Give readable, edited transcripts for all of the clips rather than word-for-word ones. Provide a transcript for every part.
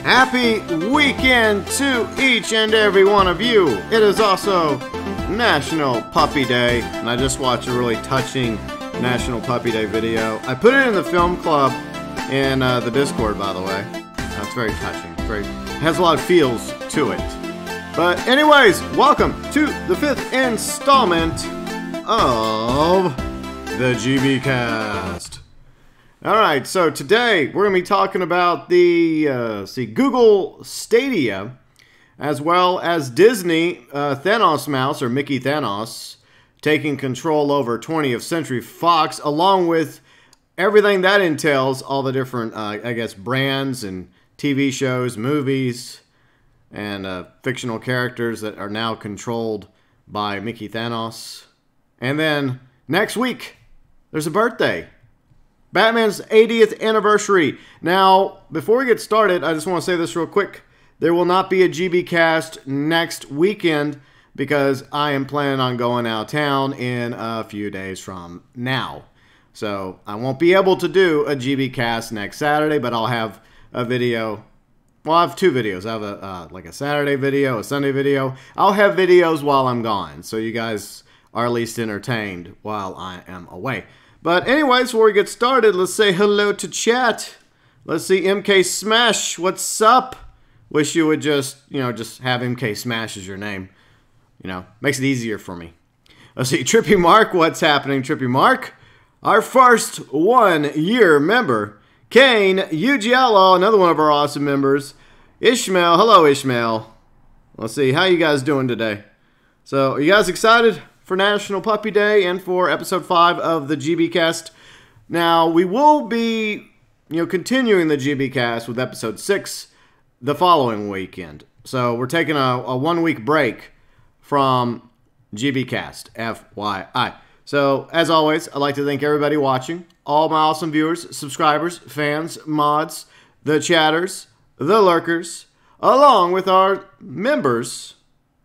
Happy weekend to each and every one of you. It is also National Puppy Day, and I just watched a really touching National Puppy Day video. I put it in the film club in the Discord, by the way. That's very touching. It has a lot of feels to it. But anyways, welcome to the 5th installment of the GB Cast. Alright, so today we're going to be talking about the Google Stadia, as well as Disney Thanos Mouse, or Mickey Thanos, taking control over 20th Century Fox, along with everything that entails, all the different, I guess, brands and TV shows, movies, and fictional characters that are now controlled by Mickey Thanos. And then, next week, there's a birthday. Batman's 80th anniversary. Now, before we get started, I just want to say this real quick. There will not be a GB Cast next weekend because I am planning on going out of town in a few days from now. So, I won't be able to do a GB Cast next Saturday, but I'll have a video. Well, I have two videos. I have like a Saturday video, a Sunday video. I'll have videos while I'm gone, so you guys are at least entertained while I am away. But anyways, before we get started, let's say hello to chat. Let's see, MK Smash, what's up? Wish you would just have MK Smash as your name. Makes it easier for me. Let's see, Trippy Mark, what's happening, Trippy Mark? Our first 1-year member, Kane, UG Outlaw, another one of our awesome members. Ishmael, hello Ishmael. Let's see, how you guys doing today? So, are you guys excited for National Puppy Day and for episode 5 of the GB Cast? Now, we will be, continuing the GB Cast with episode 6 the following weekend. So, we're taking a 1-week break from GB Cast, FYI. So, as always, I'd like to thank everybody watching, all my awesome viewers, subscribers, fans, mods, the chatters, the lurkers, along with our members,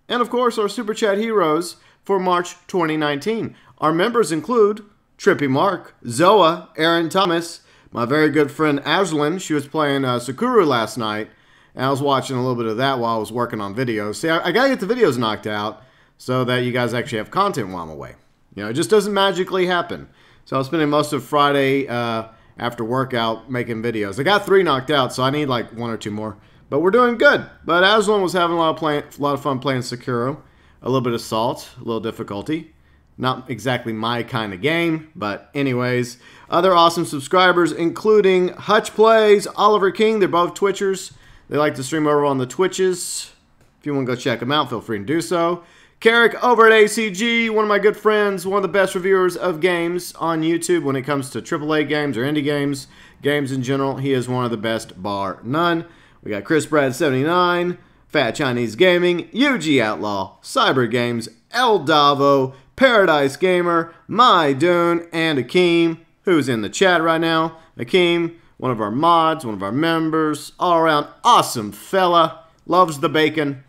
and of course, our Super Chat heroes for March 2019. Our members include Trippy Mark, Zoa, Aaron Thomas, my very good friend Azralynn. She was playing Sakura last night, and I was watching a little bit of that while I was working on videos. See, I gotta get the videos knocked out so that you guys actually have content while I'm away. It just doesn't magically happen. So I was spending most of Friday after workout making videos. I got 3 knocked out, so I need like 1 or 2 more. But we're doing good. But Azralynn was having a lot of fun playing Sakura. A little bit of salt, a little difficulty. Not exactly my kind of game, but anyways. Other awesome subscribers, including HuttchPlays, Oliver King. They're both Twitchers. They like to stream over on the Twitches. If you want to go check them out, feel free to do so. Carrick over at ACG, one of my good friends, one of the best reviewers of games on YouTube when it comes to AAA games or indie games, games in general. He is one of the best, bar none. We got Chris Brad 79, Fat Chinese Gaming, UG Outlaw, Cyber Games, El Davo, Paradise Gamer, MyDune, and Hakime, who's in the chat right now. Hakime, one of our mods, one of our members, all around awesome fella, loves the bacon.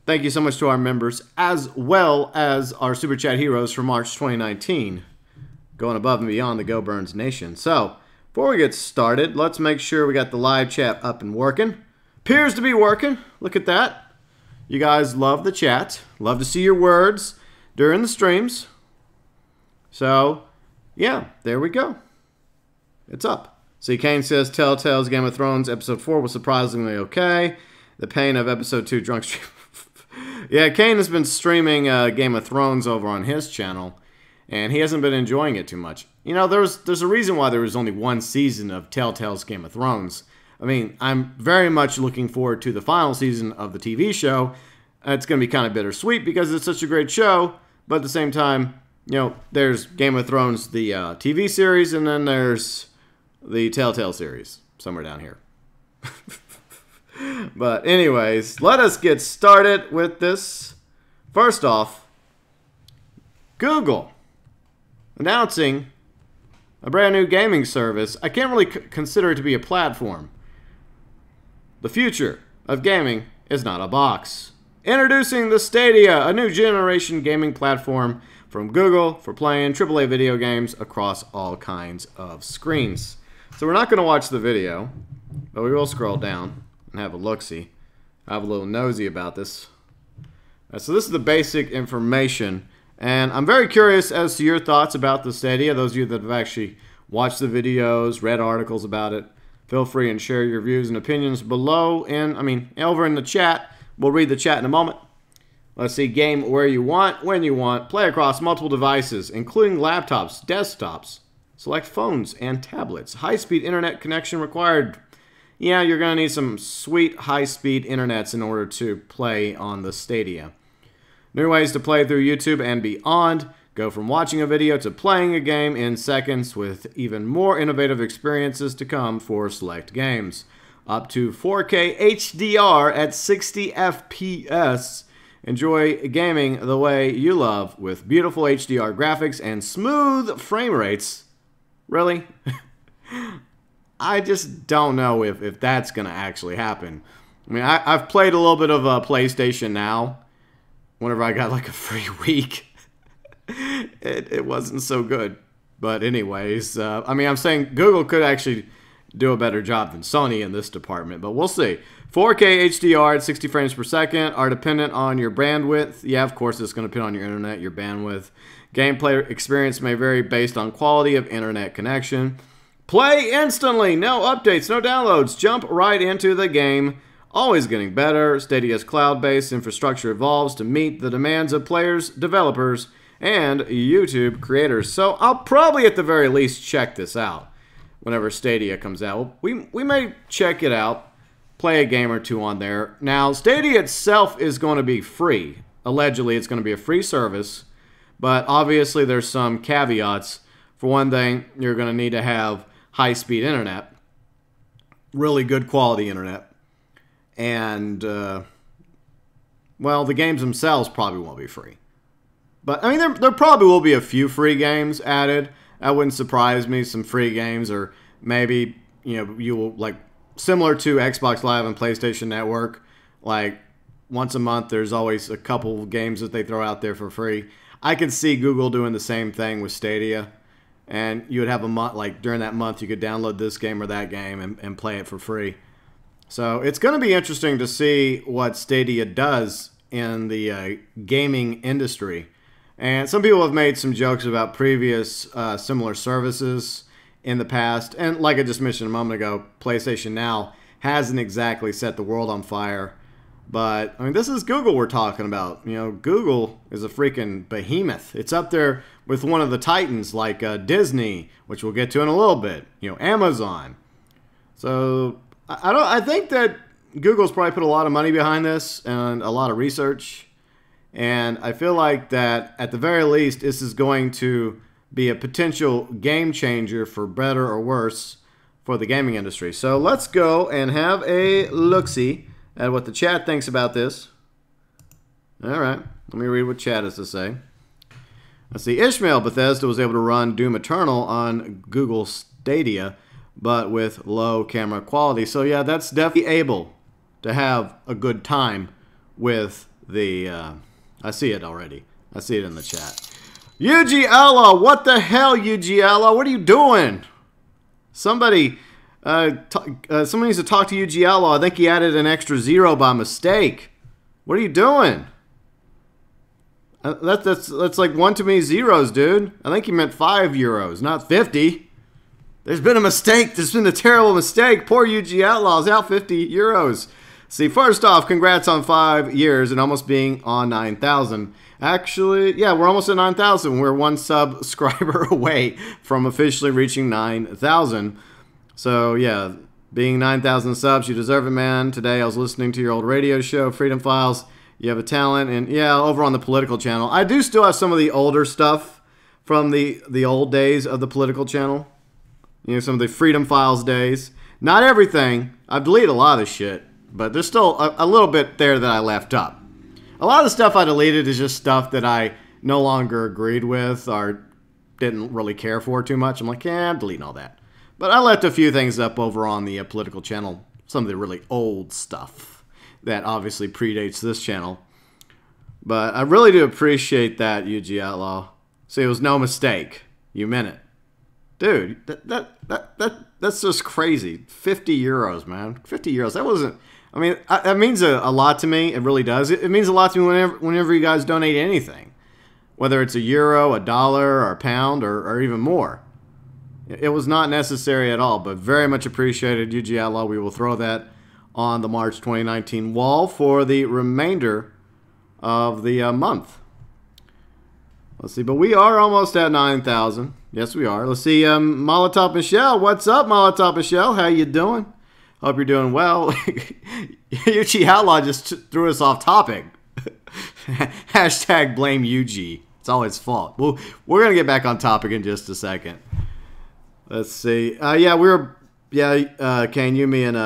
Thank you so much to our members, as well as our Super Chat heroes for March 2019, going above and beyond the GeauxBurns Nation. So, before we get started, let's make sure we got the live chat up and working. Appears to be working. Look at that. You guys love the chat. Love to see your words during the streams. So, yeah, there we go. It's up. See, Kane says, Telltale's Game of Thrones Episode 4 was surprisingly okay. The pain of Episode 2 drunk stream. Yeah, Kane has been streaming Game of Thrones over on his channel, and he hasn't been enjoying it too much. There's a reason why there was only 1 season of Telltale's Game of Thrones. I mean, I'm very much looking forward to the final season of the TV show. It's going to be kind of bittersweet because it's such a great show, but at the same time, there's Game of Thrones, the TV series, and then there's the Telltale series somewhere down here. But anyways, let us get started with this. First off, Google announcing a brand new gaming service. I can't really consider it to be a platform. The future of gaming is not a box. Introducing the Stadia, a new generation gaming platform from Google for playing AAA video games across all kinds of screens. So we're not going to watch the video, but we will scroll down. and have a look-see. I have a little nosy about this. So this is the basic information, and I'm very curious as to your thoughts about the Stadia. Those of you that have actually watched the videos, read articles about it, feel free and share your views and opinions below, and over in the chat. We'll read the chat in a moment. Let's see, game where you want, when you want, play across multiple devices, including laptops, desktops, select phones and tablets. High-speed internet connection required. Yeah, you're going to need some sweet high-speed internets in order to play on the Stadia. New ways to play through YouTube and beyond. Go from watching a video to playing a game in seconds with even more innovative experiences to come for select games. Up to 4K HDR at 60 FPS. Enjoy gaming the way you love with beautiful HDR graphics and smooth frame rates. Really? I just don't know if that's going to actually happen. I mean, I've played a little bit of PlayStation Now. Whenever I got like a free week, it wasn't so good. But anyways, I'm saying Google could actually do a better job than Sony in this department, but we'll see. 4K HDR at 60 frames per second are dependent on your bandwidth. Yeah, of course, it's going to depend on your internet, your bandwidth. Gameplay experience may vary based on quality of internet connection. Play instantly, no updates, no downloads. Jump right into the game. Always getting better. Stadia's cloud-based infrastructure evolves to meet the demands of players, developers, and YouTube creators. So I'll probably at the very least check this out whenever Stadia comes out. We may check it out, play a game or two on there. Now, Stadia itself is going to be free. Allegedly, it's going to be a free service, but obviously there's some caveats. For one thing, you're going to need to have high-speed internet, really good quality internet. And, well, the games themselves probably won't be free. But, I mean, there probably will be a few free games added. That wouldn't surprise me, some free games. Or maybe, you will, like, similar to Xbox Live and PlayStation Network, like, once a month there's always a couple games that they throw out there for free. I could see Google doing the same thing with Stadia. And you would have a month, like, during that month you could download this game or that game and play it for free. So it's going to be interesting to see what Stadia does in the gaming industry. And some people have made some jokes about previous similar services in the past. And like I just mentioned a moment ago, PlayStation Now hasn't exactly set the world on fire. But, I mean, this is Google we're talking about. Google is a freaking behemoth. It's up there with one of the titans like Disney, which we'll get to in a little bit. Amazon. So I think that Google's probably put a lot of money behind this and a lot of research. And I feel like that at the very least, this is going to be a potential game changer for better or worse for the gaming industry. So let's go and have a look-see at what the chat thinks about this. All right, let me read what chat has to say. Let's see. Ishmael Bethesda was able to run Doom Eternal on Google Stadia, but with low camera quality. So yeah, that's definitely able to have a good time with the... I see it already. I see it in the chat. UG Outlaw, what the hell, UG Outlaw? What are you doing? Somebody needs to talk to UG Outlaw. I think he added an extra 0 by mistake. What are you doing? That's like one too many zeros, dude. I think he meant 5 euros, not 50. There's been a mistake. There's been a terrible mistake. Poor UG Outlaw's out 50 euros. See, first off, congrats on 5 years and almost being on 9,000. Actually, yeah, we're almost at 9,000. We're one subscriber away from officially reaching 9,000. So, yeah, being 9,000 subs, you deserve it, man. Today I was listening to your old radio show, Freedom Files. You have a talent. And, yeah, over on the political channel. I do still have some of the older stuff from the old days of the political channel. Some of the Freedom Files days. Not everything. I've deleted a lot of shit. But there's still a little bit there that I left up. A lot of the stuff I deleted is just stuff that I no longer agreed with or didn't really care for too much. I'm like, yeah, I'm deleting all that. But I left a few things up over on the political channel. Some of the really old stuff that obviously predates this channel. But I really do appreciate that, UG Outlaw. See, it was no mistake. You meant it. Dude, that's just crazy. 50 euros, man. 50 euros. That wasn't... I mean, that means a lot to me. It really does. It means a lot to me whenever you guys donate anything, whether it's a euro, a dollar, or a pound, or even more. It was not necessary at all, but very much appreciated. UG Outlaw, we will throw that on the March 2019 wall for the remainder of the month. Let's see, but we are almost at 9,000. Yes, we are. Let's see, Molotov Michelle. What's up, Molotov Michelle? How you doing? Hope you're doing well. UG Outlaw just threw us off topic. Hashtag blame UG. It's all his fault. Well, we're going to get back on topic in just a second. Let's see. Yeah, Kane, you, me, and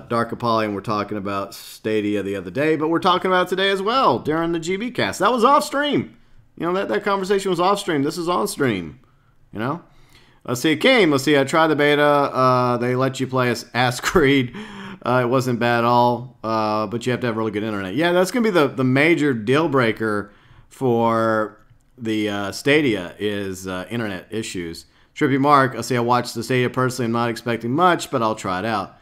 Dark Apollyon were talking about Stadia the other day, but we're talking about it today as well during the GB cast. That was off stream. You know, that conversation was off stream. This is on stream. You know? Let's see, it came. Let's see, I tried the beta. They let you play as Ass Creed. It wasn't bad at all, but you have to have really good internet. Yeah, that's going to be the major deal breaker for the Stadia is internet issues. Trippy Mark, I see I watched the Stadia personally. I'm not expecting much, but I'll try it out.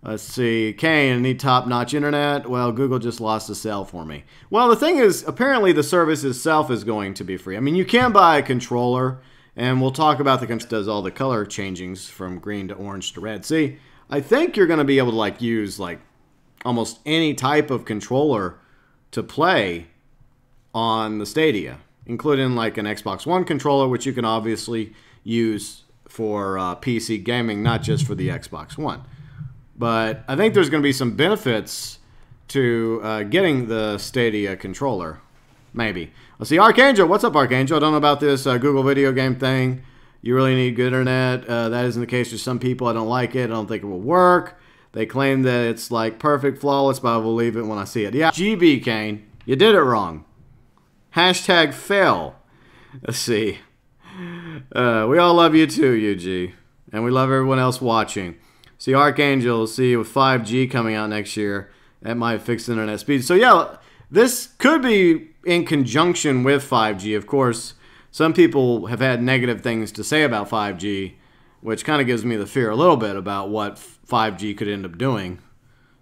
Let's see, Kane, I need top-notch internet. Well, Google just lost a sale for me. Well, the thing is, apparently the service itself is going to be free. I mean, you can buy a controller, and we'll talk about the controller does all the color changings from green to orange to red. See, I think you're going to be able to like use like almost any type of controller to play on the Stadia, including like an Xbox One controller, which you can obviously use for PC gaming, not just for the Xbox One. But I think there's going to be some benefits to getting the Stadia controller. Maybe. Let's see, Archangel. What's up, Archangel? I don't know about this Google video game thing. You really need good internet. That isn't the case for some people. I don't like it. I don't think it will work. They claim that it's like perfect, flawless, but I will believe it when I see it. Yeah, GB, Kane. You did it wrong. Hashtag fail. Let's see. We all love you too, UG. And we love everyone else watching. See, Archangel, see, with 5G coming out next year, that might fix internet speed. So, yeah, this could be in conjunction with 5G. Of course, some people have had negative things to say about 5G, which kind of gives me the fear a little bit about what 5G could end up doing.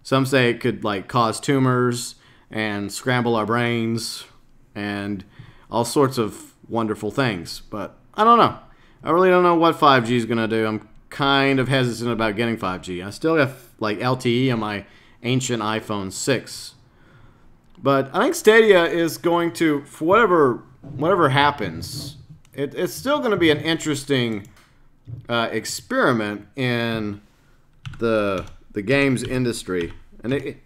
Some say it could, like, cause tumors and scramble our brains and all sorts of wonderful things. But I don't know. I really don't know what 5G is going to do. I'm kind of hesitant about getting 5G. I still have like LTE on my ancient iPhone 6. But I think Stadia is going to, for whatever happens, it's still going to be an interesting experiment in the games industry. And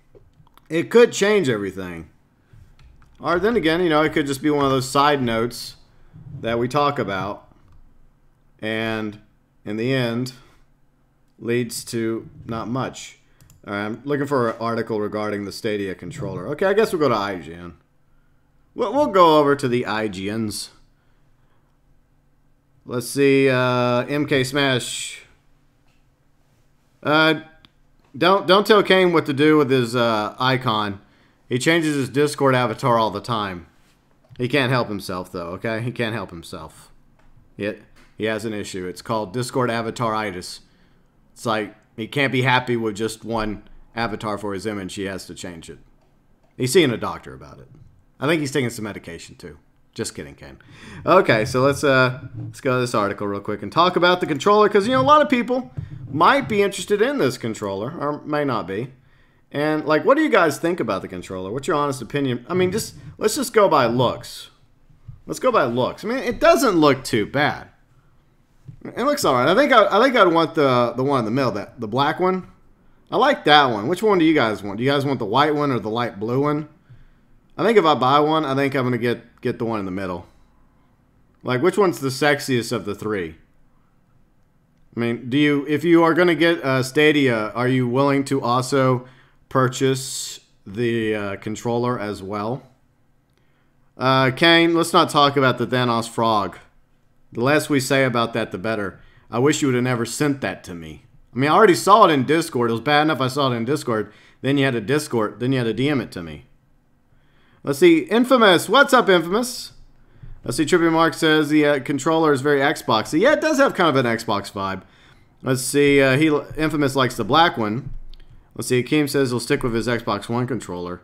it could change everything. Or then again, you know, it could just be one of those side notes that we talk about. And in the end, leads to not much. All right, I'm looking for an article regarding the Stadia controller. Okay, I guess we'll go to IGN. We'll go over to the IGNs. Let's see, MK Smash. Don't tell Kane what to do with his icon. He changes his Discord avatar all the time. He can't help himself, though, okay? He can't help himself. He has an issue. It's called Discord avataritis. It's like he can't be happy with just one avatar for his image. He has to change it. He's seeing a doctor about it. I think he's taking some medication, too. Just kidding, Ken. Okay, so let's go to this article real quick and talk about the controller. Because, you know, a lot of people might be interested in this controller. Or may not be. And, like, what do you guys think about the controller? What's your honest opinion? I mean, let's just go by looks. Let's go by looks. I mean, it doesn't look too bad. It looks alright. I think I'd want the one in the middle, the black one. I like that one. Which one do you guys want? Do you guys want the white one or the light blue one? I think if I buy one, I think I'm gonna get the one in the middle. Like, which one's the sexiest of the three? I mean, if you are gonna get Stadia, are you willing to also purchase the controller as well? Kane, let's not talk about the Thanos frog. The less we say about that, the better. I wish you would have never sent that to me. I mean, I already saw it in Discord. It was bad enough I saw it in Discord. Then you had to DM it to me. Let's see. Infamous. What's up, Infamous? Let's see. Trippy Mark says the controller is very Xboxy. Yeah, it does have kind of an Xbox vibe. Let's see. Infamous likes the black one. Let's see, Hakime says he'll stick with his Xbox One controller.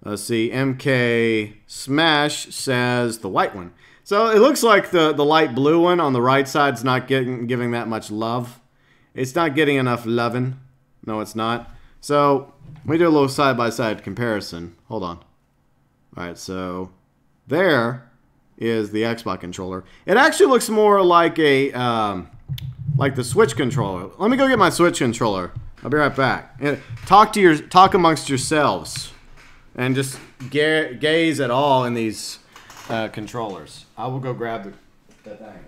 Let's see, MK Smash says the white one. So it looks like the light blue one on the right side's not giving that much love. It's not getting enough loving. No, it's not. So let me do a little side-by-side comparison. Hold on. All right, so there is the Xbox controller. It actually looks more like a like the Switch controller. Let me go get my Switch controller. I'll be right back. And talk amongst yourselves, and just gaze at all in these controllers. I will go grab the thing.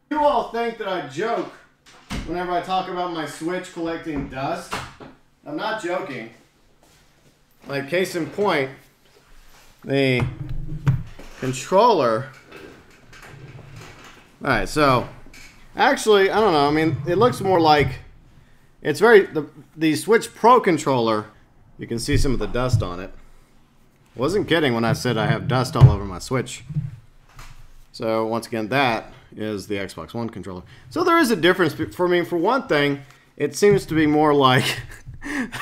You all think that I joke whenever I talk about my Switch collecting dust. I'm not joking. Like, case in point, the controller. Alright, so actually, I don't know. I mean, it looks more like it's the Switch Pro controller. You can see some of the dust on it. Wasn't kidding when I said I have dust all over my Switch. So once again, that is the Xbox One controller. So there is a difference. For me, for one thing, it seems to be more like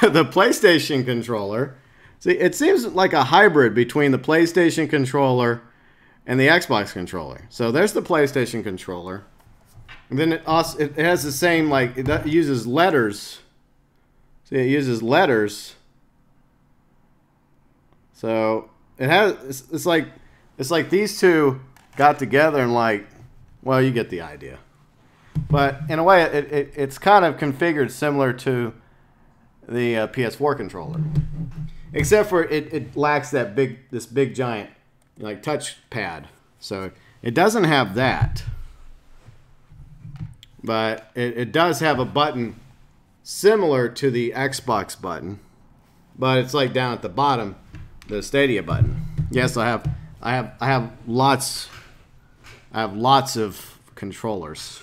the PlayStation controller. See, it seems like a hybrid between the PlayStation controller and the Xbox controller. So there's the PlayStation controller. And then it has the same, like, it uses letters. See, it uses letters. So it has, it's like these two got together and, like, well, you get the idea. But in a way, it's kind of configured similar to the PS4 controller, except for it lacks that this big giant like touch pad. So it doesn't have that, but it does have a button similar to the Xbox button, but it's like down at the bottom, the Stadia button. Yes, I have lots of controllers.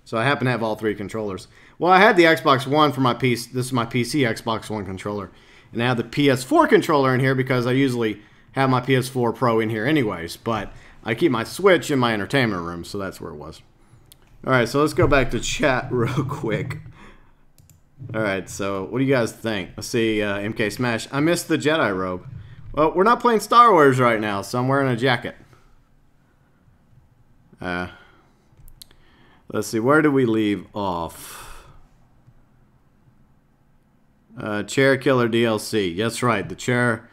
So I happen to have all three controllers. Well, I had the Xbox One for my PC. This is my PC Xbox One controller. And I have the PS4 controller in here because I usually have my PS4 Pro in here anyways. But I keep my Switch in my entertainment room, so that's where it was. Alright, so let's go back to chat real quick. Alright, so what do you guys think? Let's see, MK Smash. I missed the Jedi robe. Well, we're not playing Star Wars right now, so I'm wearing a jacket. Let's see, where do we leave off? Chair Killer DLC. That's right, the chair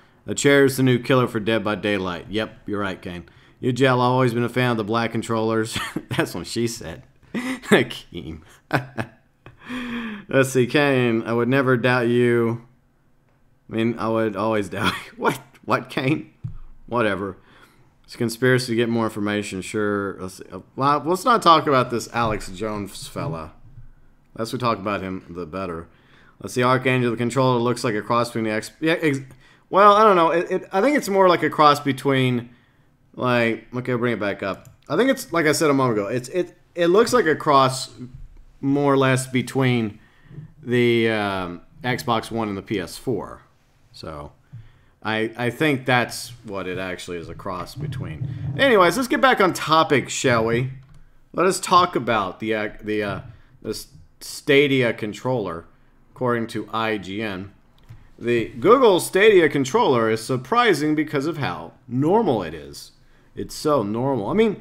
is the new killer for Dead by Daylight. Yep, you're right, Kane. You Gel, I've always been a fan of the black controllers. That's what she said. Hakime. Let's see, Kane, I would never doubt you. I mean, I would always doubt you. What, Kane? Whatever. It's a conspiracy to get more information, sure. Well, let's not talk about this Alex Jones fella. Less we talk about him, the better. Let's see, Archangel, the controller looks like a cross between the X... Yeah, well, I don't know. I think it's more like a cross between, like... Okay, bring it back up. I think it's, like I said a moment ago, it looks like a cross, more or less, between the Xbox One and the PS4. So... I think that's what it actually is a cross between. Anyways, let's get back on topic, shall we? Let us talk about the Stadia controller, according to IGN. The Google Stadia controller is surprising because of how normal it is. It's so normal. I mean,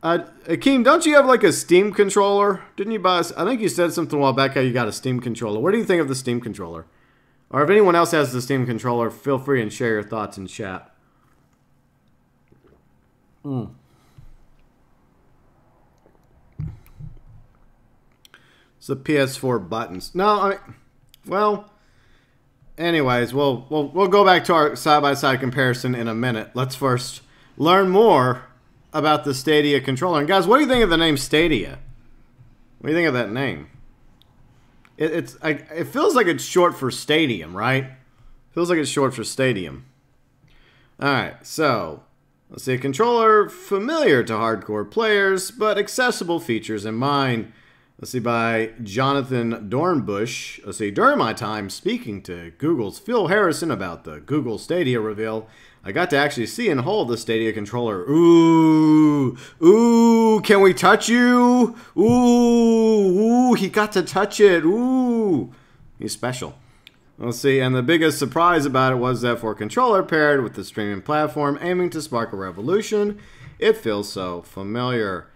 Hakime, don't you have like a Steam controller? Didn't you buy? I think you said something a while back how you got a Steam controller. What do you think of the Steam controller? Or if anyone else has the Steam controller, feel free and share your thoughts in chat. It's the PS4 buttons. No, well, anyways, we'll go back to our side-by-side comparison in a minute. Let's first learn more about the Stadia controller. And guys, what do you think of the name Stadia? What do you think of that name? It feels like it's short for stadium, right? Feels like it's short for stadium. Alright, so let's see, a controller familiar to hardcore players, but accessible features in mind. Let's see, by Jonathan Dornbush. Let's see, during my time speaking to Google's Phil Harrison about the Google Stadia reveal, I got to actually see and hold the Stadia controller. Ooh, ooh, can we touch you? Ooh, he got to touch it. Ooh, he's special. Let's see, and the biggest surprise about it was that for a controller paired with the streaming platform aiming to spark a revolution, it feels so familiar.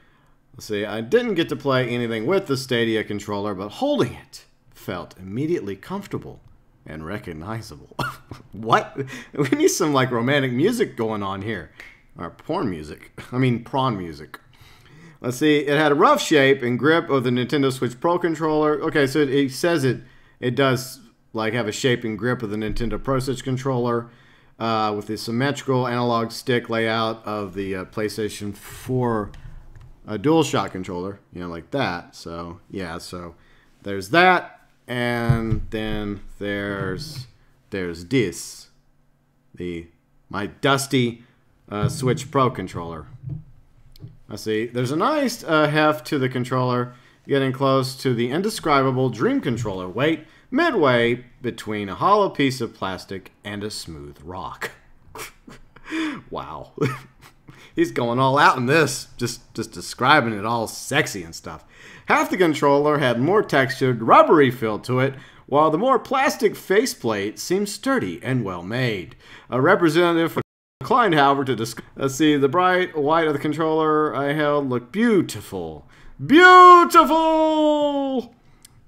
Let's see, I didn't get to play anything with the Stadia controller, but holding it felt immediately comfortable and recognizable. What? We need some like romantic music going on here. Or porn music. I mean prawn music. Let's see, it had a rough shape and grip of the Nintendo Switch Pro controller. Okay, so it says it does like have a shape and grip of the Nintendo Pro Switch controller with the symmetrical analog stick layout of the PlayStation 4 DualShock controller, you know, like that. So yeah, so there's that. And then there's this, my dusty Switch Pro controller. Let's see, there's a nice heft to the controller, getting close to the indescribable Dream Controller weight, midway between a hollow piece of plastic and a smooth rock. Wow. He's going all out in this, just describing it all sexy and stuff. Half the controller had more textured, rubbery feel to it, while the more plastic faceplate seemed sturdy and well made. A representative declined, however, to discuss. Let's see, the bright white of the controller I held looked beautiful. Beautiful!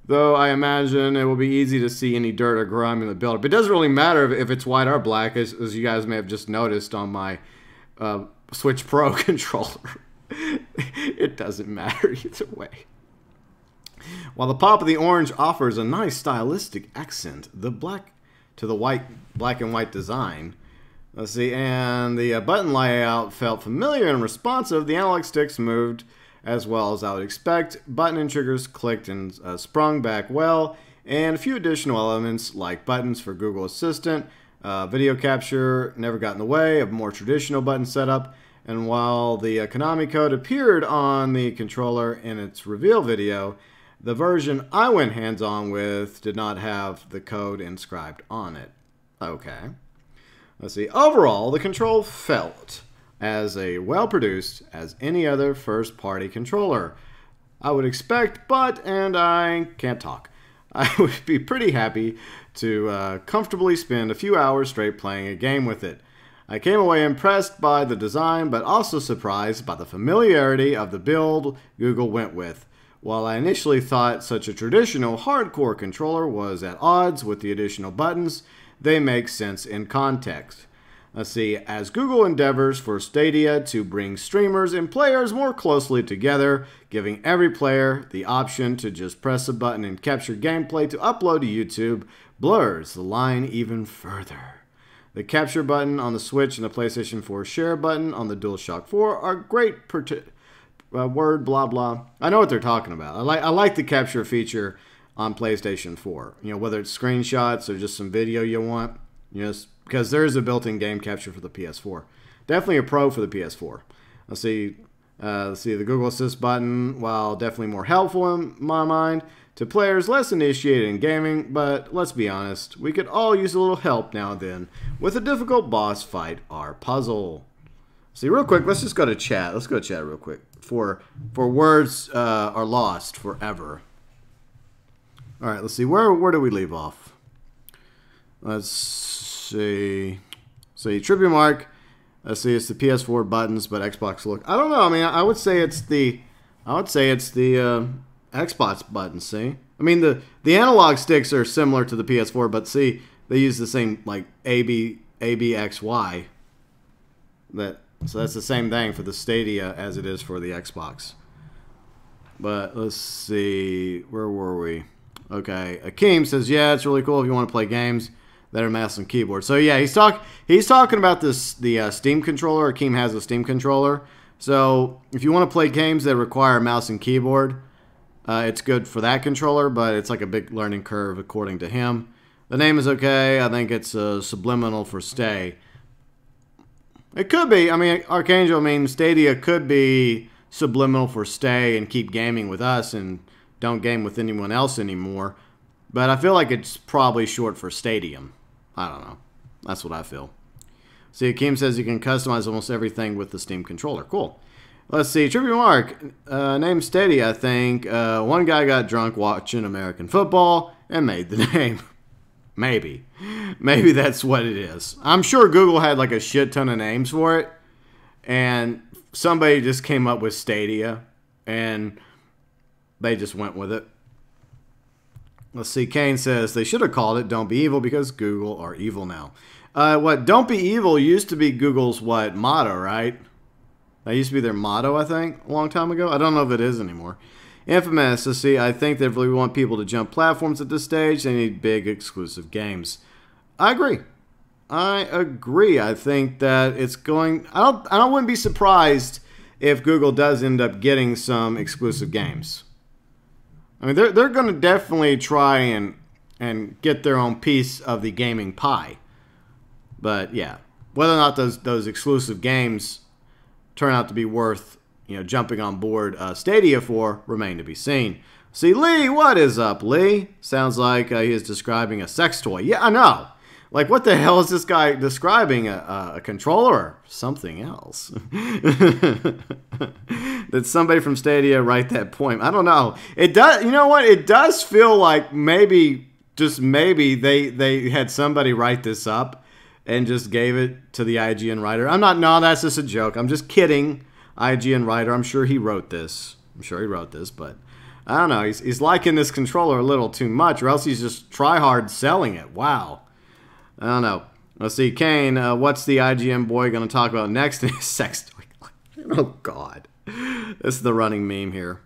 Though I imagine it will be easy to see any dirt or grime in the build. But it doesn't really matter if it's white or black, as you guys may have just noticed on my Switch Pro controller. It doesn't matter either way. While the pop of the orange offers a nice stylistic accent, the black to the black and white design. Let's see, and the button layout felt familiar and responsive. The analog sticks moved as well as I would expect. Button and triggers clicked and sprung back well, and a few additional elements like buttons for Google Assistant, video capture never got in the way of more traditional button setup. And while the Konami code appeared on the controller in its reveal video, the version I went hands-on with did not have the code inscribed on it. Okay. Let's see. Overall, the control felt as well-produced as any other first-party controller I would expect, and I can't talk. I would be pretty happy to comfortably spend a few hours straight playing a game with it. I came away impressed by the design, but also surprised by the familiarity of the build Google went with. While I initially thought such a traditional hardcore controller was at odds with the additional buttons, they make sense in context. Let's see, as Google endeavors for Stadia to bring streamers and players more closely together, giving every player the option to just press a button and capture gameplay to upload to YouTube, blurs the line even further. The capture button on the Switch and the PlayStation 4 share button on the DualShock 4 are great word blah blah. I know what they're talking about. I like the capture feature on PlayStation 4. You know, whether it's screenshots or just some video you want, because there is a built-in game capture for the PS4. Definitely a pro for the PS4. Let's see the Google Assist button, while definitely more helpful in my mind to players less initiated in gaming, but let's be honest, we could all use a little help now and then with a difficult boss fight or puzzle. See, real quick, let's just go to chat. Let's go to chat real quick. For words are lost forever. All right, let's see. Where do we leave off? Let's see. Tribute Mark. Let's see. It's the PS4 buttons, but Xbox look. I don't know. I mean, I would say it's the Xbox buttons. See, I mean the analog sticks are similar to the PS4, but see, they use the same like ABXY. So that's the same thing for the Stadia as it is for the Xbox. But let's see, where were we? Okay, Hakime says, yeah, it's really cool if you want to play games that are mouse and keyboard. So yeah, he's talking about the Steam controller. Hakime has a Steam controller. So if you want to play games that require mouse and keyboard, it's good for that controller, but it's like a big learning curve according to him. The name is okay. I think it's subliminal for stay. It could be. I mean, Archangel, I mean, Stadia could be subliminal for stay and keep gaming with us and don't game with anyone else anymore. But I feel like it's probably short for Stadium. I don't know. That's what I feel. See, Hakime says you can customize almost everything with the Steam controller. Cool. Let's see. Tribute Mark, name Stadia, I think. One guy got drunk watching American football and made the name. Maybe. Maybe that's what it is. I'm sure Google had like a shit ton of names for it. And somebody just came up with Stadia. And they just went with it. Let's see. Kane says they should have called it Don't Be Evil because Google are evil now. What Don't Be Evil used to be Google's what motto, right? That used to be their motto, I think, a long time ago. I don't know if it is anymore. Infamous. Let's see. I think they really want people to jump platforms at this stage. They need big exclusive games. I agree. I think that it's going. I wouldn't be surprised if Google does end up getting some exclusive games. I mean, they're going to definitely try and get their own piece of the gaming pie. But yeah, whether or not those exclusive games turn out to be worth, jumping on board Stadia for remain to be seen. See, Lee, what is up, Lee? Sounds like he is describing a sex toy. Yeah, I know. Like, what the hell is this guy describing? A controller or something else? Did somebody from Stadia write that poem? I don't know. It does. You know what? It does feel like maybe, just maybe, they had somebody write this up and just gave it to the IGN writer. No, that's just a joke. I'm just kidding. IGN writer. I'm sure he wrote this. But I don't know. He's liking this controller a little too much, or else he's just try hard selling it. Wow. I don't know. Let's see. Kane, what's the IGN boy going to talk about next in his sex toy? Oh, God. This is the running meme here.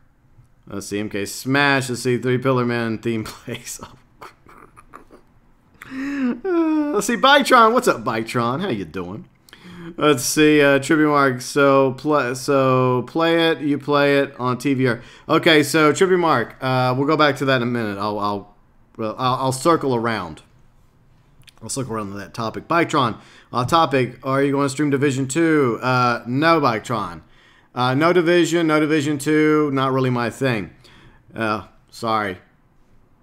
Let's see. MK Smash. Let's see. Three Pillar Man theme plays. Let's see. Bytron. What's up, Bytron? How you doing? Let's see. Tribute Mark. So play it. You play it on TVR. Okay. So Tribute Mark. We'll go back to that in a minute. I'll circle around. I'll circle around to that topic. Bytron, topic, are you going to stream Division 2? No, Bytron. No Division 2, not really my thing. Sorry,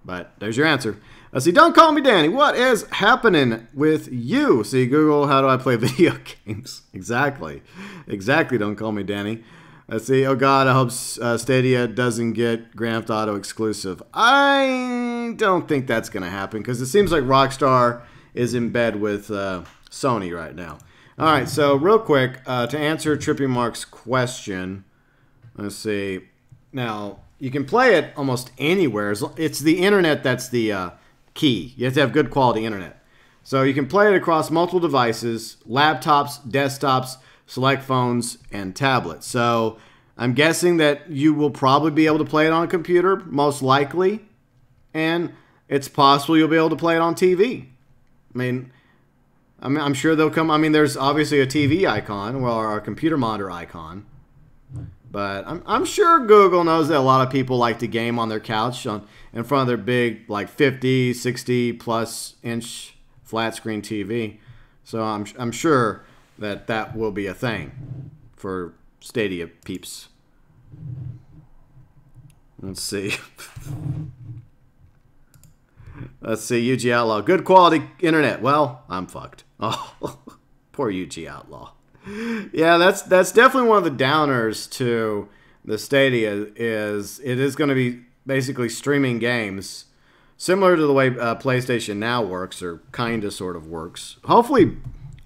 but there's your answer. See, don't call me Danny. What is happening with you? See, Google, how do I play video games? Exactly, don't call me Danny. Let's see, oh God, I hope Stadia doesn't get Grand Theft Auto exclusive. I don't think that's going to happen because it seems like Rockstar is in bed with Sony right now. All right, so real quick, to answer Trippy Mark's question, let's see. Now, you can play it almost anywhere. It's the internet that's the key. You have to have good quality internet. So you can play it across multiple devices, laptops, desktops, select phones, and tablets. So I'm guessing that you will probably be able to play it on a computer, most likely. And it's possible you'll be able to play it on TV. I mean, I'm sure they'll come. I mean, there's obviously a TV icon or a computer monitor icon. But I'm sure Google knows that a lot of people like to game on their couch in front of their big, like 50, 60 plus inch flat screen TV. So I'm sure that will be a thing for Stadia peeps. Let's see. Let's see, UG Outlaw. Good quality internet. Well, I'm fucked. Oh, poor UG Outlaw. Yeah, that's definitely one of the downers to the Stadia is it is going to be basically streaming games similar to the way PlayStation Now works, or kind of sort of works. Hopefully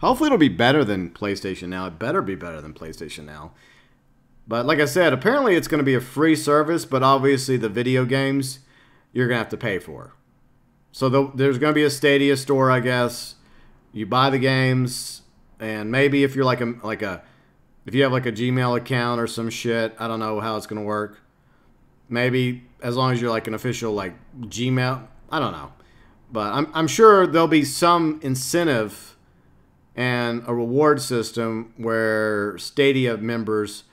it'll be better than PlayStation Now. It better be better than PlayStation Now. But like I said, apparently it's going to be a free service, but obviously the video games you're going to have to pay for. So there's going to be a Stadia store, I guess. You buy the games, and maybe if you're if you have like a Gmail account or some shit, I don't know how it's going to work. Maybe as long as you're like an official like Gmail. I don't know. But I'm sure there'll be some incentive and a reward system where Stadia members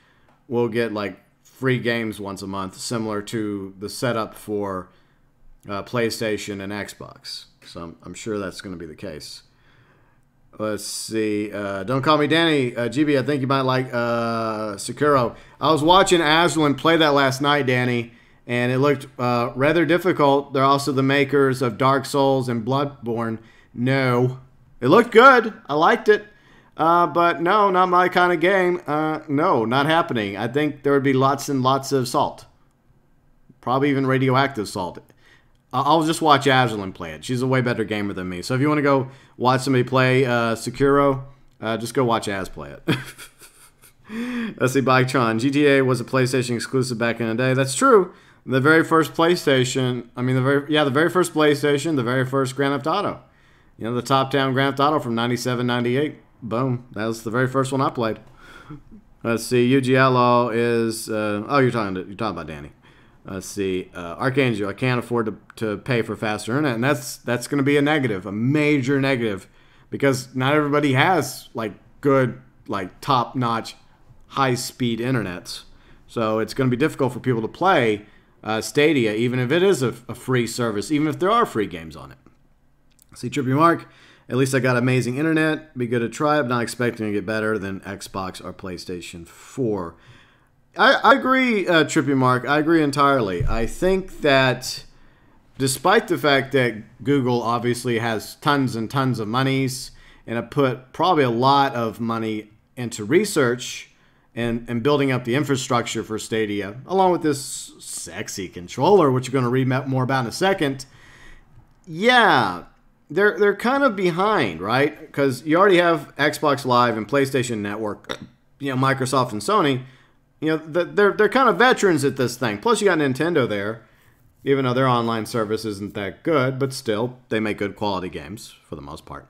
will get like free games once a month, similar to the setup for PlayStation and Xbox. So I'm sure that's going to be the case. Let's see. Don't call me Danny. GB, I think you might like Sekiro. I was watching Azralynn play that last night, Danny, and it looked rather difficult. They're also the makers of Dark Souls and Bloodborne. No. It looked good. I liked it. But no, not my kind of game. No, not happening. I think there would be lots and lots of salt. Probably even radioactive salt. I'll just watch Azralynn play it. She's a way better gamer than me. So if you want to go watch somebody play Sekiro, just go watch Az play it. Let's see, Biketron. GTA was a PlayStation exclusive back in the day. That's true. The very first PlayStation, the very first PlayStation, the very first Grand Theft Auto. You know, the top-down Grand Theft Auto from 97, 98. Boom. That was the very first one I played. Let's see, UG Outlaw is, oh, you're talking about Danny. Let's see, Archangel, I can't afford to pay for faster internet, and that's going to be a negative, a major negative, because not everybody has like good, like top-notch, high-speed internets. So it's going to be difficult for people to play Stadia, even if it is a free service, even if there are free games on it. See, Trippy Mark, at least I got amazing internet. Be good to try it, but not expecting to get better than Xbox or PlayStation 4. I agree, Trippy Mark. I agree entirely. I think that despite the fact that Google obviously has tons and tons of monies and have put probably a lot of money into research and building up the infrastructure for Stadia, along with this sexy controller, which you're going to read more about in a second, yeah, they're kind of behind, right? Because you already have Xbox Live and PlayStation Network, you know, Microsoft and Sony. You know, they're kind of veterans at this thing. Plus, you got Nintendo there, even though their online service isn't that good, but still, they make good quality games for the most part.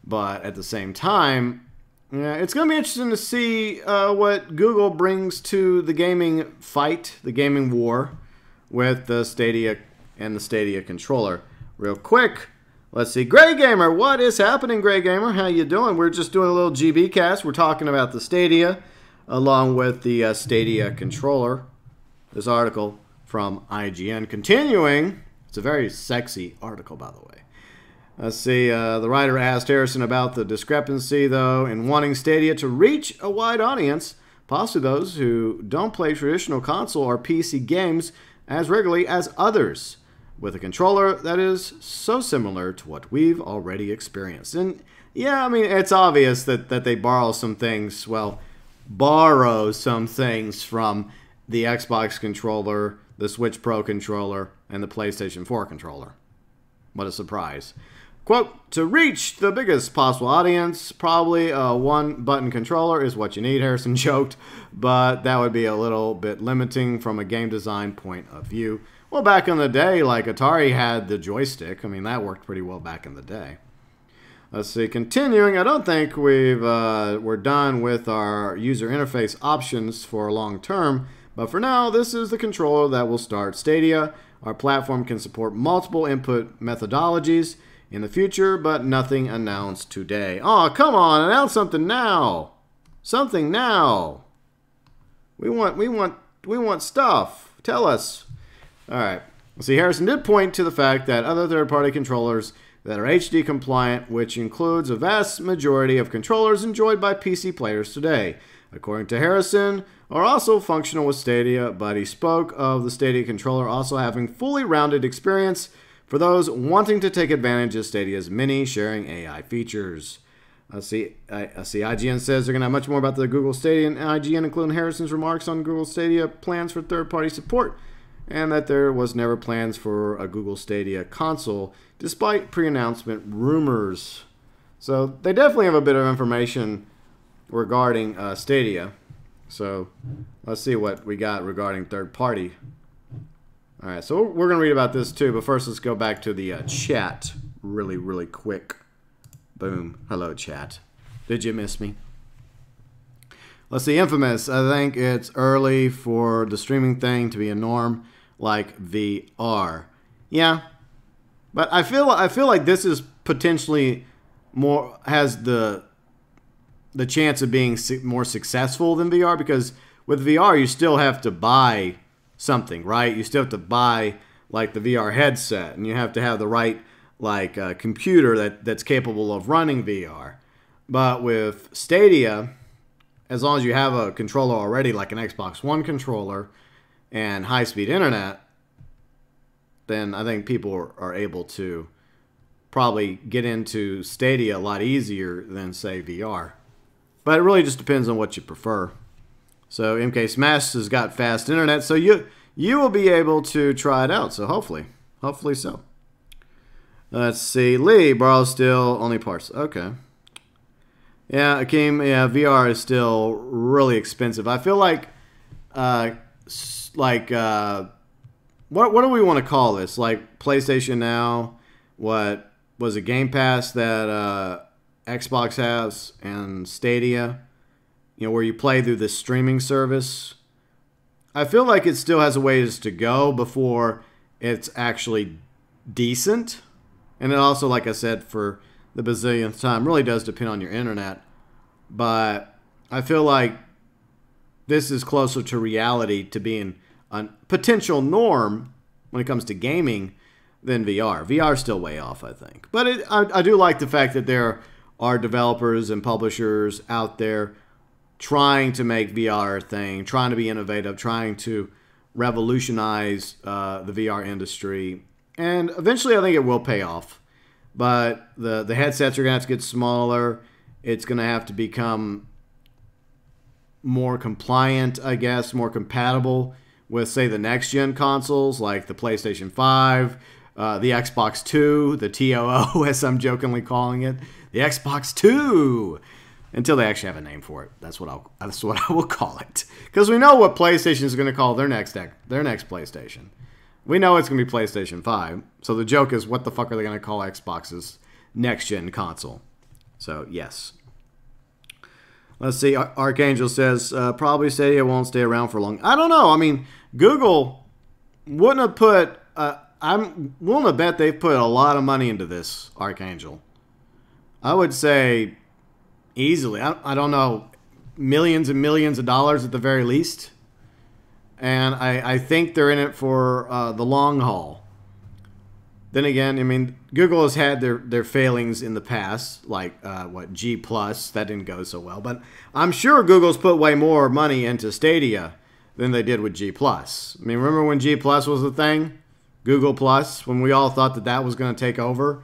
But at the same time, yeah, it's going to be interesting to see what Google brings to the gaming fight, the gaming war, with the Stadia and the Stadia controller. Real quick, let's see. Grey Gamer, what is happening, Grey Gamer? How you doing? We're just doing a little GB cast. We're talking about the Stadia, along with the Stadia controller. This article from IGN. Continuing, it's a very sexy article, by the way. Let's see, the writer asked Harrison about the discrepancy, though, in wanting Stadia to reach a wide audience, possibly those who don't play traditional console or PC games as regularly as others, with a controller that is so similar to what we've already experienced. And, yeah, I mean, it's obvious that they borrow some things, well, borrow some things from the Xbox controller, the Switch Pro controller, and the PlayStation 4 controller. What a surprise. Quote, to reach the biggest possible audience, probably a one-button controller is what you need, Harrison joked, but that would be a little bit limiting from a game design point of view. Well, back in the day, like Atari had the joystick. I mean, that worked pretty well back in the day. Let's see, continuing, I don't think we're done with our user interface options for long term, but for now, this is the controller that will start Stadia. Our platform can support multiple input methodologies in the future, but nothing announced today. Oh, come on, announce something now. Something now. We want stuff. Tell us. All right. See, Harrison did point to the fact that other third-party controllers that are HD compliant, which includes a vast majority of controllers enjoyed by PC players today, according to Harrison, are also functional with Stadia, but he spoke of the Stadia controller also having fully rounded experience for those wanting to take advantage of Stadia's many sharing AI features. I see IGN says they're going to have much more about the Google Stadia, and IGN including Harrison's remarks on Google Stadia plans for third-party support, and that there was never plans for a Google Stadia console, despite pre-announcement rumors. So they definitely have a bit of information regarding Stadia. So let's see what we got regarding third-party. All right, so we're going to read about this too, but first let's go back to the chat really quick. Boom. Hello, chat. Did you miss me? Let's see, Infamous. I think it's early for the streaming thing to be a norm like VR. Yeah, but I feel like this is potentially has the chance of being more successful than VR, because with VR you still have to buy something, right? You still have to buy like the VR headset, and you have to have the right like computer that's capable of running VR. But with Stadia, as long as you have a controller already, like an Xbox One controller and high-speed internet, then I think people are able to probably get into Stadia a lot easier than, say, VR. But it really just depends on what you prefer. So MK Smash has got fast internet, so you will be able to try it out. So hopefully so. Let's see. Lee, borrow still only parts. Okay. Yeah, Hakime, yeah, VR is still really expensive. I feel like what do we want to call this? Like PlayStation Now, what was it, Game Pass that Xbox has, and Stadia, you know, where you play through this streaming service. I feel like it still has a ways to go before it's actually decent. And it also, like I said, for the bazillionth time, really does depend on your internet. But I feel like this is closer to reality, to being a potential norm when it comes to gaming than VR. VR is still way off, I think. But I do like the fact that there are developers and publishers out there trying to make VR a thing, trying to be innovative, trying to revolutionize the VR industry. And eventually I think it will pay off. But the headsets are going to have to get smaller. It's going to have to become more compliant, I guess, more compatible with, say, the next-gen consoles like the PlayStation 5, the Xbox 2, the TOO, as I'm jokingly calling it, the Xbox 2, until they actually have a name for it. That's what I will call it, because we know what PlayStation is going to call their next PlayStation. We know it's going to be PlayStation 5. So the joke is, what the fuck are they going to call Xbox's next-gen console? So, yes. Let's see. Archangel says, probably Stadia won't stay around for long. I don't know. I mean, Google wouldn't have put... I'm willing to bet they've put a lot of money into this, Archangel. I would say easily. I don't know. Millions and millions of dollars at the very least. And I think they're in it for the long haul. Then again, I mean, Google has had their failings in the past, like G+, that didn't go so well. But I'm sure Google's put way more money into Stadia than they did with G+. I mean, remember when G+ was the thing? Google+, when we all thought that was going to take over,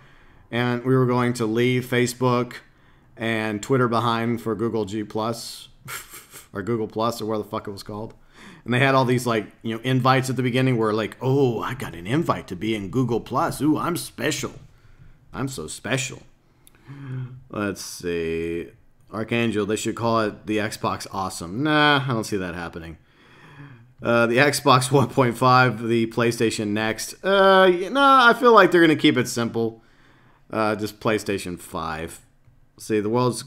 and we were going to leave Facebook and Twitter behind for Google G+, or Google+, or where the fuck it was called. And they had all these, like, you know, invites at the beginning where, like, oh, I got an invite to be in Google+. Ooh, I'm special. I'm so special. Let's see. Archangel, they should call it the Xbox Awesome. Nah, I don't see that happening. The Xbox 1.5, the PlayStation Next. I feel like they're going to keep it simple. Just PlayStation 5. See, the world's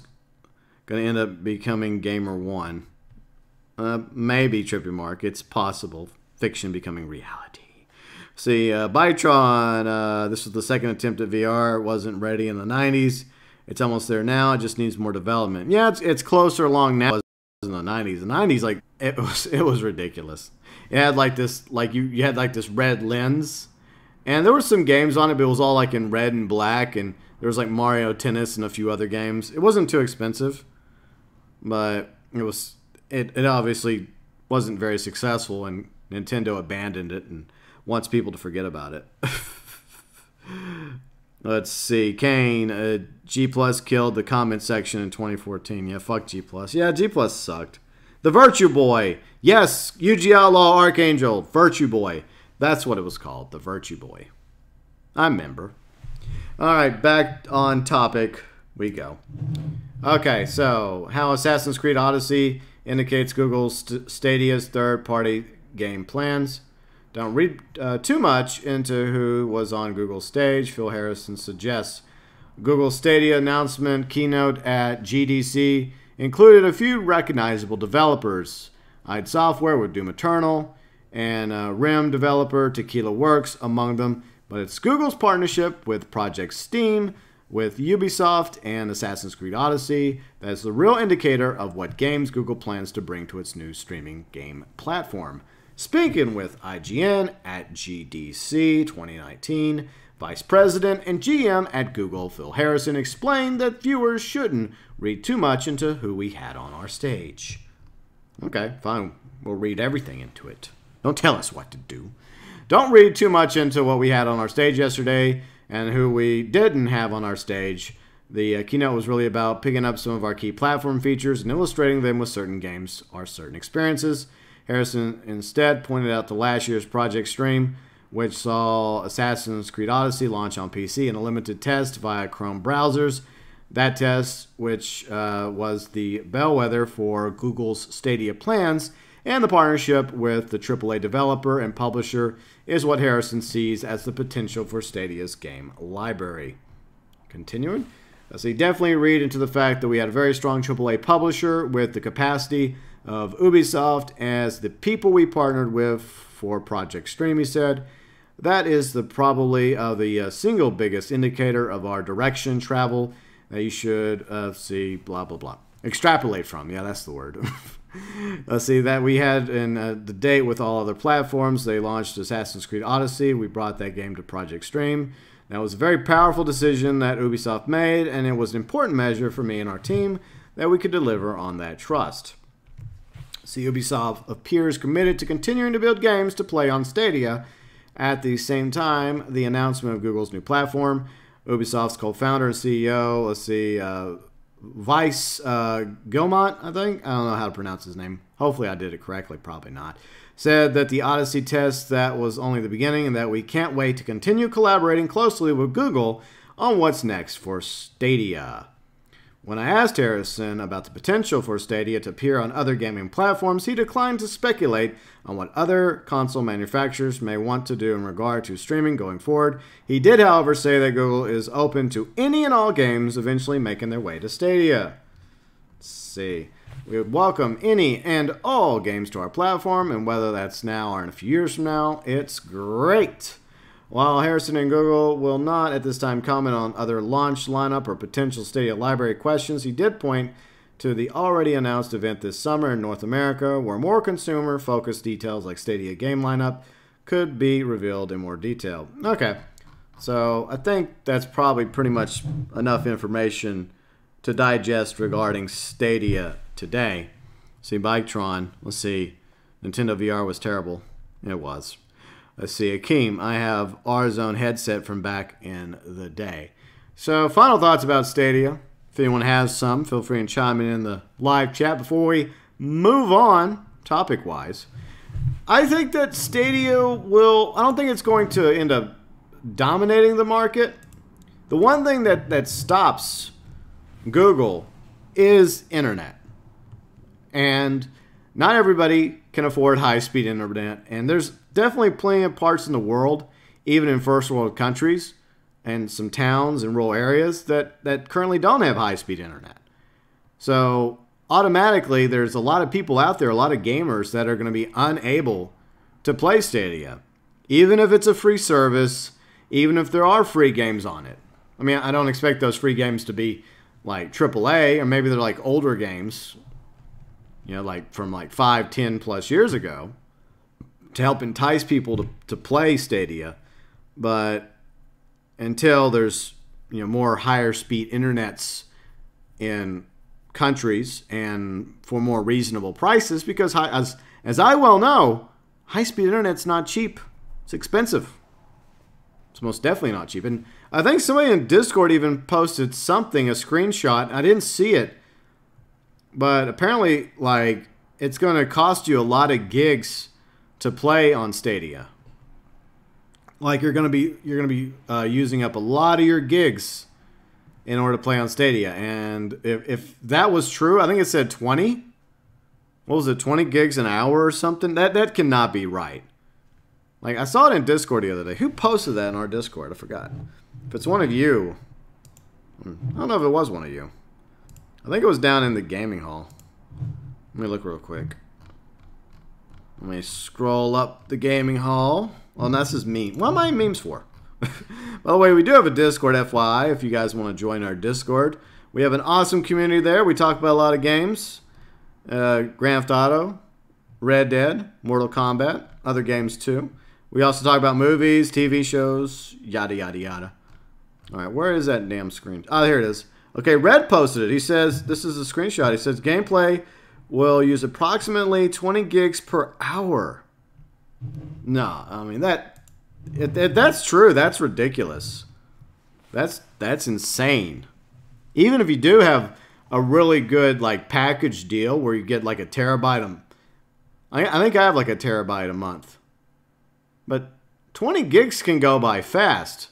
going to end up becoming Gamer 1. Maybe, Trippy Mark. It's possible. Fiction becoming reality. See, Bytron. This was the second attempt at VR. It wasn't ready in the 90s. It's almost there now. It just needs more development. Yeah, it's closer along now. It was in the 90s. The 90s, like, it was ridiculous. It had like this, like you had like this red lens, and there were some games on it, but it was all like in red and black, and there was like Mario Tennis and a few other games. It wasn't too expensive, but it obviously wasn't very successful, and Nintendo abandoned it and wants people to forget about it. Let's see. Kane, G+ killed the comment section in 2014. Yeah, fuck G+. Yeah, G+ sucked. The Virtue Boy. Yes, UG Outlaw Archangel. Virtue Boy. That's what it was called. The Virtue Boy. I remember. Alright, back on topic we go. Okay, so how Assassin's Creed Odyssey indicates Google's Stadia's third-party game plans. Don't read too much into who was on Google's stage. Phil Harrison suggests Google Stadia announcement keynote at GDC included a few recognizable developers. id Software with Doom Eternal, and RIM developer Tequila Works among them. But it's Google's partnership with Project Steam, with Ubisoft, and Assassin's Creed Odyssey that's the real indicator of what games Google plans to bring to its new streaming game platform. Speaking with IGN at GDC 2019, Vice President and GM at Google, Phil Harrison, explained that viewers shouldn't read too much into who we had on our stage. Okay, fine. We'll read everything into it. Don't tell us what to do. Don't read too much into what we had on our stage yesterday and who we didn't have on our stage. The keynote was really about picking up some of our key platform features and illustrating them with certain games or certain experiences. Harrison instead pointed out to last year's Project Stream, which saw Assassin's Creed Odyssey launch on PC in a limited test via Chrome browsers. That test, which was the bellwether for Google's Stadia plans, and the partnership with the AAA developer and publisher is what Harrison sees as the potential for Stadia's game library. Continuing, so you definitely read into the fact that we had a very strong AAA publisher with the capacity of Ubisoft as the people we partnered with for Project Stream, he said. That is probably the single biggest indicator of our direction travel that you should see, blah, blah, blah. Extrapolate from. Yeah, that's the word. Let's see, that we had in the date with all other platforms. They launched Assassin's Creed Odyssey. We brought that game to Project Stream. That was a very powerful decision that Ubisoft made, and it was an important measure for me and our team that we could deliver on that trust. See, Ubisoft appears committed to continuing to build games to play on Stadia. At the same time, the announcement of Google's new platform, Ubisoft's co-founder and CEO, let's see, Vice Gilmont, I think. I don't know how to pronounce his name. Hopefully I did it correctly. Probably not. Said that the Odyssey test, that was only the beginning and that we can't wait to continue collaborating closely with Google on what's next for Stadia. When I asked Harrison about the potential for Stadia to appear on other gaming platforms, he declined to speculate on what other console manufacturers may want to do in regard to streaming going forward. He did, however, say that Google is open to any and all games eventually making their way to Stadia. Let's see. We would welcome any and all games to our platform, and whether that's now or in a few years from now, it's great. While Harrison and Google will not at this time comment on other launch lineup or potential Stadia library questions, he did point to the already announced event this summer in North America, where more consumer-focused details like Stadia game lineup could be revealed in more detail. Okay, so I think that's probably pretty much enough information to digest regarding Stadia today. See, Biketron, let's see, Nintendo VR was terrible. It was. Let's see, Hakime, I have R-Zone headset from back in the day. So, final thoughts about Stadia. If anyone has some, feel free and chime in the live chat before we move on, topic-wise. I think that Stadia will, I don't think it's going to end up dominating the market. The one thing that stops Google is internet. And not everybody can afford high-speed internet, and there's definitely plenty of parts in the world, even in first world countries and some towns and rural areas that currently don't have high-speed internet. So automatically there's a lot of people out there, a lot of gamers that are going to be unable to play Stadia, even if it's a free service, even if there are free games on it. I mean, I don't expect those free games to be like AAA, or maybe they're like older games, you know, like from like 5, 10 plus years ago, to help entice people to play Stadia. But until there's, you know, more higher speed internets in countries and for more reasonable prices, because as I well know, high speed internet's not cheap. It's expensive. It's most definitely not cheap. And I think somebody in Discord even posted something, a screenshot. I didn't see it, but apparently, like, it's going to cost you a lot of gigs to play on Stadia. Like, you're going to be using up a lot of your gigs in order to play on Stadia. And if that was true, I think it said 20. What was it, 20 gigs an hour or something? That cannot be right. Like, I saw it in Discord the other day. Who posted that in our Discord? I forgot. If it's one of you, I don't know if it was one of you. I think it was down in the gaming hall. Let me look real quick. Let me scroll up the gaming hall. Well, that's his meme. What am I memes for? By the way, we do have a Discord, FYI, if you guys want to join our Discord. We have an awesome community there. We talk about a lot of games. Grand Theft Auto, Red Dead, Mortal Kombat, other games too. We also talk about movies, TV shows, yada, yada, yada. All right, where is that damn screen? Oh, here it is. Okay, Red posted it. He says, this is a screenshot. He says, gameplay will use approximately 20 gigs per hour. No, I mean, that's true. That's ridiculous. That's insane. Even if you do have a really good like package deal where you get like a terabyte I think I have like a terabyte a month. But 20 gigs can go by fast.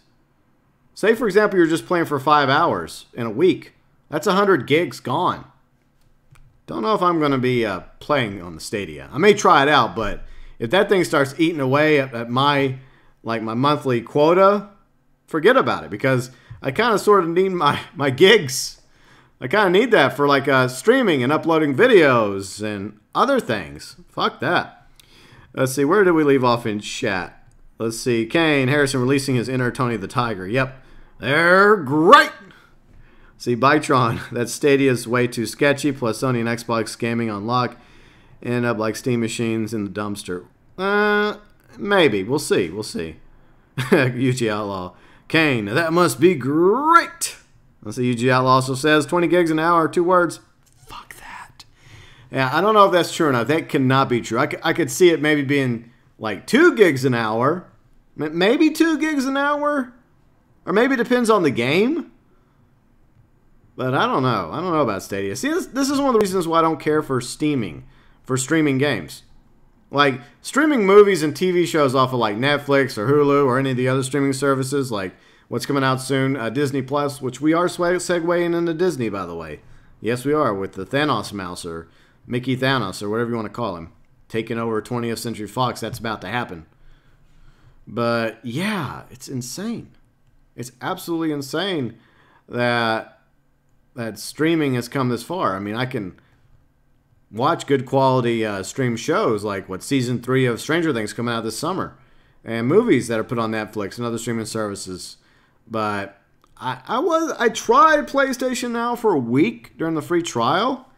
Say, for example, you're just playing for 5 hours in a week. That's 100 gigs gone. Don't know if I'm going to be playing on the Stadia. I may try it out, but if that thing starts eating away at my monthly quota, forget about it, because I kind of sort of need my gigs. I kind of need that for like streaming and uploading videos and other things. Fuck that. Let's see, where did we leave off in chat? Let's see, Kane Harrison releasing his inner Tony the Tiger. Yep, they're great. See, Bytron, that Stadia's way too sketchy, plus Sony and Xbox gaming on lock, end up like Steam machines in the dumpster. Maybe, we'll see, we'll see. UG Outlaw. Kane, that must be great. Let's see, UG Outlaw also says 20 gigs an hour, 2 words. Fuck that. Yeah, I don't know if that's true or not. That cannot be true. I could see it maybe being like 2 gigs an hour. Maybe 2 gigs an hour. Or maybe it depends on the game. But I don't know. I don't know about Stadia. See, this is one of the reasons why I don't care for streaming games. Like, streaming movies and TV shows off of like Netflix or Hulu or any of the other streaming services, like what's coming out soon, Disney Plus, which we are segueing into Disney, by the way. Yes, we are, with the Thanos mouse, or Mickey Thanos, or whatever you want to call him. Taking over 20th Century Fox, that's about to happen. But, yeah, it's insane. It's absolutely insane that streaming has come this far. I mean, I can watch good quality stream shows like what season 3 of Stranger Things coming out this summer, and movies that are put on Netflix and other streaming services. But I tried PlayStation Now for a week during the free trial,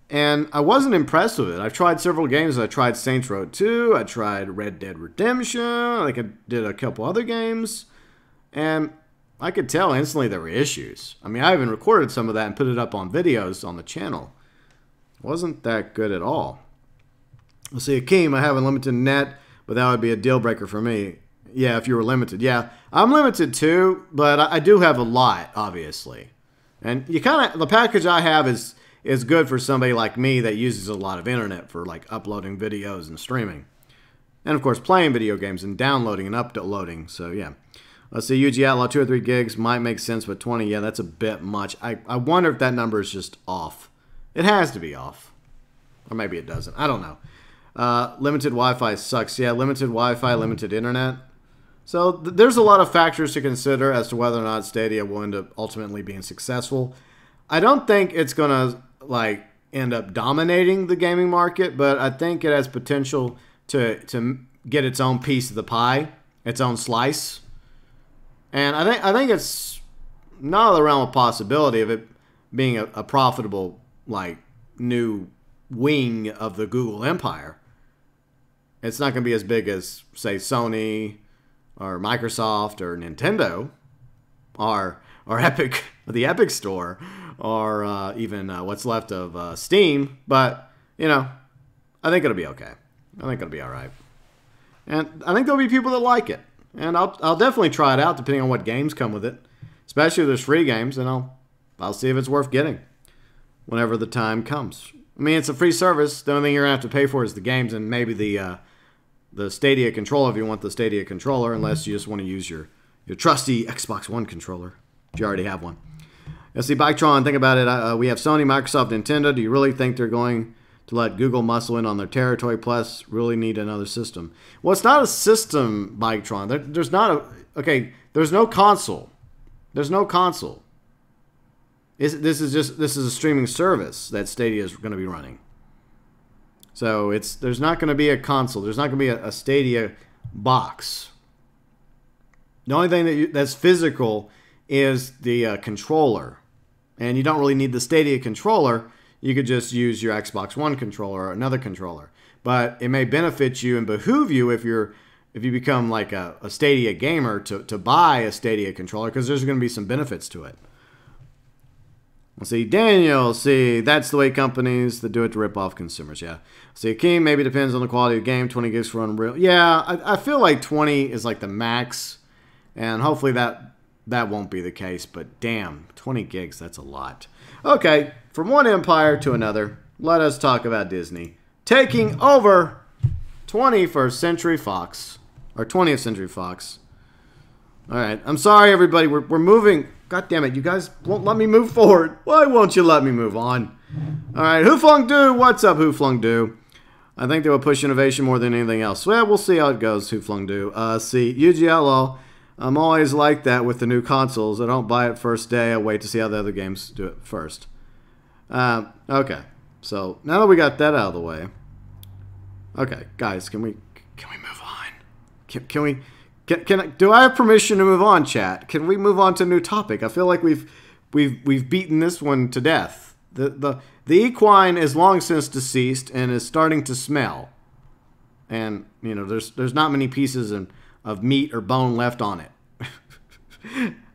and I wasn't impressed with it. I've tried several games. I tried Saints Row 2. I tried Red Dead Redemption. I did a couple other games, and I could tell instantly there were issues. I mean, I even recorded some of that and put it up on videos on the channel. Wasn't that good at all. Let's see, Hakime, I have unlimited net, but that would be a deal breaker for me. Yeah, if you were limited. Yeah, I'm limited too, but I do have a lot, obviously. And you the package I have is good for somebody like me that uses a lot of internet for like uploading videos and streaming. And of course, playing video games and downloading and uploading. So yeah. Let's see, UG Outlaw, 2 or 3 gigs might make sense, but 20, yeah, that's a bit much. I wonder if that number is just off. It has to be off. Or maybe it doesn't. I don't know. Limited Wi-Fi sucks. Yeah, limited Wi-Fi, limited internet. So there's a lot of factors to consider as to whether or not Stadia will end up ultimately being successful. I don't think it's going to like end up dominating the gaming market, but I think it has potential to get its own piece of the pie, its own slice. And I think it's not out of the realm of possibility of it being a profitable like new wing of the Google empire. It's not going to be as big as, say, Sony or Microsoft or Nintendo or Epic, the Epic Store, or even what's left of Steam. But, you know, I think it'll be okay. I think it'll be all right. And I think there'll be people that like it. And I'll definitely try it out depending on what games come with it. Especially if there's free games, and I'll see if it's worth getting whenever the time comes. I mean, it's a free service. The only thing you're going to have to pay for is the games and maybe the Stadia controller if you want the Stadia controller, unless you just want to use your trusty Xbox One controller if you already have one. Let's see, Bytron, think about it. We have Sony, Microsoft, Nintendo. Do you really think they're going to let Google muscle in on their territory, plus really need another system? Well, it's not a system, Bytron. There's not a... Okay, there's no console. There's no console. This is a streaming service that Stadia is going to be running. So there's not going to be a console. There's not going to be a Stadia box. The only thing that's physical is the controller. And you don't really need the Stadia controller. You could just use your Xbox One controller or another controller. But it may benefit you and behoove you if you become like a Stadia gamer to buy a Stadia controller, because there's going to be some benefits to it. Let's see, Daniel, see, that's the way companies that do it to rip off consumers, yeah. See, Hakime, maybe depends on the quality of the game, 20 gigs for Unreal. Yeah, I feel like 20 is like the max, and hopefully that won't be the case, but damn, 20 gigs, that's a lot. Okay, from one empire to another, let us talk about Disney taking over 21st Century Fox, or 20th Century Fox. All right, I'm sorry, everybody, we're moving. God damn it, you guys won't let me move forward. Why won't you let me move on? All right, Who Flung Do? What's up, Who Flung Do? I think they will push innovation more than anything else. Well, we'll see how it goes, Who Flung Do. See, UGLO, I'm always like that with the new consoles. I don't buy it first day. I wait to see how the other games do it first. Okay, so now that we got that out of the way. Okay, guys, can we move on? Can we... do I have permission to move on, chat? Can we move on to a new topic? I feel like we've beaten this one to death. The equine is long since deceased and is starting to smell. And you know, there's not many pieces of meat or bone left on it.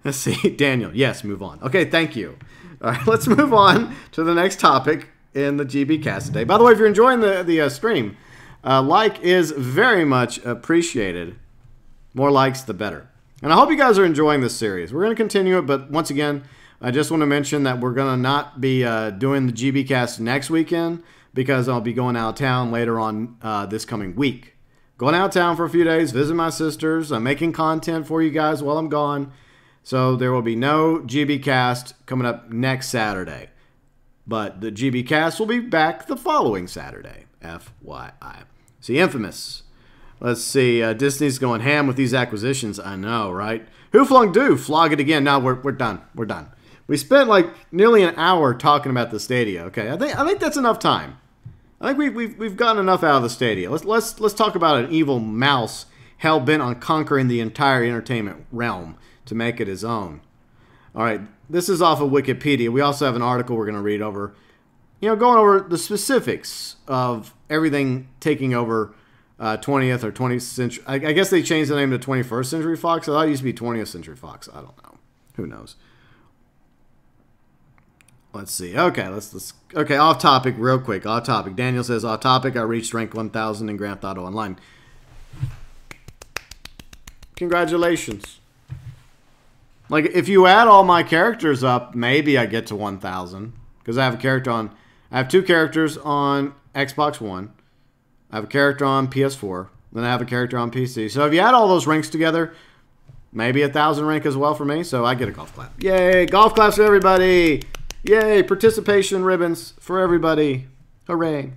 Let's see, Daniel. Yes, move on. Okay, thank you. All right, let's move on to the next topic in the GB cast today. By the way, if you're enjoying the stream, like is very much appreciated. More likes, the better. And I hope you guys are enjoying this series. We're going to continue it, but once again, I just want to mention that we're going to not be doing the GB cast next weekend because I'll be going out of town later on this coming week. Going out of town for a few days, visit my sisters. I'm making content for you guys while I'm gone. So there will be no GB cast coming up next Saturday. But the GB cast will be back the following Saturday. FYI. See, Infamous. Let's see, Disney's going ham with these acquisitions. I know, right? Who Flung Do? Flog it again. No, we're done. We're done. We spent like nearly an hour talking about the Stadia. Okay, I think that's enough time. I think we've gotten enough out of the Stadia. Let's talk about an evil mouse hell bent on conquering the entire entertainment realm to make it his own. All right, this is off of Wikipedia. We also have an article we're going to read over. You know, going over the specifics of everything taking over 20th or 20th century. I guess they changed the name to 21st Century Fox. I thought it used to be 20th Century Fox. I don't know. Who knows? Let's see. Okay, okay, off topic real quick. Off topic. Daniel says, off topic, I reached rank 1000 in Grand Theft Auto Online. Congratulations. Like, if you add all my characters up, maybe I get to 1000. Because I have two characters on Xbox One. I have a character on PS4. Then I have a character on PC. So if you add all those ranks together, maybe 1000 rank as well for me. So I get a golf clap. Yay! Golf claps for everybody! Yay! Participation ribbons for everybody. Hooray!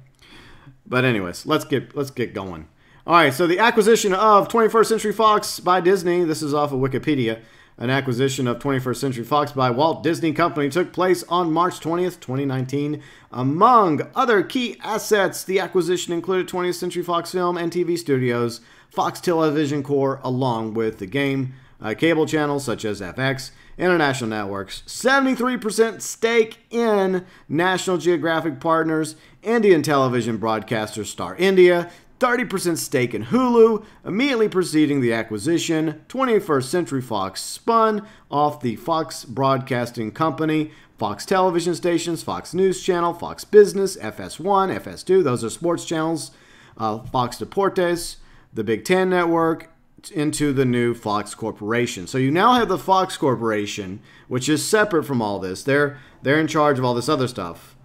But anyways, let's get going. All right. So the acquisition of 21st Century Fox by Disney. This is off of Wikipedia. An acquisition of 21st Century Fox by Walt Disney Company took place on March 20th, 2019. Among other key assets, the acquisition included 20th Century Fox Film and TV Studios, Fox Television Corp, along with the game, cable channels such as FX, international networks, 73% stake in National Geographic Partners, Indian television broadcaster Star India, 30% stake in Hulu. Immediately preceding the acquisition, 21st Century Fox spun off the Fox Broadcasting Company, Fox television stations, Fox News Channel, Fox Business, FS1, FS2, those are sports channels, Fox Deportes, the Big Ten Network, into the new Fox Corporation. So you now have the Fox Corporation, which is separate from all this. They're in charge of all this other stuff,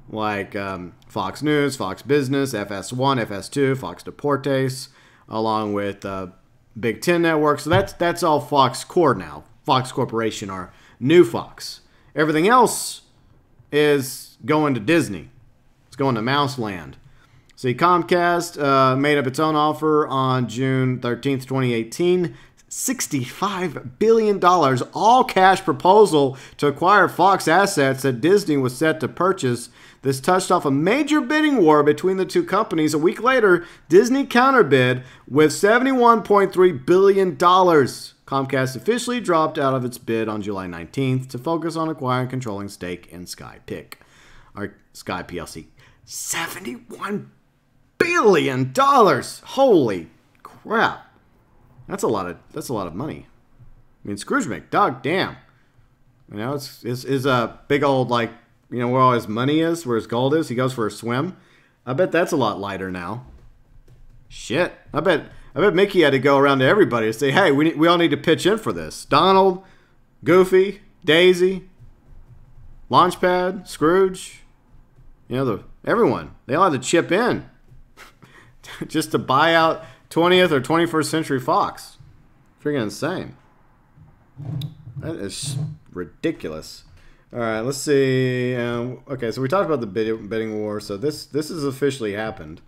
like Fox News, Fox Business, FS1, FS2, Fox Deportes, along with Big Ten Network. So that's all Fox Corp now. Fox Corporation, our new Fox. Everything else is going to Disney. It's going to Mouse Land. See, Comcast made up its own offer on June 13th, 2018. $65 billion all-cash proposal to acquire Fox assets that Disney was set to purchase. This touched off a major bidding war between the two companies. A week later, Disney counterbid with $71.3 billion. Comcast officially dropped out of its bid on July 19th to focus on acquiring controlling stake in Sky PLC. $71 billion. Holy crap. That's a lot of money. I mean, Scrooge McDuck, damn. You know, it's a big old, like, you know, where all his money is, where his gold is. He goes for a swim. I bet that's a lot lighter now. Shit. I bet Mickey had to go around to everybody and say, hey, we all need to pitch in for this. Donald, Goofy, Daisy, Launchpad, Scrooge. You know, everyone. They all had to chip in just to buy out 20th or 21st Century Fox. Freaking insane. That is ridiculous. All right, let's see. Okay, so we talked about the bidding war. So this has officially happened.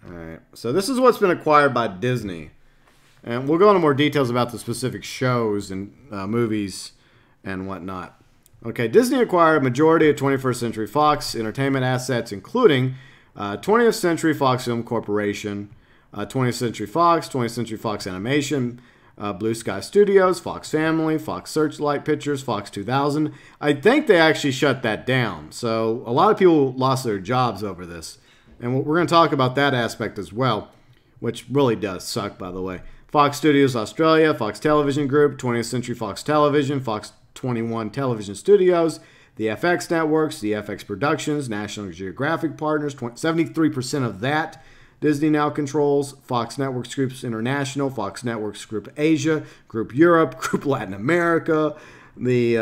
All right, so this is what's been acquired by Disney. And we'll go into more details about the specific shows and movies and whatnot. Okay, Disney acquired a majority of 21st Century Fox entertainment assets, including 20th Century Fox Film Corporation, 20th Century Fox Animation, Blue Sky Studios, Fox Family, Fox Searchlight Pictures, Fox 2000. I think they actually shut that down. So a lot of people lost their jobs over this. And we're going to talk about that aspect as well, which really does suck, by the way. Fox Studios Australia, Fox Television Group, 20th Century Fox Television, Fox 21 Television Studios, the FX Networks, the FX Productions, National Geographic Partners, 73% of that Disney now controls. Fox Networks Group International, Fox Networks Group Asia, Group Europe, Group Latin America, the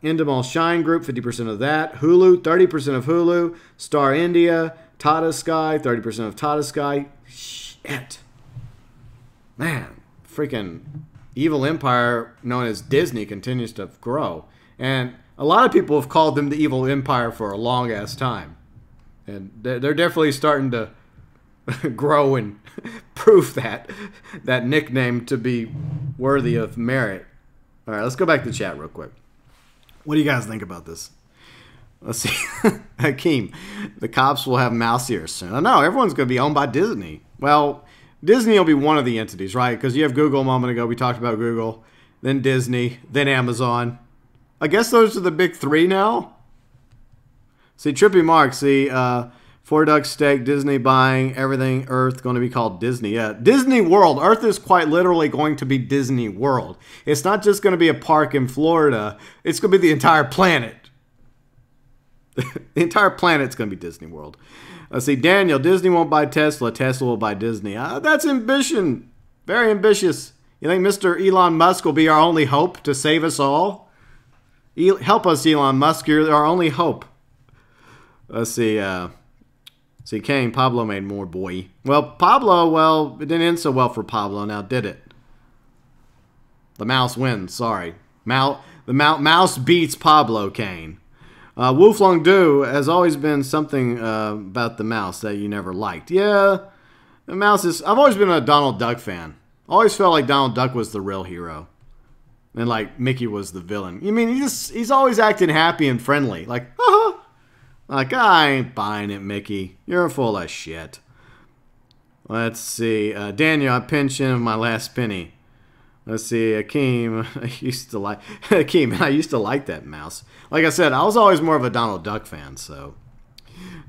Endemol Shine Group, 50% of that. Hulu, 30% of Hulu. Star India, Tata Sky, 30% of Tata Sky. Shit. Man, freaking evil empire known as Disney continues to grow. And a lot of people have called them the evil empire for a long-ass time. And they're definitely starting to grow and prove that nickname to be worthy of merit. All right, let's go back to the chat real quick. What do you guys think about this? Let's see. Hakime, the cops will have mouse ears soon. I know, everyone's going to be owned by Disney. Well, Disney will be one of the entities, right? Because you have Google a moment ago. We talked about Google. Then Disney. Then Amazon. I guess those are the big three now. See, Trippy Mark. See, Four Duck Steak, Disney buying everything Earth going to be called Disney. Yeah, Disney World. Earth is quite literally going to be Disney World. It's not just going to be a park in Florida. It's going to be the entire planet. The entire planet's going to be Disney World. Let's see, Daniel, Disney won't buy Tesla. Tesla will buy Disney. That's ambition. Very ambitious. You think Mr. Elon Musk will be our only hope to save us all? Help us, Elon Musk. You're our only hope. Let's see. See, Kane, Pablo made more, boy. Well, Pablo, well, it didn't end so well for Pablo now, did it? The mouse wins, sorry. The mouse beats Pablo, Kane. Wolflong Do has always been something about the mouse that you never liked. Yeah, the mouse is... I've always been a Donald Duck fan. Always felt like Donald Duck was the real hero. And like Mickey was the villain. You mean, he's always acting happy and friendly. Like, haha. Like, I ain't buying it, Mickey. You're full of shit. Let's see. Daniel, I pinched in my last penny. Let's see. Hakime, I used to like... Hakime, I used to like that mouse. Like I said, I was always more of a Donald Duck fan, so...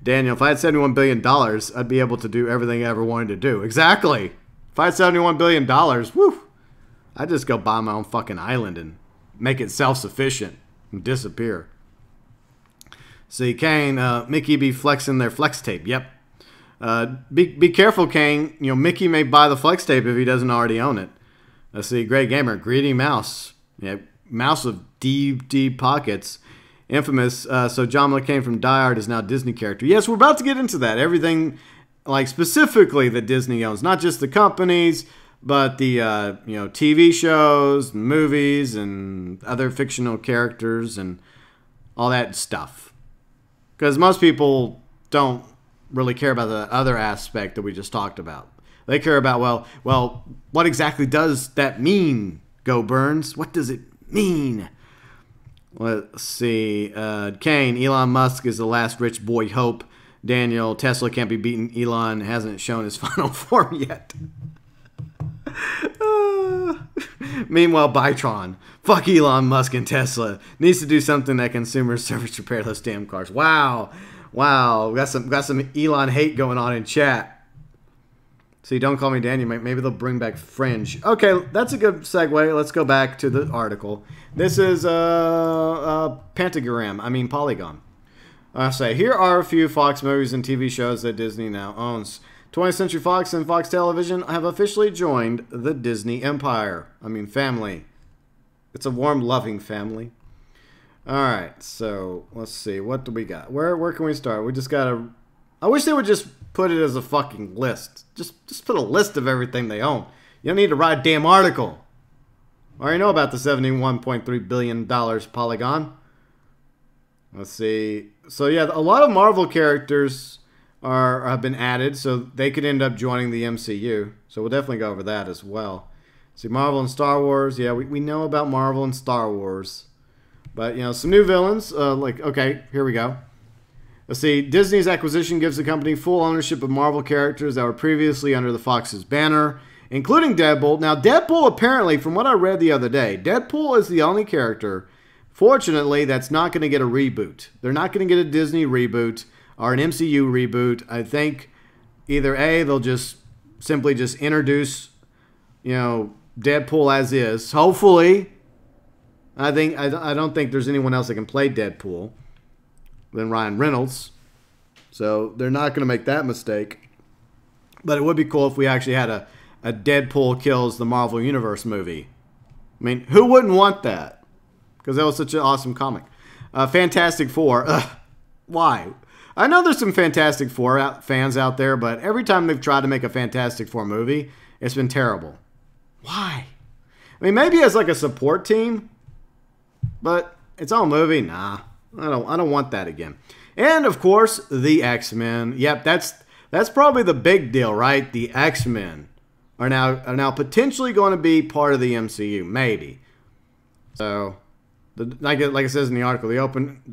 Daniel, if I had $71 billion, I'd be able to do everything I ever wanted to do. Exactly. If I had $71 billion, woo, I'd just go buy my own fucking island and make it self-sufficient and disappear. See, Kane, Mickey be flexing their flex tape. Yep. Be careful, Kane. You know, Mickey may buy the flex tape if he doesn't already own it. Let's see, Great Gamer, Greedy Mouse. Yeah, mouse of deep pockets. Infamous. So John McCain from Die Hard is now a Disney character. Yes, we're about to get into that. Everything, like specifically that Disney owns, not just the companies, but the you know, TV shows, movies, and other fictional characters and all that stuff. Because most people don't really care about the other aspect that we just talked about. They care about, well, what exactly does that mean, GeauxBurns? What does it mean? Let's see. Kane, Elon Musk is the last rich boy hope. Daniel, Tesla can't be beaten. Elon hasn't shown his final form yet. Meanwhile, Bytron, fuck Elon Musk and Tesla. Needs to do something that consumers service repair those damn cars. Wow. Wow. We got some Elon hate going on in chat. See, don't call me Daniel. Maybe they'll bring back Fringe. Okay, that's a good segue. Let's go back to the article. This is Polygon. I say, here are a few Fox movies and TV shows that Disney now owns. 20th Century Fox and Fox Television have officially joined the Disney empire. Family. It's a warm, loving family. Alright, so let's see. What do we got? Where can we start? We just gotta... I wish they would just put it as a fucking list. Just put a list of everything they own. You don't need to write a damn article. I already know about the $71.3 billion Polygon. Let's see. So yeah, a lot of Marvel characters have been added, so they could end up joining the MCU. So we'll definitely go over that as well. See, Marvel and Star Wars. Yeah, we know about Marvel and Star Wars. But, some new villains. Okay, here we go. Let's see. Disney's acquisition gives the company full ownership of Marvel characters that were previously under the Fox's banner, including Deadpool. Now, Deadpool, apparently, from what I read the other day, Deadpool is the only character, fortunately, that's not going to get a reboot. They're not going to get a Disney reboot or an MCU reboot. I think either A, they'll just simply introduce, Deadpool as is. Hopefully. I don't think there's anyone else that can play Deadpool than Ryan Reynolds. So they're not going to make that mistake. But it would be cool if we actually had a Deadpool kills the Marvel Universe movie. Who wouldn't want that? Because that was such an awesome comic. Fantastic Four. Why? I know there's some Fantastic Four fans out there, but every time they've tried to make a Fantastic Four movie, it's been terrible. Why? Maybe as like a support team, but its own movie, nah. I don't want that again. And of course, the X-Men. Yep, that's probably the big deal, right? The X-Men are now potentially going to be part of the MCU, maybe. So, like it says in the article,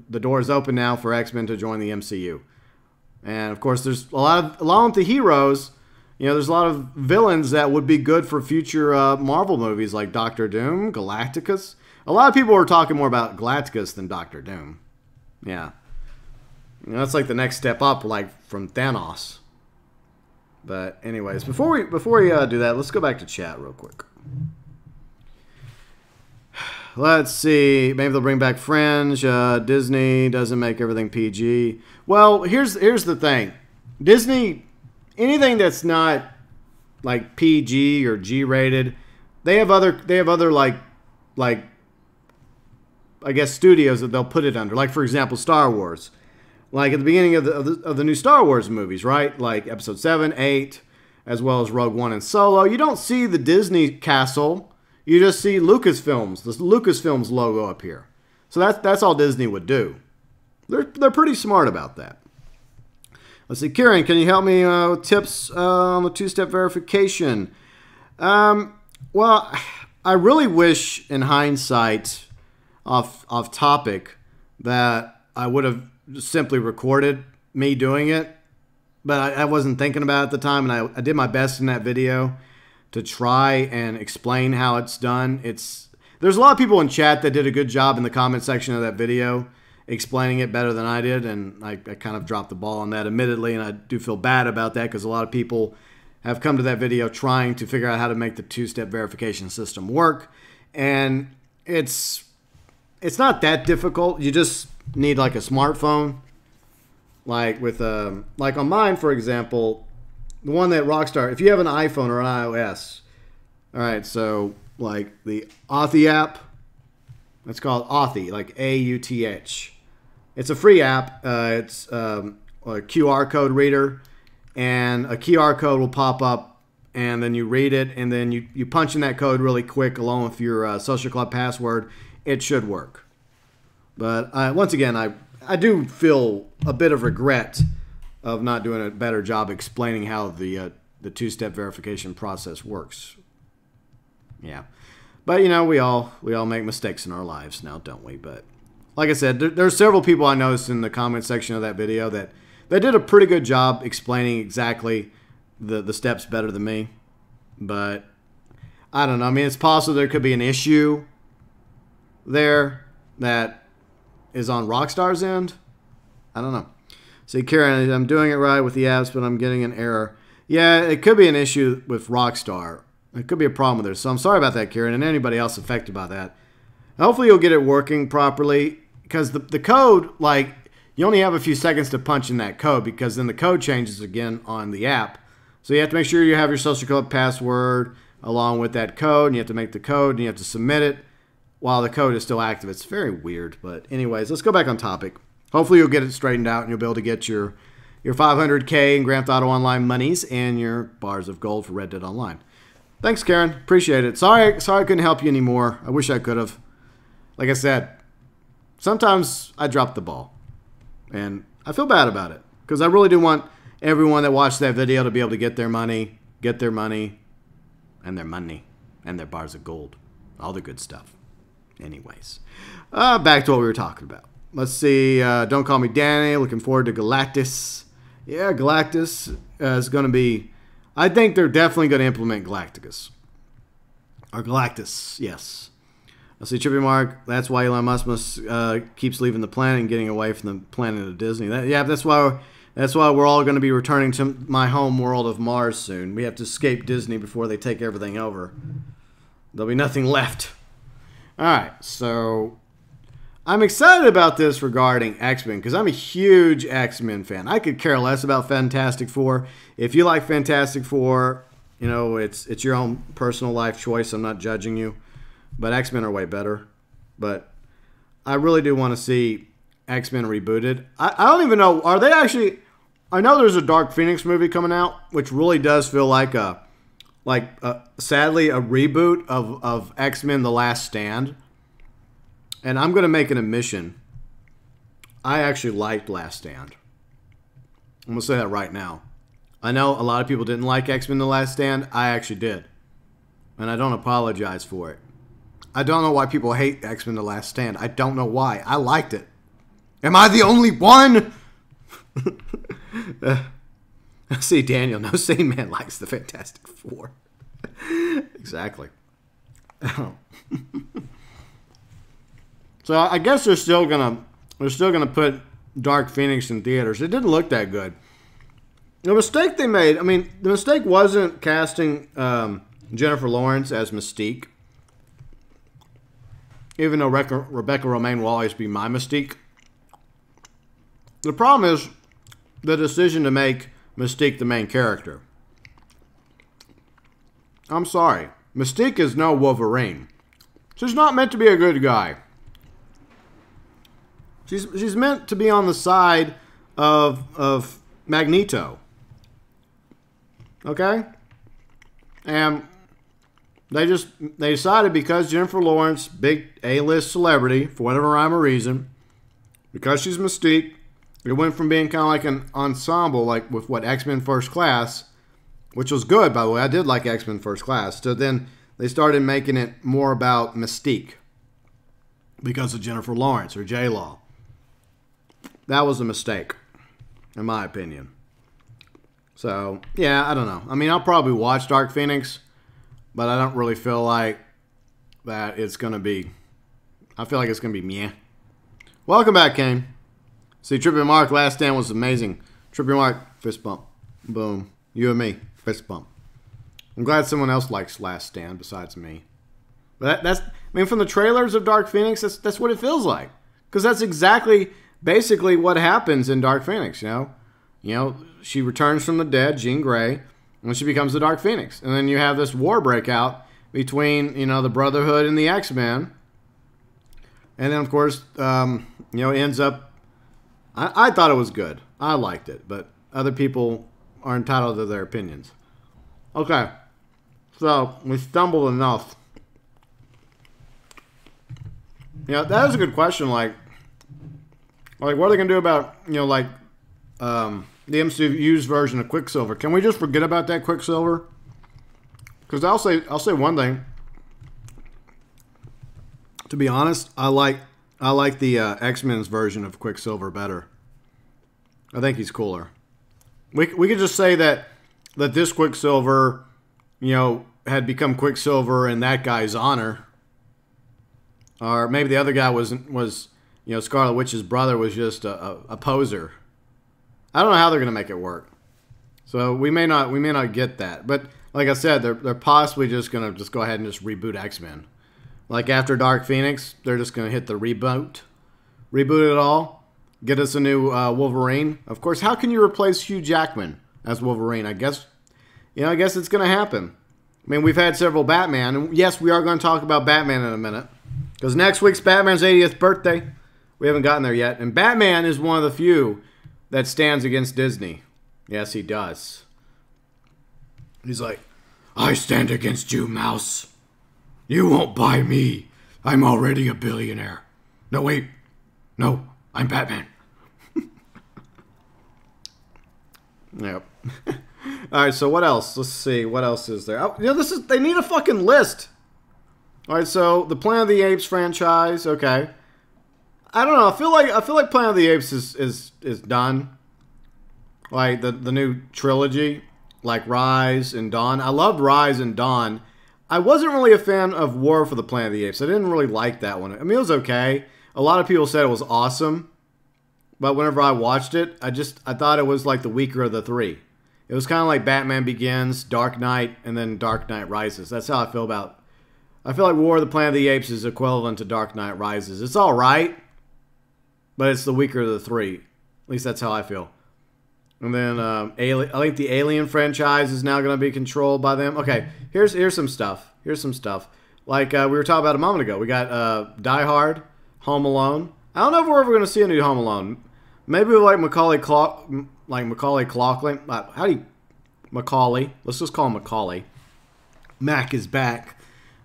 the door is open now for X-Men to join the MCU. And of course, there's along with the heroes, there's a lot of villains that would be good for future Marvel movies like Doctor Doom, Galacticus. A lot of people were talking more about Galacticus than Doctor Doom. Yeah. That's like the next step up, like from Thanos. But anyways, before we do that, let's go back to chat real quick. Let's see. Maybe they'll bring back Fringe. Disney doesn't make everything PG. Well, here's the thing. Disney, anything that's not like PG or G rated, they have other like I guess studios that they'll put it under. Like for example, Star Wars. Like at the beginning of the new Star Wars movies, right? Like Episode 7, 8, as well as Rogue One and Solo. You don't see the Disney castle. You just see Lucasfilms, the Lucasfilms logo up here. So that's all Disney would do. They're pretty smart about that. Let's see, Kieran, can you help me with tips on the two-step verification? Well, I really wish, in hindsight, off topic, that I would have simply recorded me doing it, but I wasn't thinking about it at the time, and I did my best in that video to try and explain how it's done. There's a lot of people in chat that did a good job in the comment section of that video explaining it better than I did, and I kind of dropped the ball on that, admittedly, and I do feel bad about that because a lot of people have come to that video trying to figure out how to make the two-step verification system work, and it's not that difficult. You just need like a smartphone, like with like on mine, for example, the one that Rockstar, if you have an iPhone or an iOS, all right, so like the Authy app, it's called Authy, like A-U-T-H. It's a free app. It's a QR code reader, and a QR code will pop up, and then you read it, and then you punch in that code really quick along with your social club password. It should work. But once again, I do feel a bit of regret of not doing a better job explaining how the the two-step verification process works. Yeah. But, you know, we all make mistakes in our lives now, don't we? But like I said, there's several people I noticed in the comment section of that video that did a pretty good job explaining exactly the steps better than me. But I don't know. I mean, it's possible there could be an issue there that is on Rockstar's end. I don't know. See, Karen, I'm doing it right with the apps, but I'm getting an error. Yeah, it could be an issue with Rockstar. It could be a problem with it. So I'm sorry about that, Karen, and anybody else affected by that. Hopefully you'll get it working properly, because the code, like, you only have a few seconds to punch in that code, because then the code changes again on the app. So you have to make sure you have your social code password along with that code, and you have to make the code, and you have to submit it while the code is still active. It's very weird, but anyways, let's go back on topic. Hopefully you'll get it straightened out, and you'll be able to get your 500K in Grand Theft Auto Online monies and your bars of gold for Red Dead Online. Thanks, Karen. Appreciate it. Sorry I couldn't help you anymore. I wish I could have. Like I said, sometimes I drop the ball, and I feel bad about it, because I really do want everyone that watched that video to be able to get their money, and their bars of gold. All the good stuff. Anyways, back to what we were talking about. Let's see. Don't Call Me Danny. Looking forward to Galactus. Yeah, Galactus is going to be... I think they're definitely going to implement Galactus. Or Galactus, yes. Let's see, Trippy Mark. That's why Elon Musk keeps leaving the planet and getting away from the planet of Disney. That's why we're all going to be returning to my home world of Mars soon. We have to escape Disney before they take everything over. There'll be nothing left. All right, so I'm excited about this regarding X-Men, because I'm a huge X-Men fan. I could care less about Fantastic Four. If you like Fantastic Four, you know, it's your own personal life choice. I'm not judging you. But X-Men are way better. But I really do want to see X-Men rebooted. I don't even know. Are they actually... I know there's a Dark Phoenix movie coming out, which really does feel like sadly, a reboot of X-Men The Last Stand. And I'm going to make an admission. I actually liked Last Stand. I'm going to say that right now. I know a lot of people didn't like X-Men The Last Stand. I actually did. And I don't apologize for it. I don't know why people hate X-Men The Last Stand. I don't know why. I liked it. Am I the only one? See, Daniel, no sane man likes the Fantastic Four. Exactly. So I guess they're still gonna put Dark Phoenix in theaters. It didn't look that good. The mistake they made, I mean, the mistake wasn't casting Jennifer Lawrence as Mystique. Even though Rebecca Romaine will always be my Mystique. The problem is the decision to make Mystique the main character. I'm sorry. Mystique is no Wolverine. She's not meant to be a good guy. She's meant to be on the side of Magneto. Okay? And they decided, because Jennifer Lawrence, big A-list celebrity, for whatever rhyme or reason, because she's Mystique, it went from being kind of like an ensemble, like with what, X-Men First Class, which was good, by the way. I did like X-Men First Class. So then they started making it more about Mystique because of Jennifer Lawrence or J-Law. That was a mistake, in my opinion. So, yeah, I don't know. I mean, I'll probably watch Dark Phoenix, but I don't really feel like that it's going to be... I feel like it's going to be meh. Welcome back, Kane. See, Trippy Mark, Last Stand was amazing. Trippy Mark, fist bump. Boom. You and me, fist bump. I'm glad someone else likes Last Stand besides me. But I mean, from the trailers of Dark Phoenix, that's what it feels like. Because that's exactly, basically what happens in Dark Phoenix, you know? She returns from the dead, Jean Grey, and she becomes the Dark Phoenix. And then you have this war breakout between, the Brotherhood and the X-Men. And then, of course, it ends up... I thought it was good. I liked it. But other people are entitled to their opinions. Okay. So, we stumbled enough. That is a good question. Like what are they going to do about, the MCU's version of Quicksilver. Can we just forget about that Quicksilver? Because I'll say one thing. To be honest, I like the X-Men's version of Quicksilver better. I think he's cooler. We could just say that this Quicksilver, you know, had become Quicksilver in that guy's honor, or maybe the other guy was you know, Scarlet Witch's brother was just a poser. I don't know how they're gonna make it work. So we may not get that. But like I said, they're possibly just gonna go ahead and just reboot X-Men. Like after Dark Phoenix, they're just going to hit the reboot it all, get us a new Wolverine. Of course, how can you replace Hugh Jackman as Wolverine? I guess it's going to happen. I mean, we've had several Batman, and yes, we are going to talk about Batman in a minute, because next week's Batman's 80th birthday. We haven't gotten there yet, and Batman is one of the few that stands against Disney. Yes, he does. He's like, I stand against you, mouse. You won't buy me. I'm already a billionaire. No, wait. No, I'm Batman. Yep. All right, so what else? Let's see. What else is there? Oh, you know, they need a fucking list. All right, so the Planet of the Apes franchise. Okay. I don't know. I feel like Planet of the Apes is done. Like the new trilogy, like Rise and Dawn. I loved Rise and Dawn. I wasn't really a fan of War for the Planet of the Apes. I didn't really like that one. I mean, it was okay. A lot of people said it was awesome. But whenever I watched it, I thought it was like the weaker of the three. It was kind of like Batman Begins, Dark Knight, and then Dark Knight Rises. That's how I feel about... I feel like War of the Planet of the Apes is equivalent to Dark Knight Rises. It's alright, but it's the weaker of the three. At least that's how I feel. And then I think the Alien franchise is now going to be controlled by them. Okay, here's some stuff. Here's some stuff. Like we were talking about a moment ago. We got Die Hard, Home Alone. I don't know if we're ever going to see a new Home Alone. Maybe like Macaulay Culkin. How do you... Macaulay. Let's just call him Macaulay. Mac is back.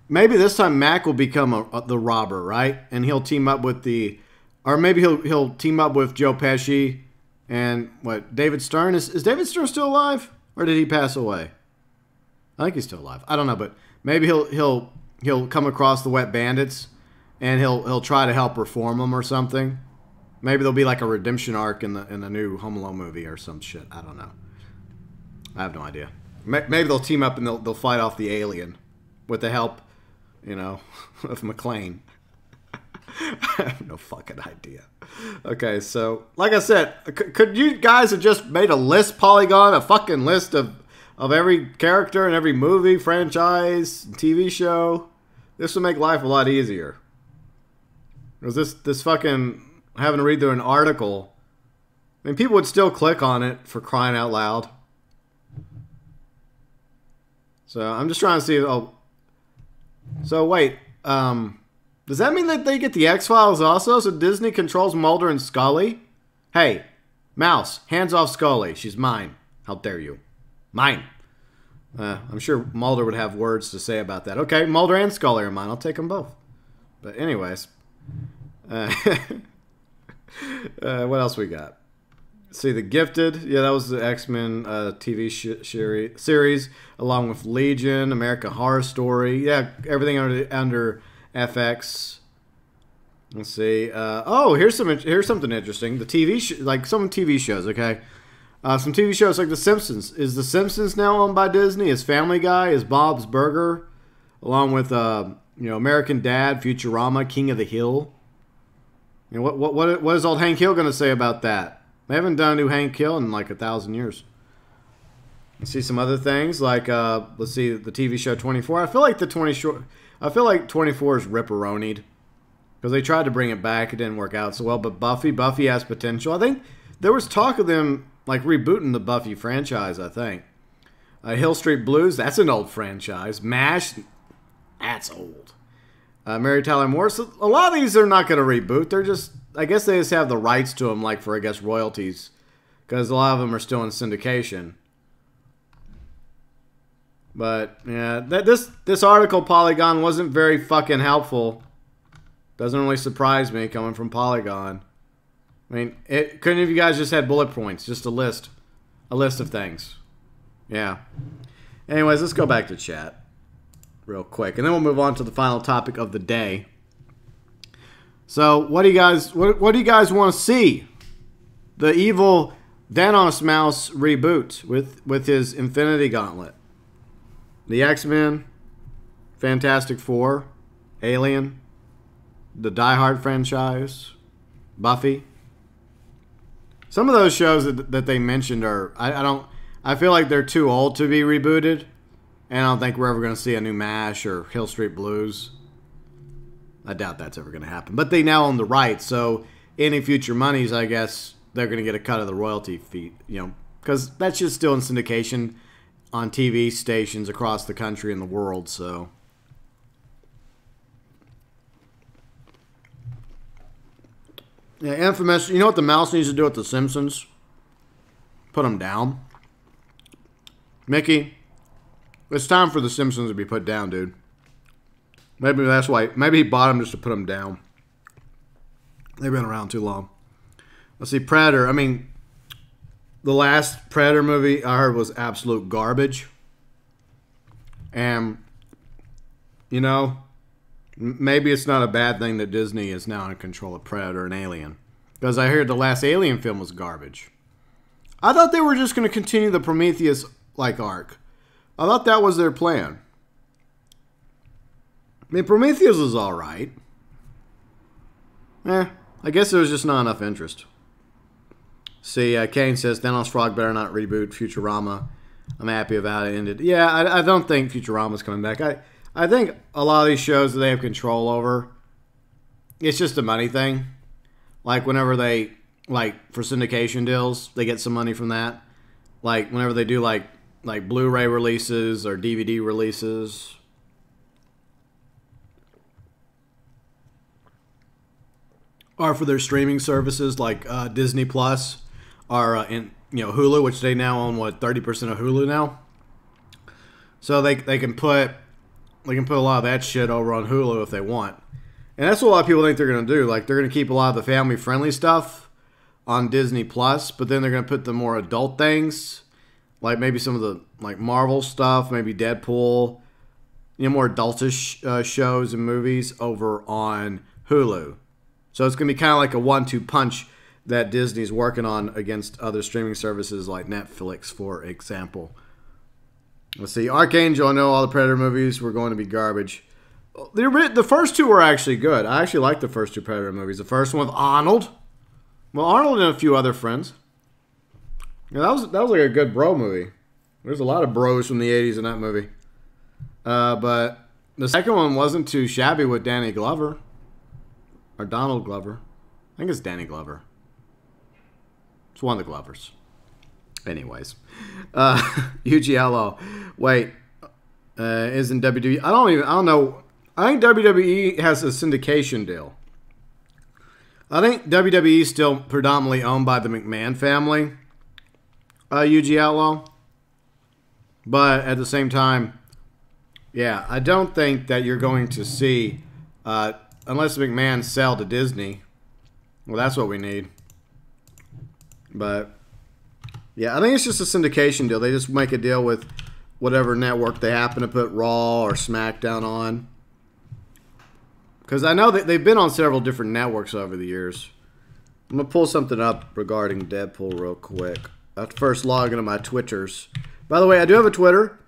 Maybe this time Mac will become the robber, right? And he'll team up with the... Or maybe he'll team up with Joe Pesci... And what, David Stern? Is David Stern still alive? Or did he pass away? I think he's still alive. I don't know, but maybe he'll come across the Wet Bandits and he'll try to help reform them or something. Maybe there'll be like a redemption arc in the new Home Alone movie or some shit. I don't know. I have no idea. Maybe they'll team up and they'll fight off the alien with the help, you know, of McClane. I have no fucking idea. Okay, so, like I said, could you guys have just made a list, Polygon, a fucking list of every character in every movie, franchise, TV show? This would make life a lot easier. Because this fucking, having to read through an article, I mean, people would still click on it for crying out loud. So, I'm just trying to see, so wait, does that mean that they get the X-Files also? So Disney controls Mulder and Scully? Hey, Mouse, hands off Scully. She's mine. How dare you? Mine. I'm sure Mulder would have words to say about that. Okay, Mulder and Scully are mine. I'll take them both. But anyways. What else we got? See, The Gifted. Yeah, that was the X-Men TV series. Along with Legion, American Horror Story. Yeah, everything under FX. Let's see. Here's something interesting. The TV like some TV shows. Okay, some TV shows like The Simpsons. Is The Simpsons now owned by Disney? Is Family Guy? Is Bob's Burger? Along with American Dad, Futurama, King of the Hill. You know, what is old Hank Hill going to say about that? They haven't done a new Hank Hill in like 1,000 years. Let's see some other things like let's see the TV show 24. I feel like 24 is ripperonied because they tried to bring it back. It didn't work out so well. But Buffy has potential. I think there was talk of them like rebooting the Buffy franchise. I think Hill Street Blues. That's an old franchise. MASH. That's old. Mary Tyler Moore. So a lot of these they're not going to reboot. They're just, I guess they just have the rights to them, like for I guess royalties, because a lot of them are still in syndication. But yeah, this article, Polygon, wasn't very fucking helpful. Doesn't really surprise me coming from Polygon. I mean, couldn't have you guys just had bullet points, just a list a list of things. Yeah. Anyways, let's go back to chat real quick, and then we'll move on to the final topic of the day. So, what do you guys want to see? The evil Thanos Mouse reboot with his Infinity Gauntlet. The X-Men, Fantastic Four, Alien, the Die Hard franchise, Buffy. Some of those shows that they mentioned are I feel like they're too old to be rebooted, and I don't think we're ever going to see a new MASH or Hill Street Blues. I doubt that's ever going to happen. But they now own the rights, so any future monies, I guess, they're going to get a cut of the royalty fee, you know, because that's just still in syndication on TV stations across the country and the world, so. Yeah, Infamous, you know what the mouse needs to do with The Simpsons? Put them down. Mickey, it's time for The Simpsons to be put down, dude. Maybe that's why. Maybe he bought them just to put them down. They've been around too long. Let's see, Predator. I mean, the last Predator movie I heard was absolute garbage. And, you know, maybe it's not a bad thing that Disney is now in control of Predator and Alien. Because I heard the last Alien film was garbage. I thought they were just going to continue the Prometheus arc. I thought that was their plan. I mean, Prometheus was alright. I guess there was just not enough interest. See, Kane says, Thanos Frog better not reboot Futurama. I'm happy about it ended. Yeah, I don't think Futurama's coming back. I think a lot of these shows that they have control over, it's just a money thing. Like, whenever they, for syndication deals, they get some money from that. Like, whenever they do, like Blu-ray releases or DVD releases. Or for their streaming services like Disney Plus or Hulu, which they now own 30% of Hulu now. So they can put a lot of that shit over on Hulu if they want. And that's what a lot of people think they're going to do. Like, they're going to keep a lot of the family-friendly stuff on Disney Plus, but then they're going to put the more adult things, like maybe some of the Marvel stuff, maybe Deadpool, more adultish shows and movies over on Hulu. So it's going to be kind of like a 1-2 punch that Disney's working on against other streaming services like Netflix, for example. Let's see. Archangel, I know all the Predator movies were going to be garbage. The first two were actually good. I actually like the first two Predator movies. The first one with Arnold. Well, Arnold and a few other friends. Yeah, that was like a good bro movie. There's a lot of bros from the 80s in that movie. But the second one wasn't too shabby with Danny Glover. Or Donald Glover. I think it's Danny Glover. It's one of the Glovers. Anyways. Yuji Outlaw. Wait. Isn't WWE... I don't know. I think WWE has a syndication deal. I think WWE is still predominantly owned by the McMahon family. Yuji Outlaw. But at the same time, yeah, I don't think that you're going to see... unless the McMahon sell to Disney. Well, that's what we need. But, yeah, I think it's just a syndication deal. They just make a deal with whatever network they happen to put Raw or SmackDown on. Because I know that they've been on several different networks over the years. I'm going to pull something up regarding Deadpool real quick. I have to first log into my Twitters. By the way, I do have a Twitter.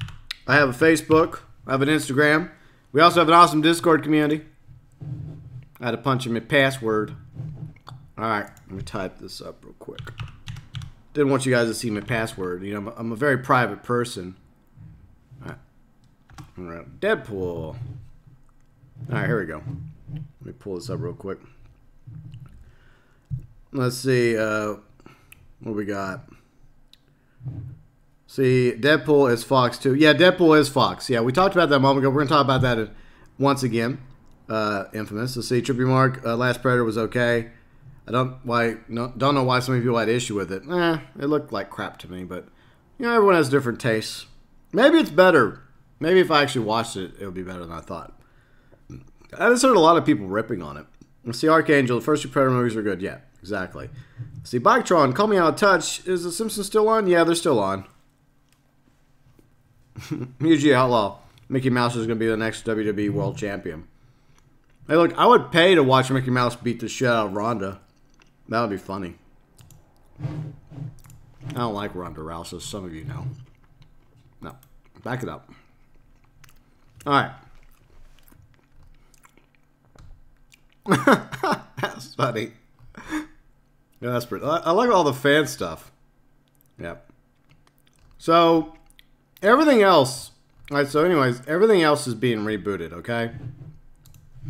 I have a Facebook. I have an Instagram. We also have an awesome Discord community. I had to punch in my password. Alright, let me type this up real quick. Didn't want you guys to see my password. You know, I'm a very private person. Alright, Deadpool. Alright, here we go. Let me pull this up real quick. Let's see, what we got? See, Deadpool is Fox too. Yeah, Deadpool is Fox. Yeah, we talked about that a moment ago. We're going to talk about that once again. Infamous. Let's see, Trippy Mark, Last Predator was okay. I don't know why so many people had issue with it. It looked like crap to me, but everyone has different tastes. Maybe it's better. Maybe if I actually watched it, it would be better than I thought. I just heard a lot of people ripping on it. Let's see, Archangel, the first two Predator movies were good. Yeah, Exactly. See, Biketron, call me out of touch. Is the Simpsons still on? Yeah, they're still on. UG Outlaw. Mickey Mouse is going to be the next WWE World Champion. Hey, look, I would pay to watch Mickey Mouse beat the shit out of Ronda. That would be funny. I don't like Ronda Rousey, some of you know. No. Back it up. Alright. That's funny. Yeah, that's pretty. I like all the fan stuff. Yep. So, everything else. Alright, so anyways, everything else is being rebooted, okay?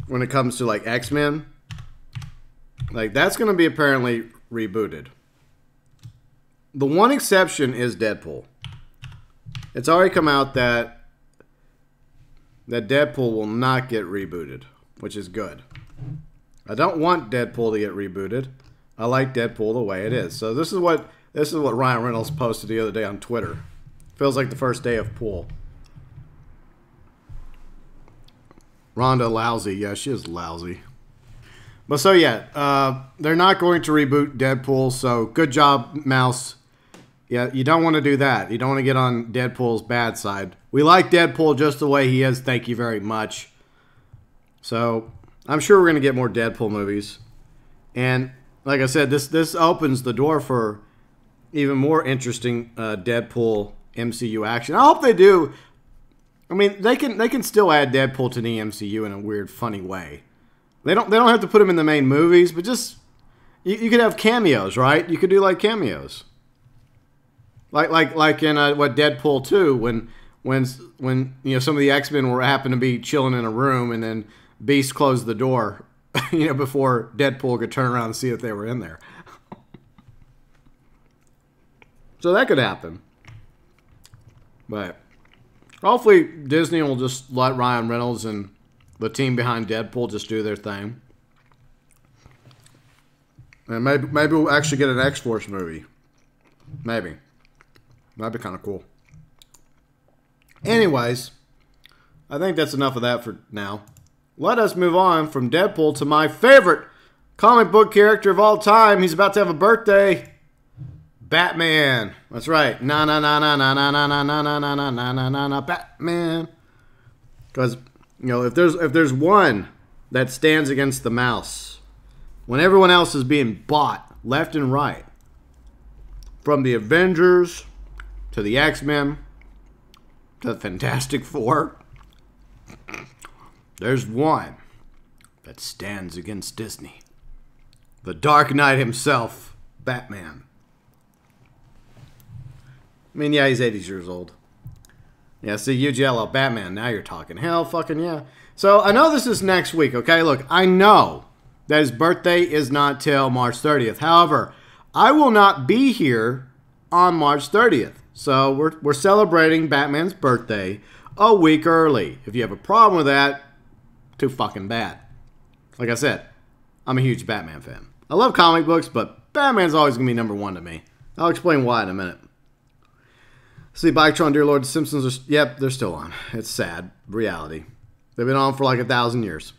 When it comes to, like, X-Men. Like, that's going to be apparently rebooted. The one exception is Deadpool. It's already come out that Deadpool will not get rebooted, which is good. I don't want Deadpool to get rebooted. I like Deadpool the way it is. So this is what Ryan Reynolds posted the other day on Twitter. Feels like the first day of pool. Ronda lousy. Yeah, she is lousy. But so yeah, they're not going to reboot Deadpool. So good job, Mouse. Yeah, you don't want to do that. You don't want to get on Deadpool's bad side. We like Deadpool just the way he is. Thank you very much. So I'm sure we're going to get more Deadpool movies. And like I said, this opens the door for even more interesting Deadpool MCU action. I hope they do. I mean, they can still add Deadpool to the MCU in a weird, funny way. They don't have to put him in the main movies, but just you could have cameos, right? You could do like cameos. Like in what Deadpool 2 when you know some of the X-Men were happened to be chilling in a room and then Beast closed the door, you know, before Deadpool could turn around and see if they were in there. So that could happen. But hopefully Disney will just let Ryan Reynolds and the team behind Deadpool just do their thing. And maybe we'll actually get an X-Force movie. Maybe. That'd be kind of cool. Anyways, I think that's enough of that for now. Let us move on from Deadpool to my favorite comic book character of all time. He's about to have a birthday. Batman. That's right. Na na na na na na na na na na na na na na na Batman. Because you know, if there's one that stands against the mouse, when everyone else is being bought left and right, from the Avengers to the X-Men to the Fantastic Four, there's one that stands against Disney. The Dark Knight himself, Batman. I mean, yeah, he's 80 years old. Yeah, see, you jello, Batman, now you're talking. Hell fucking yeah. So, I know this is next week, okay? Look, I know that his birthday is not till March 30th. However, I will not be here on March 30th. So, we're celebrating Batman's birthday a week early. If you have a problem with that, too fucking bad. Like I said, I'm a huge Batman fan. I love comic books, but Batman's always going to be number one to me. I'll explain why in a minute. See, Biketron, dear Lord, the Simpsons are... Yep, they're still on. It's sad. Reality. They've been on for like 1,000 years.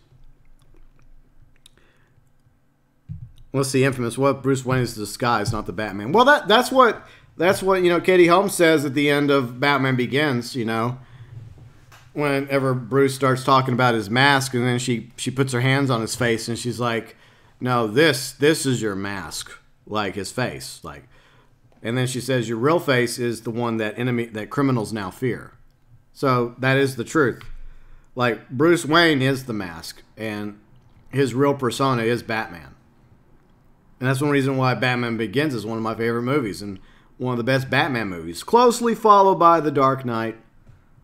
Let's see, Infamous. What Bruce Wayne is disguised, not the Batman. Well, that's what you know, Katie Holmes says at the end of Batman Begins, you know. Whenever Bruce starts talking about his mask, and then she puts her hands on his face, and she's like, no, this is your mask. Like, his face. Like... And then she says, your real face is the one that criminals now fear. So that is the truth. Like, Bruce Wayne is the mask, and his real persona is Batman. And that's one reason why Batman Begins is one of my favorite movies, and one of the best Batman movies. Closely followed by The Dark Knight,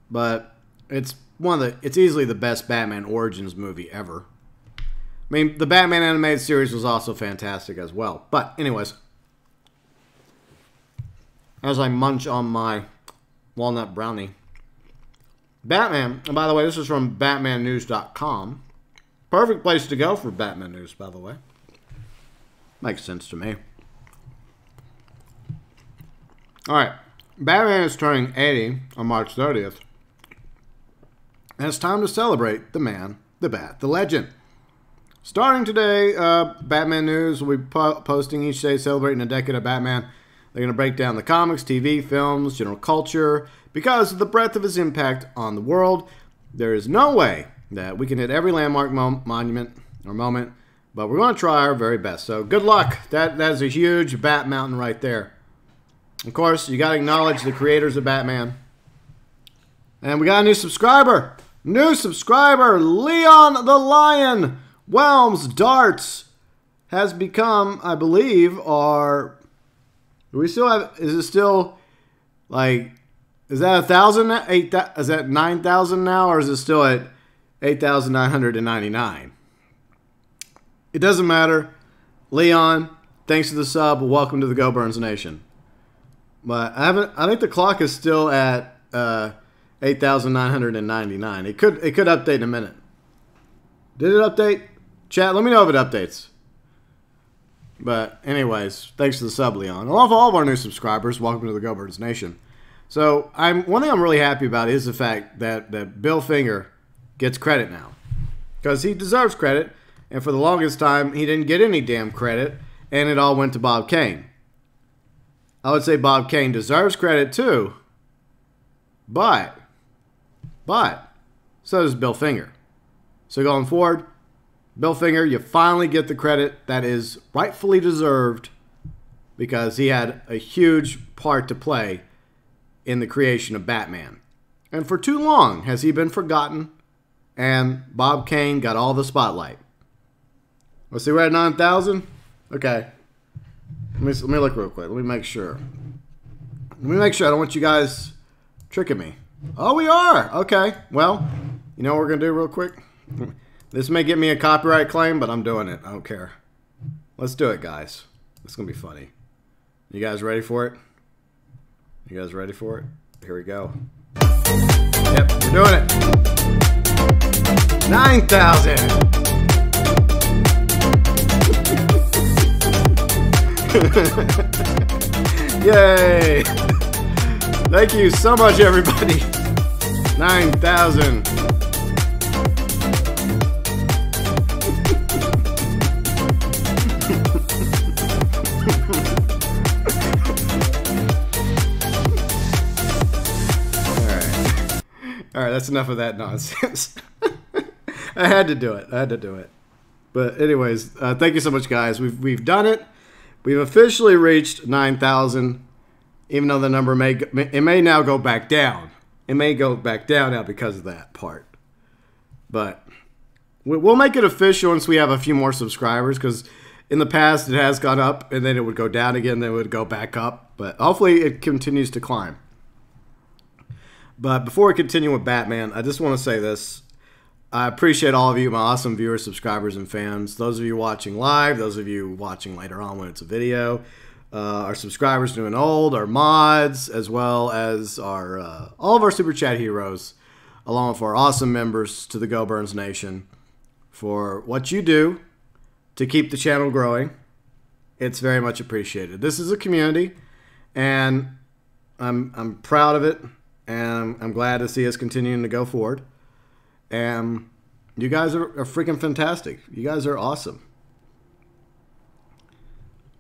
but it's easily the best Batman Origins movie ever. I mean, the Batman animated series was also fantastic as well. But anyways, as I munch on my walnut brownie. Batman, and by the way, this is from BatmanNews.com. Perfect place to go for Batman news, by the way. Makes sense to me. Alright, Batman is turning 80 on March 30th. And it's time to celebrate the man, the bat, the legend. Starting today, Batman News will be posting each day celebrating a decade of Batman. They're going to break down the comics, TV, films, general culture. Because of the breadth of his impact on the world, there is no way that we can hit every landmark monument or moment, but we're going to try our very best. So good luck. That is a huge Bat Mountain right there. Of course, you got to acknowledge the creators of Batman. And we got a new subscriber. New subscriber, Leon the Lion. Whelms Darts has become, I believe, our... Do we still have... Is it still, like... Is that 1,000? Is that 9,000 now? Or is it still at 8,999? It doesn't matter. Leon, thanks for the sub. Welcome to the GeauxBurns Nation. But I think the clock is still at 8,999. It could update in a minute. Did it update? Chat, let me know if it updates. But anyways, thanks to the sub, Leon. I love all of our new subscribers. Welcome to the GeauxBurns Nation. So one thing I'm really happy about is the fact that Bill Finger gets credit now. Because he deserves credit. And for the longest time, he didn't get any damn credit. And it all went to Bob Kane. I would say Bob Kane deserves credit too. But so does Bill Finger. So going forward, Bill Finger, you finally get the credit that is rightfully deserved because he had a huge part to play in the creation of Batman. And for too long has he been forgotten, and Bob Kane got all the spotlight. Let's see, we're at 9,000? Okay. Let me look real quick. Let me make sure. Let me make sure. I don't want you guys tricking me. Oh, we are. Okay. Well, you know what we're going to do real quick? This may get me a copyright claim, but I'm doing it. I don't care. Let's do it, guys. It's going to be funny. You guys ready for it? You guys ready for it? Here we go. Yep, we're doing it. 9,000. Yay. Thank you so much, everybody. 9,000. All right, that's enough of that nonsense. I had to do it. I had to do it. But anyways, thank you so much, guys. We've done it. We've officially reached 9,000. Even though the number may now go back down. It may go back down now because of that part. But we'll make it official once we have a few more subscribers, because in the past it has gone up and then it would go down again, then it would go back up. But hopefully it continues to climb. But before we continue with Batman, I just want to say this. I appreciate all of you, my awesome viewers, subscribers, and fans. Those of you watching live, those of you watching later on when it's a video, our subscribers new and old, our mods, as well as our all of our Super Chat heroes, along with our awesome members to the GeauxBurns Nation, for what you do to keep the channel growing. It's very much appreciated. This is a community, and I'm proud of it. And I'm glad to see us continuing to go forward. And you guys are freaking fantastic. You guys are awesome.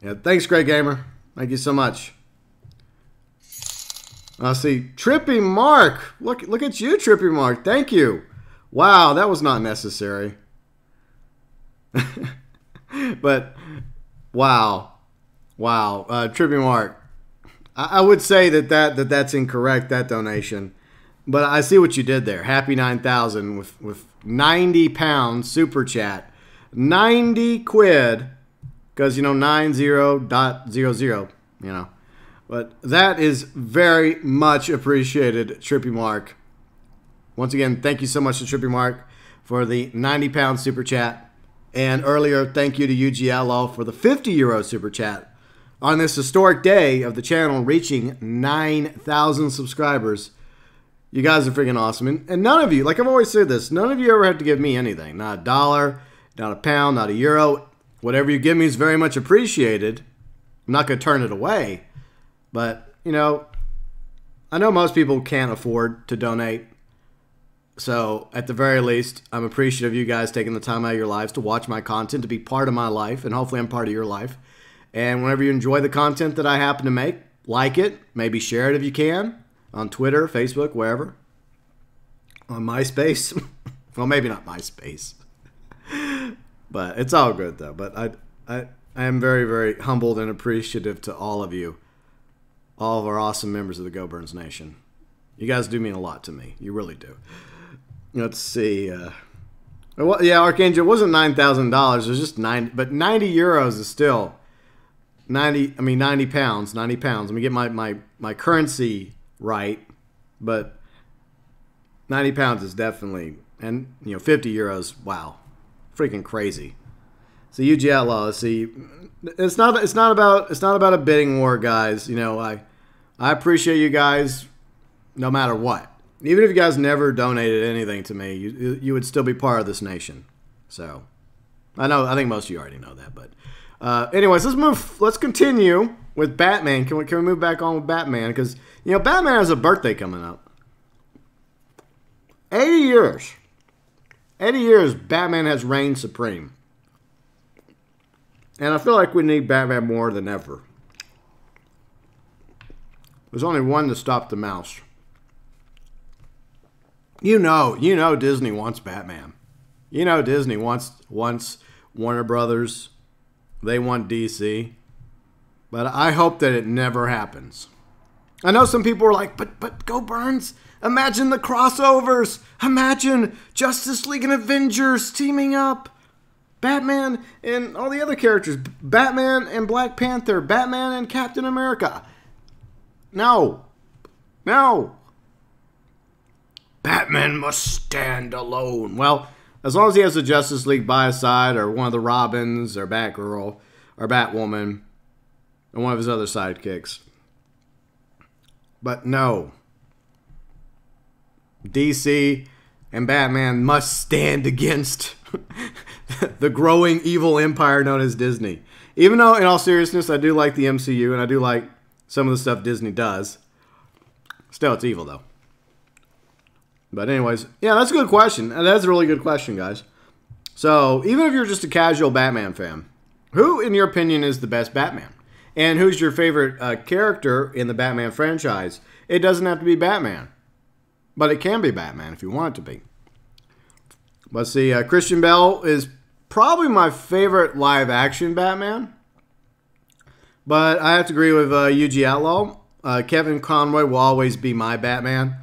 Yeah, thanks, Great Gamer. Thank you so much. I'll see. Trippy Mark. Look at you, Trippy Mark. Thank you. Wow, that was not necessary. But, wow. Wow. Trippy Mark. I would say that's incorrect, that donation. But I see what you did there. Happy 9,000 with 90 pounds super chat. 90 quid. Because, you know, 90.00, you know. But that is very much appreciated, Trippy Mark. Once again, thank you so much to Trippy Mark for the 90 pound super chat. And earlier, thank you to UG Outlaw for the 50 euro super chat. On this historic day of the channel reaching 9,000 subscribers. You guys are freaking awesome. And none of you, like I've always said this, none of you ever have to give me anything. Not a dollar, not a pound, not a euro. Whatever you give me is very much appreciated. I'm not going to turn it away. But, you know, I know most people can't afford to donate. So, at the very least, I'm appreciative of you guys taking the time out of your lives to watch my content, to be part of my life, and hopefully I'm part of your life. And whenever you enjoy the content that I happen to make, like it, maybe share it if you can, on Twitter, Facebook, wherever. On MySpace. Well, maybe not MySpace. But it's all good, though. But I am very, very humbled and appreciative to all of you. All of our awesome members of the GeauxBurns Nation. You guys do mean a lot to me. You really do. Let's see. Well, yeah, Archangel, it wasn't $9,000. It was just 90. But 90 euros is still 90. I mean, 90 pounds. 90 pounds. Let me get my currency right. But 90 pounds is definitely, and 50 euros. Wow, freaking crazy. So UG Outlaw. See, it's not about a bidding war, guys. I appreciate you guys, no matter what. Even if you guys never donated anything to me, you would still be part of this nation. So, I think most of you already know that. But, anyways, let's continue with Batman. Can we move back on with Batman? Because, Batman has a birthday coming up. 80 years. 80 years Batman has reigned supreme. And I feel like we need Batman more than ever. There's only one to stop the mouse. You know Disney wants Batman. Disney wants Warner Brothers. They want DC. But I hope that it never happens. I know some people are like, but GeauxBurns, imagine the crossovers. Imagine Justice League and Avengers teaming up. Batman and all the other characters. Batman and Black Panther. Batman and Captain America. No. No. Batman must stand alone. Well, as long as he has the Justice League by his side, or one of the Robins, or Batgirl, or Batwoman, and one of his other sidekicks. But no. DC and Batman must stand against the growing evil empire known as Disney. Even though, in all seriousness, I do like the MCU, and I do like some of the stuff Disney does. Still, it's evil, though. But anyways, yeah, that's a good question. That's a really good question, guys. So, even if you're just a casual Batman fan, who, in your opinion, is the best Batman? And who's your favorite character in the Batman franchise? It doesn't have to be Batman. But it can be Batman if you want it to be. Let's see, Christian Bale is probably my favorite live-action Batman. But I have to agree with UG Outlaw. Kevin Conroy will always be my Batman.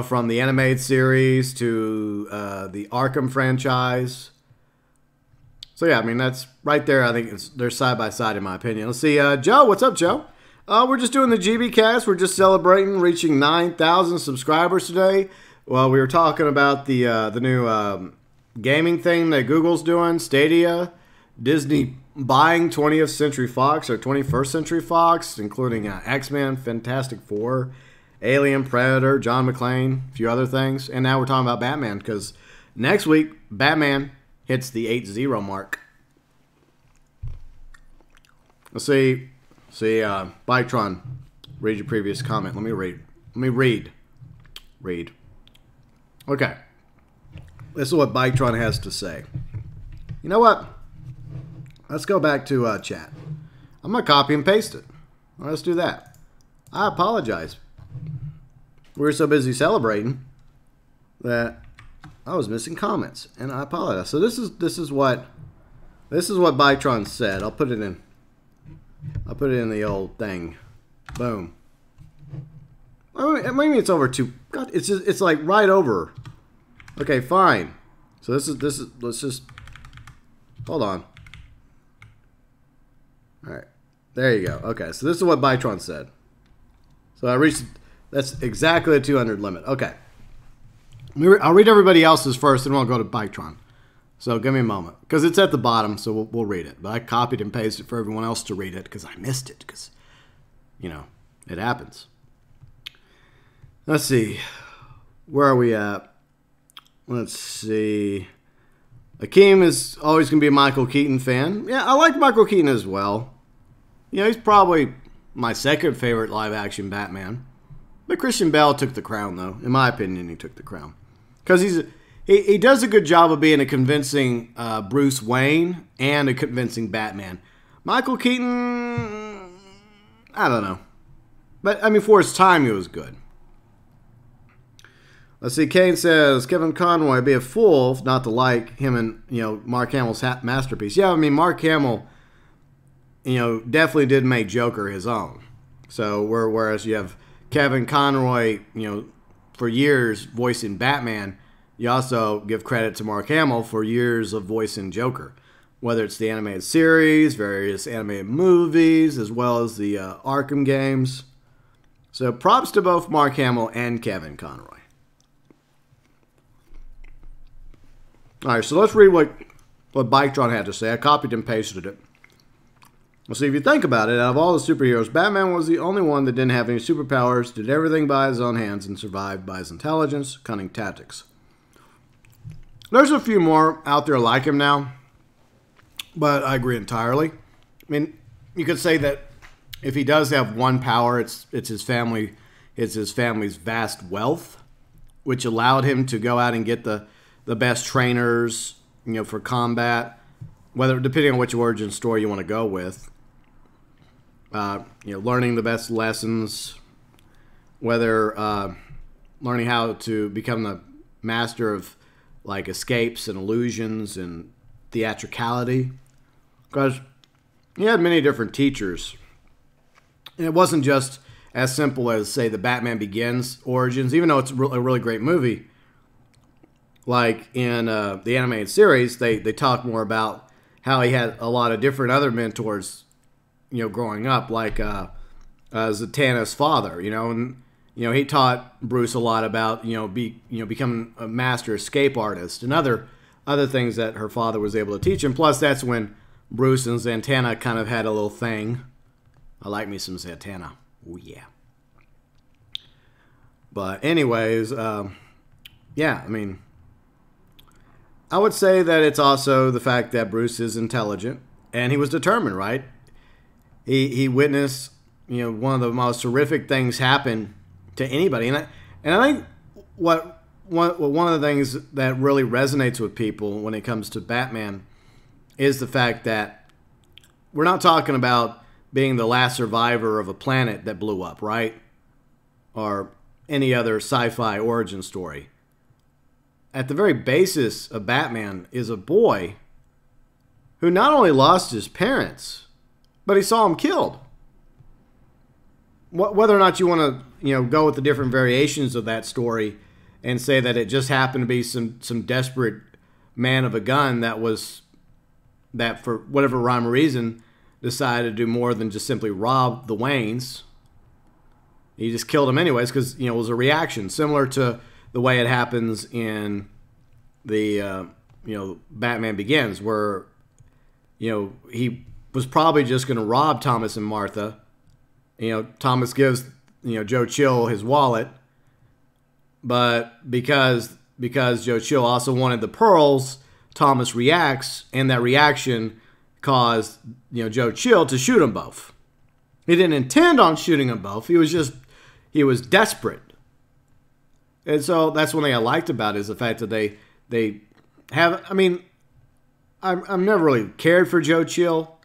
From the animated series to the Arkham franchise. So, yeah, I mean, that's right there. I think they're side by side, in my opinion. Let's see. Joe, what's up, Joe? We're just doing the GB cast. We're just celebrating reaching 9,000 subscribers today. Well, we were talking about the new gaming thing that Google's doing, Stadia, Disney buying 20th Century Fox or 21st Century Fox, including X-Men, Fantastic Four, Alien, Predator, John McClane, a few other things. And now we're talking about Batman because next week, Batman hits the 8-0 mark. Let's see. Bytron, read your previous comment. Let me read. Okay. This is what Bytron has to say. You know what? Let's go back to chat. I'm going to copy and paste it. Well, let's do that. I apologize. We were so busy celebrating that I was missing comments, and I apologize. So this is what Bytron said. I'll put it in the old thing. Boom. Maybe it's over two. God, it's like right over. Okay, fine. So this is let's just hold on. All right, there you go. Okay, so this is what Bytron said. So I reached. That's exactly the 200 limit. Okay. I'll read everybody else's first, and we'll go to Bytron. So give me a moment. Because it's at the bottom, so we'll read it. But I copied and pasted for everyone else to read it because I missed it. Because, it happens. Let's see. Where are we at? Let's see. Hakime is always going to be a Michael Keaton fan. Yeah, I like Michael Keaton as well. He's probably my second favorite live-action Batman. But Christian Bale took the crown, though. In my opinion, he took the crown. because he does a good job of being a convincing Bruce Wayne and a convincing Batman. Michael Keaton, I don't know. But, I mean, for his time, he was good. Let's see, Kane says, Kevin Conroy be a fool not to like him and, Mark Hamill's masterpiece. Yeah, I mean, Mark Hamill, definitely did make Joker his own. So, whereas you have Kevin Conroy, for years voicing Batman, you also give credit to Mark Hamill for years of voicing Joker. Whether it's the animated series, various animated movies, as well as the Arkham games. So props to both Mark Hamill and Kevin Conroy. All right, so let's read what Biketron had to say. I copied and pasted it. Well, see, if you think about it, out of all the superheroes, Batman was the only one that didn't have any superpowers, did everything by his own hands, and survived by his intelligence, cunning tactics. There's a few more out there like him now, but I agree entirely. I mean, you could say that if he does have one power, it's his family, it's his family's vast wealth, which allowed him to go out and get the best trainers, for combat, whether depending on which origin story you want to go with. Learning the best lessons, whether learning how to become the master of like escapes and illusions and theatricality, because he had many different teachers. And it wasn't just as simple as, say, the Batman Begins origins, even though it's a really great movie. Like in the animated series, they talk more about how he had a lot of different other mentors, growing up, like Zatanna's father, and he taught Bruce a lot about becoming a master escape artist and other things that her father was able to teach him. Plus, that's when Bruce and Zatanna kind of had a little thing. I like me some Zatanna. Oh yeah. But anyways, yeah, I mean, I would say that it's also the fact that Bruce is intelligent and he was determined, right? He witnessed, one of the most horrific things happen to anybody. And I think one of the things that really resonates with people when it comes to Batman is the fact that we're not talking about being the last survivor of a planet that blew up, right? Or any other sci-fi origin story. At the very basis of Batman is a boy who not only lost his parents, but he saw them killed. Whether or not you want to, go with the different variations of that story and say that it just happened to be some desperate man of a gun that for whatever rhyme or reason decided to do more than just simply rob the Waynes. He just killed him anyways because, it was a reaction similar to the way it happens in the, Batman Begins, where, he was probably just going to rob Thomas and Martha. Thomas gives, Joe Chill his wallet, but because Joe Chill also wanted the pearls, Thomas reacts, and that reaction caused, Joe Chill to shoot them both. He didn't intend on shooting them both. He was desperate. And so that's one thing I liked about it, is the fact that they have, I mean, I've never really cared for Joe Chill,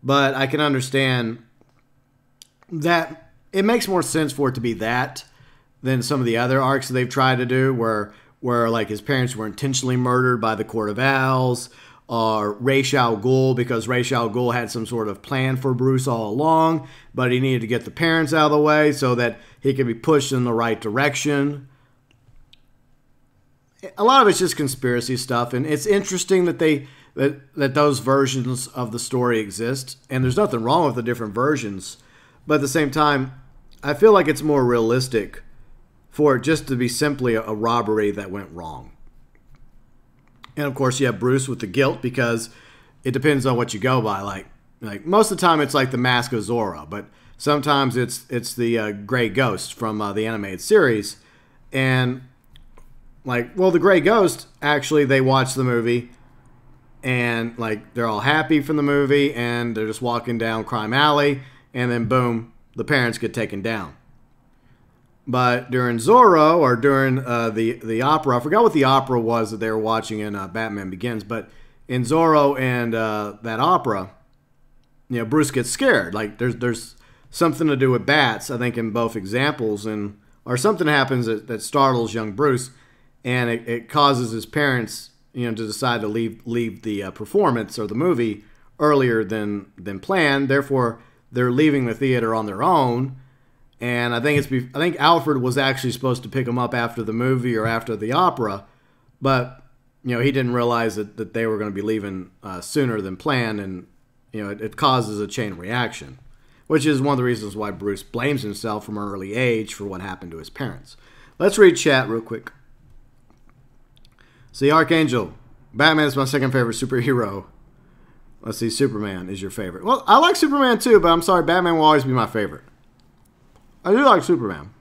but I can understand that it makes more sense for it to be that than some of the other arcs that they've tried to do, where like his parents were intentionally murdered by the Court of Owls, or Ra's al Ghul, because Ra's al Ghul had some sort of plan for Bruce all along, but he needed to get the parents out of the way so that he could be pushed in the right direction. A lot of it's just conspiracy stuff, and it's interesting that that those versions of the story exist, and there's nothing wrong with the different versions, but at the same time, I feel like it's more realistic for it just to be simply a robbery that went wrong. And of course, you have Bruce with the guilt, because it depends on what you go by. Like most of the time, it's like the Mask of Zorro, but sometimes it's the Gray Ghost from the animated series, and the Gray Ghost, actually, they watch the movie, and they're all happy from the movie, and they're just walking down Crime Alley, and then boom, the parents get taken down. But during Zorro, or during the opera, I forgot what the opera was that they were watching in Batman Begins, but in Zorro and that opera, you know, Bruce gets scared. Like there's something to do with bats, I think, in both examples, or something happens that startles young Bruce, and it causes his parents, you know, to decide to leave the performance or the movie earlier than planned. Therefore, they're leaving the theater on their own. And I think Alfred was actually supposed to pick him up after the movie or after the opera, but you know, he didn't realize that they were going to be leaving sooner than planned, and you know, it causes a chain reaction, which is one of the reasons why Bruce blames himself from an early age for what happened to his parents. Let's read chat real quick. See, Archangel, Batman is my second favorite superhero. Let's see, Superman is your favorite. Well, I like Superman too, but I'm sorry, Batman will always be my favorite. I do like Superman.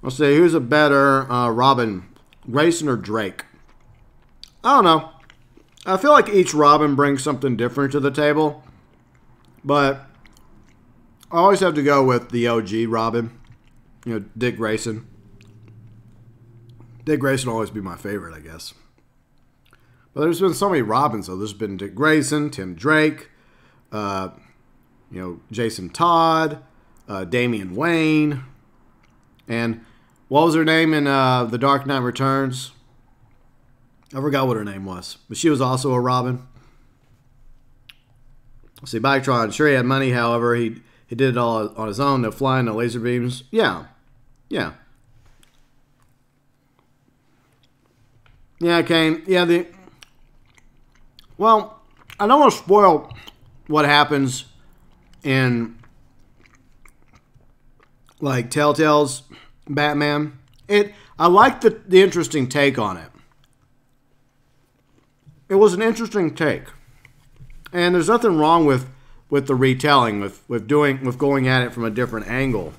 Let's see, who's a better Robin, Grayson or Drake? I don't know. I feel like each Robin brings something different to the table, but I always have to go with the OG Robin, you know, Dick Grayson. Dick Grayson will always be my favorite, I guess. But there's been so many Robins, though. There's been Dick Grayson, Tim Drake, you know, Jason Todd, Damian Wayne, and what was her name in The Dark Knight Returns? I forgot what her name was, but she was also a Robin. See, Bactron, sure he had money, however, he did it all on his own, no flying, no laser beams. Yeah. Yeah, Kane. Yeah, well, I don't want to spoil what happens in like Telltale's Batman. I like the interesting take on it. It was an interesting take, and there's nothing wrong with the retelling, with going at it from a different angle.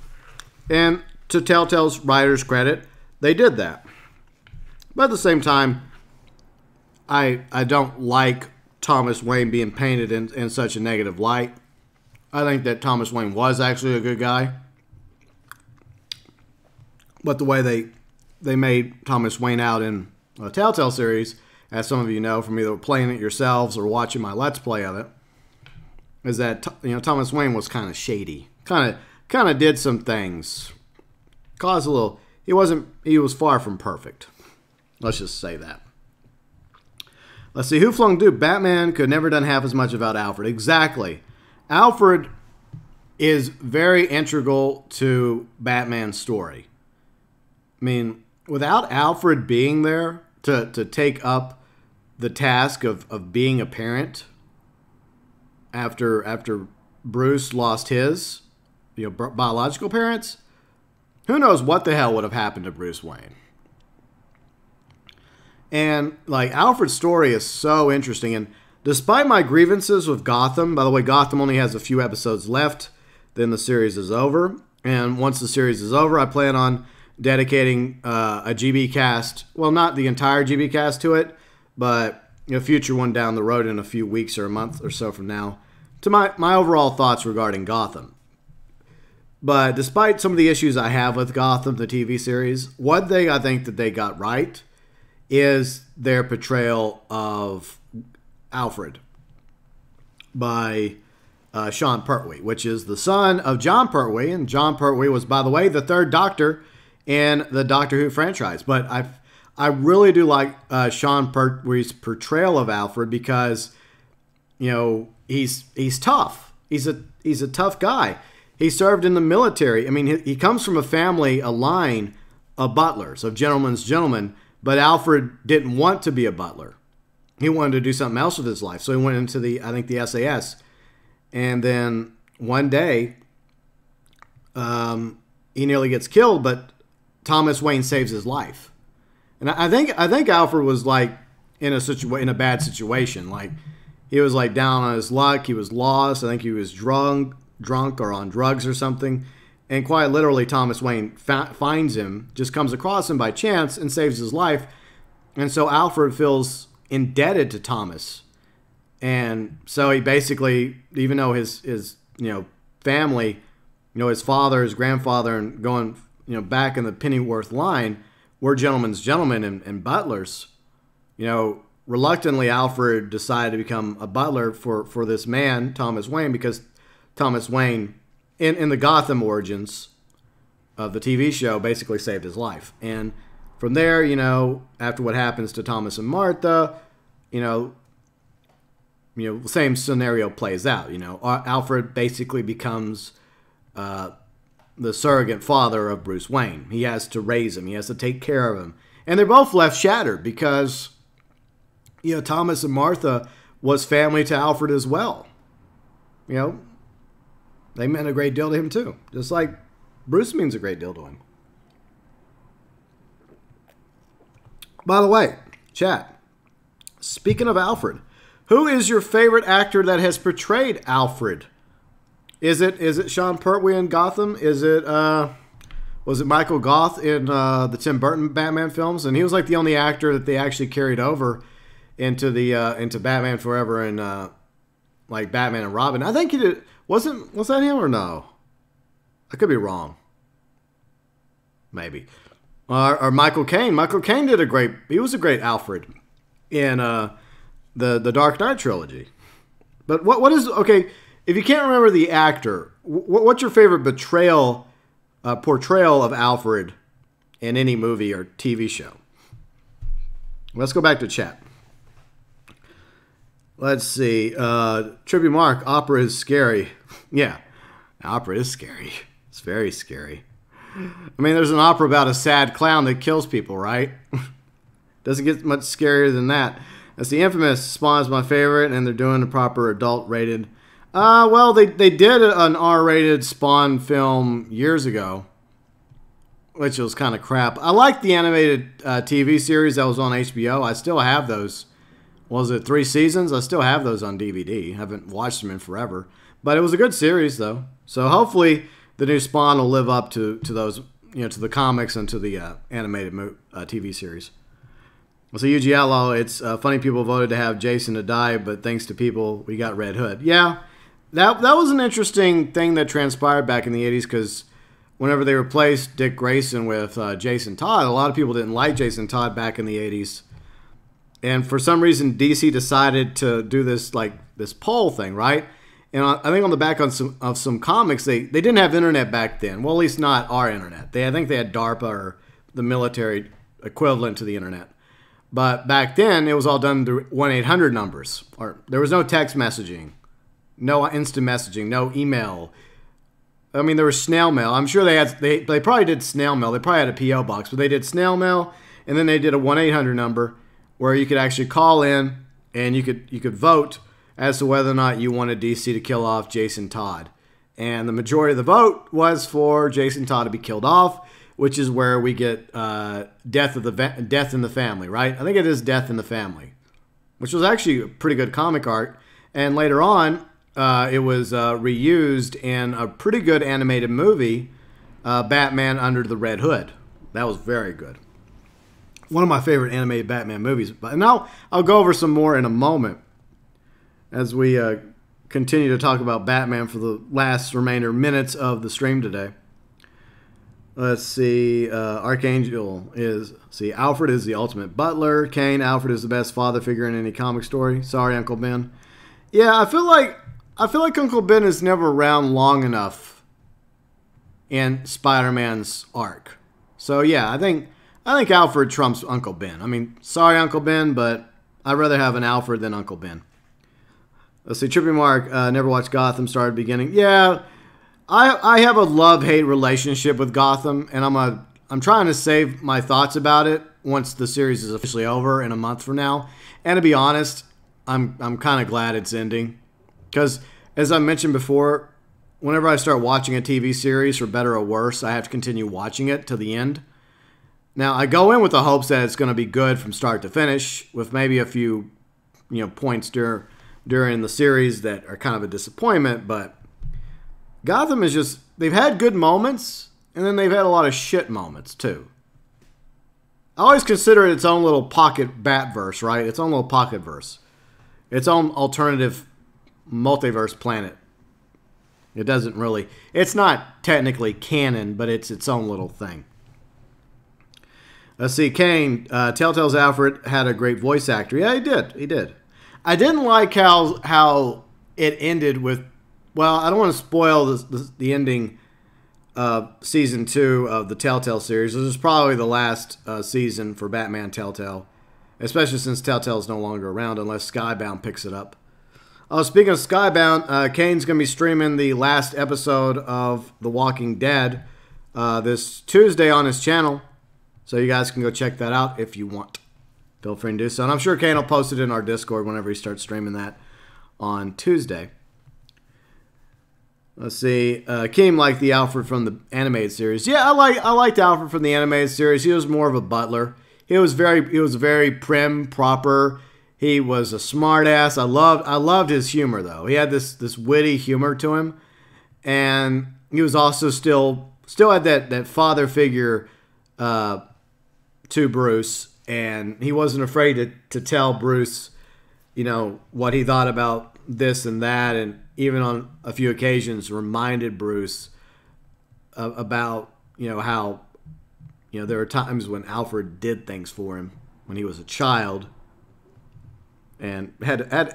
And to Telltale's writers' credit, they did that. But at the same time, I don't like Thomas Wayne being painted in such a negative light. I think that Thomas Wayne was actually a good guy. But the way they made Thomas Wayne out in a Telltale series, as some of you know from either playing it yourselves or watching my Let's Play of it, is that, you know, Thomas Wayne was kind of shady. Kind of did some things. Caused a little... He was far from perfect. Let's just say that. Let's see, who flung Duke? Batman could never done half as much without Alfred. Exactly. Alfred is very integral to Batman's story. I mean, without Alfred being there to take up the task of being a parent after Bruce lost his, you know, biological parents, who knows what the hell would have happened to Bruce Wayne. And, like, Alfred's story is so interesting. And despite my grievances with Gotham, by the way, Gotham only has a few episodes left, then the series is over. And once the series is over, I plan on dedicating a GB cast, well, not the entire GB cast to it, but a future one down the road in a few weeks or a month or so from now, to my overall thoughts regarding Gotham. But despite some of the issues I have with Gotham, the TV series, one thing I think that they got right is their portrayal of Alfred by Sean Pertwee, which is the son of John Pertwee. And John Pertwee was, by the way, the third Doctor in the Doctor Who franchise. But I really do like Sean Pertwee's portrayal of Alfred because, you know, he's tough. He's a tough guy. He served in the military. I mean, he comes from a line of butlers, of gentlemen's gentlemen, but Alfred didn't want to be a butler. He wanted to do something else with his life. So he went into the SAS. And then one day, he nearly gets killed, but Thomas Wayne saves his life. And I think Alfred was like in a bad situation. Like, he was like down on his luck. He was lost. I think he was drunk or on drugs or something. And quite literally, Thomas Wayne finds him, just comes across him by chance and saves his life. And so Alfred feels indebted to Thomas. And so he basically, even though his family you know, his father, his grandfather, and going, you know, back in the Pennyworth line, we're gentlemen's gentlemen and butlers. You know, reluctantly, Alfred decided to become a butler for this man, Thomas Wayne, because Thomas Wayne, in the Gotham origins of the TV show, basically saved his life. And from there, you know, after what happens to Thomas and Martha, you know, the same scenario plays out. You know, Alfred basically becomes the surrogate father of Bruce Wayne. He has to raise him. He has to take care of him. And they're both left shattered because, you know, Thomas and Martha was family to Alfred as well. You know, they meant a great deal to him too. Just like Bruce means a great deal to him. By the way, chat, speaking of Alfred, who is your favorite actor that has portrayed Alfred? Is it Sean Pertwee in Gotham? Was it Michael Goth in the Tim Burton Batman films? And he was like the only actor that they actually carried over into Batman Forever and like Batman and Robin. I think he did. Was that him or no? I could be wrong. Maybe. Or Michael Caine. Michael Caine he was a great Alfred in the Dark Knight trilogy. But what is, okay, if you can't remember the actor, what's your favorite portrayal of Alfred in any movie or TV show? Let's go back to chat. Let's see. Tribute Mark, opera is scary. Yeah, opera is scary. It's very scary. I mean, there's an opera about a sad clown that kills people, right? Doesn't get much scarier than that. That's the infamous Spawn's my favorite, and they're doing the proper adult-rated. Well, they did an R-rated Spawn film years ago, which was kind of crap. I like the animated TV series that was on HBO. I still have those. Was it 3 seasons? I still have those on DVD. Haven't watched them in forever. But it was a good series, though. So hopefully the new Spawn will live up to those, you know, to the comics and to the animated TV series. So UG Outlaw, it's funny people voted to have Jason to die, but thanks to people, we got Red Hood. Yeah, that was an interesting thing that transpired back in the 80s, because whenever they replaced Dick Grayson with Jason Todd, a lot of people didn't like Jason Todd back in the 80s. And for some reason, DC decided to do this poll thing, right? And I think on the back of some comics, they didn't have internet back then. Well, at least not our internet. I think they had DARPA, or the military equivalent to the internet. But back then, it was all done through 1-800 numbers. Or there was no text messaging, no instant messaging, no email. I mean, there was snail mail. I'm sure they probably did snail mail. They probably had a P.O. box, but they did snail mail, and then they did a 1-800 number where you could actually call in and you could vote as to whether or not you wanted DC to kill off Jason Todd. And the majority of the vote was for Jason Todd to be killed off, which is where we get Death in the Family, right? I think it is Death in the Family, which was actually a pretty good comic art. And later on, it was reused in a pretty good animated movie, Batman Under the Red Hood. That was very good. One of my favorite animated Batman movies. And now I'll go over some more in a moment as we continue to talk about Batman for the last remainder minutes of the stream today. Let's see. Archangel is... See, Alfred is the ultimate butler. Kane, Alfred is the best father figure in any comic story. Sorry, Uncle Ben. Yeah, I feel like Uncle Ben is never around long enough in Spider-Man's arc. So yeah, I think Alfred trumps Uncle Ben. I mean, sorry, Uncle Ben, but I'd rather have an Alfred than Uncle Ben. Let's see. Trippy Mark, never watched Gotham, started beginning. Yeah. I have a love-hate relationship with Gotham, and I'm trying to save my thoughts about it once the series is officially over in a month from now. And to be honest, I'm kind of glad it's ending, because as I mentioned before, whenever I start watching a TV series, for better or worse, I have to continue watching it to the end. Now I go in with the hopes that it's going to be good from start to finish, with maybe a few, points during the series that are kind of a disappointment, but Gotham is just, they've had good moments, and then they've had a lot of shit moments, too. I always consider it its own little pocket Batverse, right? Its own little pocket verse. Its own alternative multiverse planet. It doesn't really, it's not technically canon, but it's its own little thing. Let's see, Kane, Telltale's Alfred had a great voice actor. Yeah, he did. I didn't like how it ended with, well, I don't want to spoil the ending of Season 2 of the Telltale series. This is probably the last season for Batman Telltale, especially since Telltale is no longer around unless Skybound picks it up. Speaking of Skybound, Kane's going to be streaming the last episode of The Walking Dead this Tuesday on his channel. So you guys can go check that out if you want. Feel free to do so. And I'm sure Kane will post it in our Discord whenever he starts streaming that on Tuesday. Let's see. Keem liked the Alfred from the animated series. Yeah, I liked Alfred from the animated series. He was more of a butler. He was very prim, proper. He was a smart ass. I loved his humor though. He had this witty humor to him. And he was also still had that father figure to Bruce, and he wasn't afraid to tell Bruce, you know, what he thought about this and that, and even on a few occasions reminded Bruce about, you know, how, you know, there were times when Alfred did things for him when he was a child, and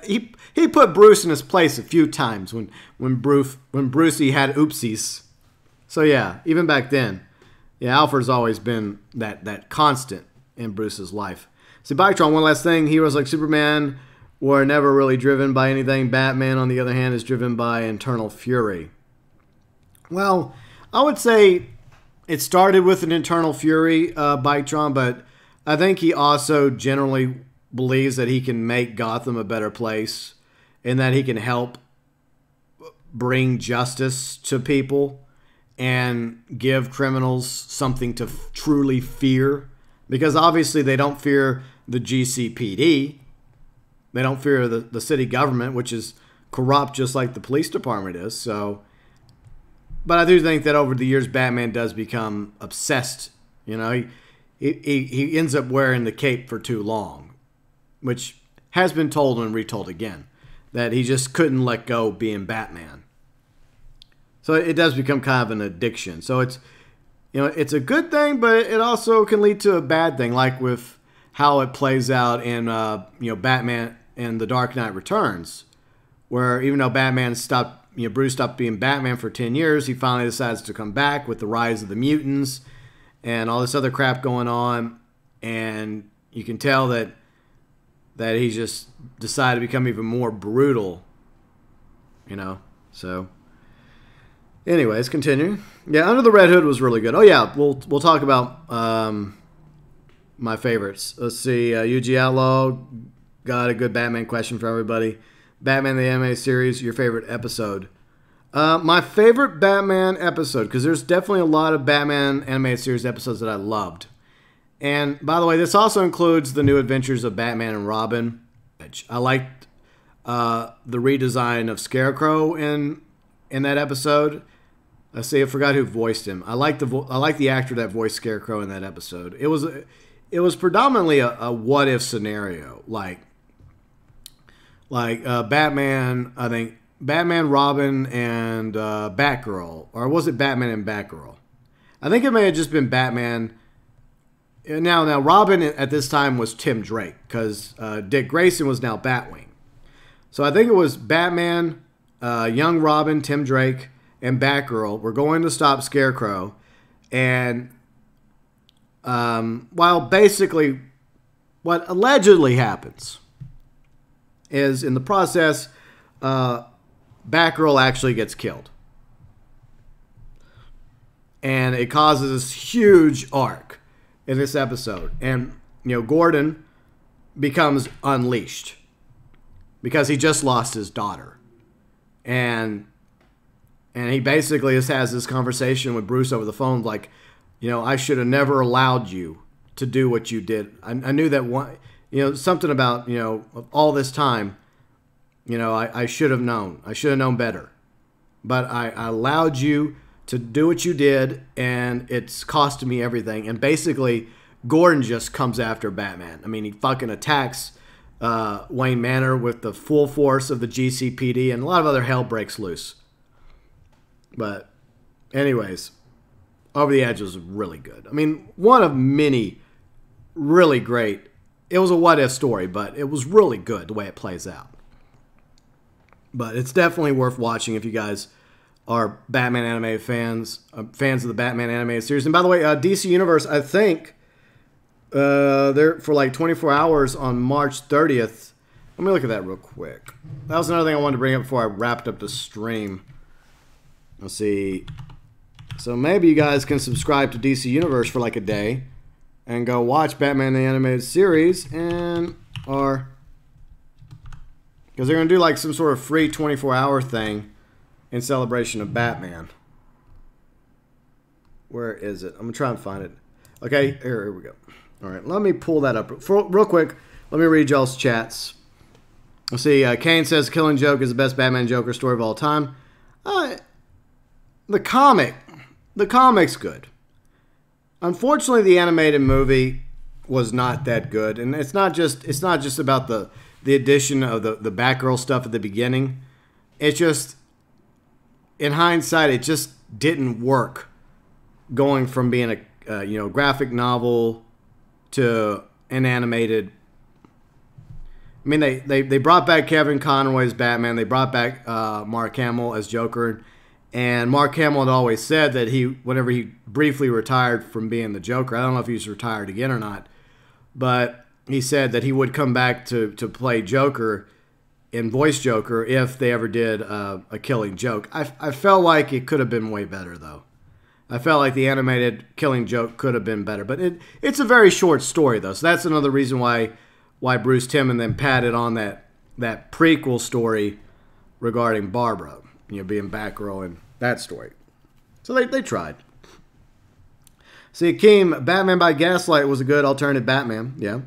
he put Bruce in his place a few times when Brucey had oopsies. So yeah, even back then. Yeah, Alfred's always been that constant in Bruce's life. See, Biketron, one last thing. Heroes like Superman were never really driven by anything. Batman, on the other hand, is driven by internal fury. Well, I would say it started with an internal fury, Biketron, but I think he also generally believes that he can make Gotham a better place and that he can help bring justice to people and give criminals something to truly fear. Because obviously they don't fear the GCPD. They don't fear the city government, which is corrupt just like the police department is. So, but I do think that over the years, Batman does become obsessed. You know, he ends up wearing the cape for too long, which has been told and retold again, that he just couldn't let go being Batman. So it does become kind of an addiction. So it's, you know, it's a good thing, but it also can lead to a bad thing, like with how it plays out in, you know, Batman and The Dark Knight Returns, where even though Batman stopped, you know, Bruce stopped being Batman for 10 years, he finally decides to come back with the rise of the mutants and all this other crap going on, and you can tell that he just decided to become even more brutal, you know, so. Anyways, continue. Yeah, Under the Red Hood was really good. Oh yeah, we'll talk about my favorites. Let's see. UG Outlaw got a good Batman question for everybody. Batman the Anime series, your favorite episode? My favorite Batman episode, because there's definitely a lot of Batman animated series episodes that I loved. And by the way, this also includes the New Adventures of Batman and Robin. I liked the redesign of Scarecrow in that episode. Let's see, I forgot who voiced him. I like the actor that voiced Scarecrow in that episode. It was predominantly a what if scenario, like Batman. I think Batman, Robin, and Batgirl, or was it Batman and Batgirl? I think it may have just been Batman. Now Robin at this time was Tim Drake, because Dick Grayson was now Batwing. So I think it was Batman, young Robin, Tim Drake, and Batgirl were going to stop Scarecrow, and while basically what allegedly happens is in the process, Batgirl actually gets killed, and it causes this huge arc in this episode, and you know, Gordon becomes unleashed because he just lost his daughter, and he basically just has this conversation with Bruce over the phone, like, you know, I should have never allowed you to do what you did. I knew that one, you know, something about, you know, all this time, you know, I should have known. I should have known better. But I allowed you to do what you did, and it's costing me everything. And basically, Gordon just comes after Batman. I mean, he fucking attacks Wayne Manor with the full force of the GCPD, and a lot of other hell breaks loose. But anyways, Over the Edge was really good. I mean, one of many really great. It was a what-if story, but it was really good the way it plays out. But it's definitely worth watching if you guys are Batman animated fans, fans of the Batman animated series. And by the way, DC Universe, I think they're for like 24 hours on March 30th. Let me look at that real quick. That was another thing I wanted to bring up before I wrapped up the stream. Let's see. So maybe you guys can subscribe to DC Universe for like a day and go watch Batman the Animated Series, and or because they're going to do like some sort of free 24-hour thing in celebration of Batman. Where is it? I'm going to try and find it. Okay, here we go. All right, let me pull that up real quick. Let me read y'all's chats. Let's see. Kane says Killing Joke is the best Batman Joker story of all time. The comic's good. Unfortunately, the animated movie was not that good, and it's not just about the addition of the Batgirl stuff at the beginning. It's just, in hindsight, it just didn't work. Going from being a graphic novel to an animated. I mean, they brought back Kevin Conroy's Batman. They brought back Mark Hamill as Joker. And Mark Hamill had always said that whenever he briefly retired from being the Joker, I don't know if he's retired again or not, but he said that he would come back to play Joker and voice Joker if they ever did a Killing Joke. I felt like it could have been way better, though. I felt like the animated Killing Joke could have been better. But it's a very short story, though, so that's another reason why Bruce Timm and then padded on that prequel story regarding Barbara, being Batgirl and that story. So they tried. See, Hakime, Batman by Gaslight was a good alternative Batman. Yeah.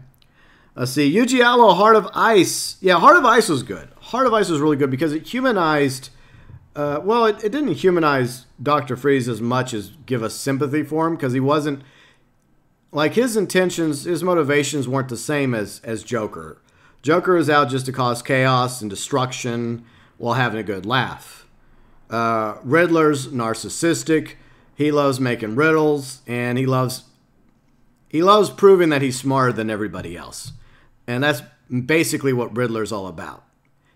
See, Yuji Allo, Heart of Ice. Yeah, Heart of Ice was good. Heart of Ice was really good because it humanized... it didn't humanize Dr. Freeze as much as give us sympathy for him, because he wasn't... Like, his intentions, his motivations weren't the same as Joker. Joker is out just to cause chaos and destruction while having a good laugh. Riddler's narcissistic. He loves making riddles, and he loves proving that he's smarter than everybody else. And that's basically what Riddler's all about.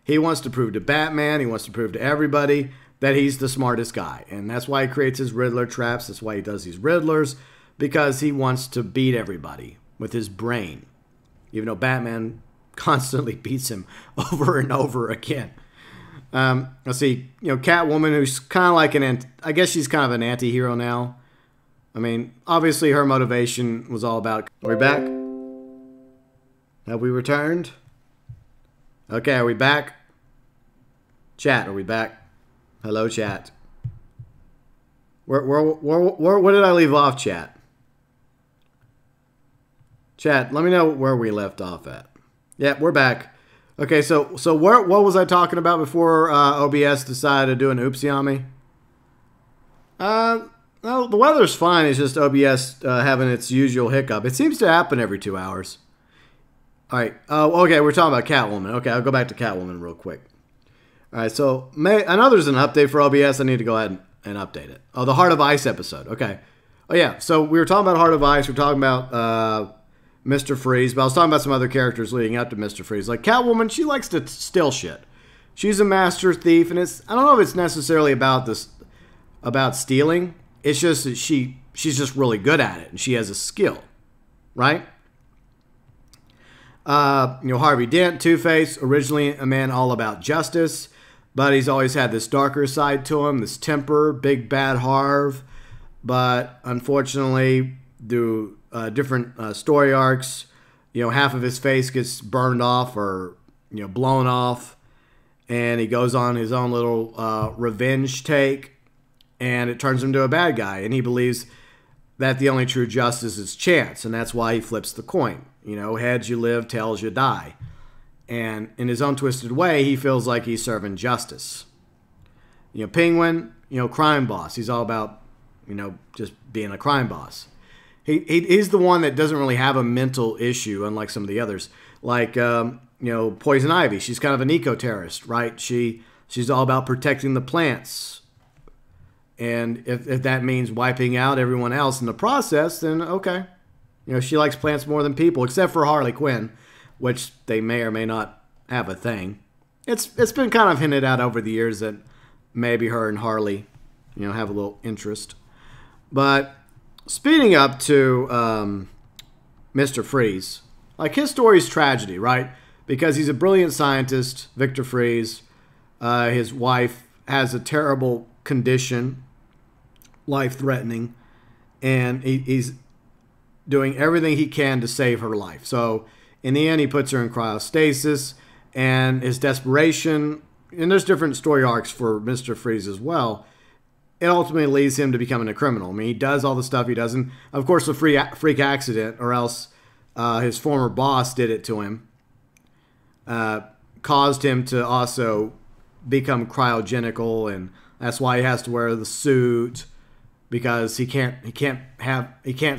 He wants to prove to Batman, he wants to prove to everybody that he's the smartest guy. And that's why he creates his Riddler traps. That's why he does these Riddlers, because he wants to beat everybody with his brain. Even though Batman constantly beats him over and over again. Let's see, Catwoman, who's kind of like I guess she's kind of an anti-hero now. I mean, obviously her motivation was all about, are we back? Have we returned? Okay, are we back? Chat, are we back? Hello, chat. Where did I leave off, chat? Chat, let me know where we left off at. Yeah, we're back. Okay, so what was I talking about before OBS decided to do an oopsie on me? No, the weather's fine. It's just OBS having its usual hiccup. It seems to happen every 2 hours. All right. Okay, we're talking about Catwoman. Okay, I'll go back to Catwoman real quick. All right, so I know there's an update for OBS. I need to go ahead and update it. Oh, the Heart of Ice episode. Okay. Oh, yeah. So we were talking about Heart of Ice. We're talking about Mr. Freeze, but I was talking about some other characters leading up to Mr. Freeze. Like Catwoman, she likes to steal shit. She's a master thief, and I don't know if it's necessarily about stealing. It's just that she's just really good at it, and she has a skill, right? Harvey Dent, Two-Face, originally a man all about justice, but he's always had this darker side to him, this temper, big bad Harv, but unfortunately, through different story arcs, half of his face gets burned off or, blown off, and he goes on his own little revenge take, and it turns him to a bad guy, and he believes that the only true justice is chance, and that's why he flips the coin. Heads you live, tails you die. And in his own twisted way, he feels like he's serving justice. Penguin, crime boss. He's all about, just being a crime boss. He's the one that doesn't really have a mental issue, unlike some of the others. Like, Poison Ivy. She's kind of an eco-terrorist, right? She's all about protecting the plants. And if that means wiping out everyone else in the process, then okay. You know, she likes plants more than people, except for Harley Quinn, which they may or may not have a thing. It's been kind of hinted at over the years that maybe her and Harley, you know, have a little interest. But speeding up to Mr. Freeze, like his story's tragedy, right? Because he's a brilliant scientist, Victor Freeze. His wife has a terrible condition, life-threatening, and he's doing everything he can to save her life. So in the end, he puts her in cryostasis, and his desperation, and there's different story arcs for Mr. Freeze as well, it ultimately leads him to becoming a criminal. I mean, he does all the stuff he does, and of course, a freak accident, or else his former boss did it to him, caused him to also become cryogenical, and that's why he has to wear the suit, because he can't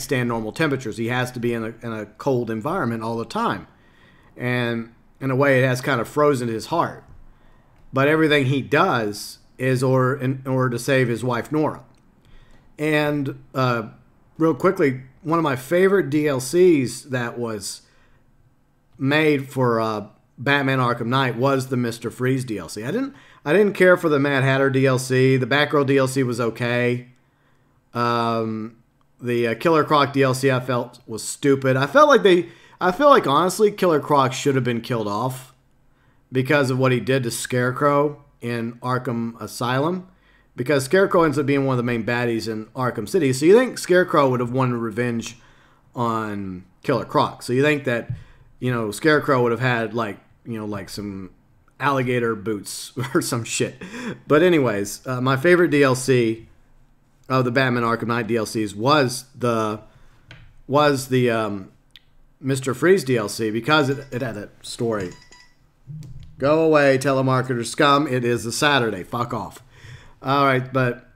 stand normal temperatures. He has to be in a cold environment all the time, and in a way, it has kind of frozen his heart. But everything he does is in order to save his wife Nora. And real quickly, one of my favorite DLCs that was made for Batman Arkham Knight was the Mr. Freeze DLC. I didn't care for the Mad Hatter DLC. The Batgirl DLC was okay. The Killer Croc DLC I felt was stupid. I feel like honestly Killer Croc should have been killed off because of what he did to Scarecrow in Arkham Asylum. Because Scarecrow ends up being one of the main baddies in Arkham City. So you think Scarecrow would have wanted revenge on Killer Croc. So you think that, you know, Scarecrow would have had like some alligator boots or some shit. But anyways, my favorite DLC of the Batman Arkham Knight DLCs was the Mr. Freeze DLC, because it had a story. Go away, telemarketer scum. It is a Saturday. Fuck off. All right, but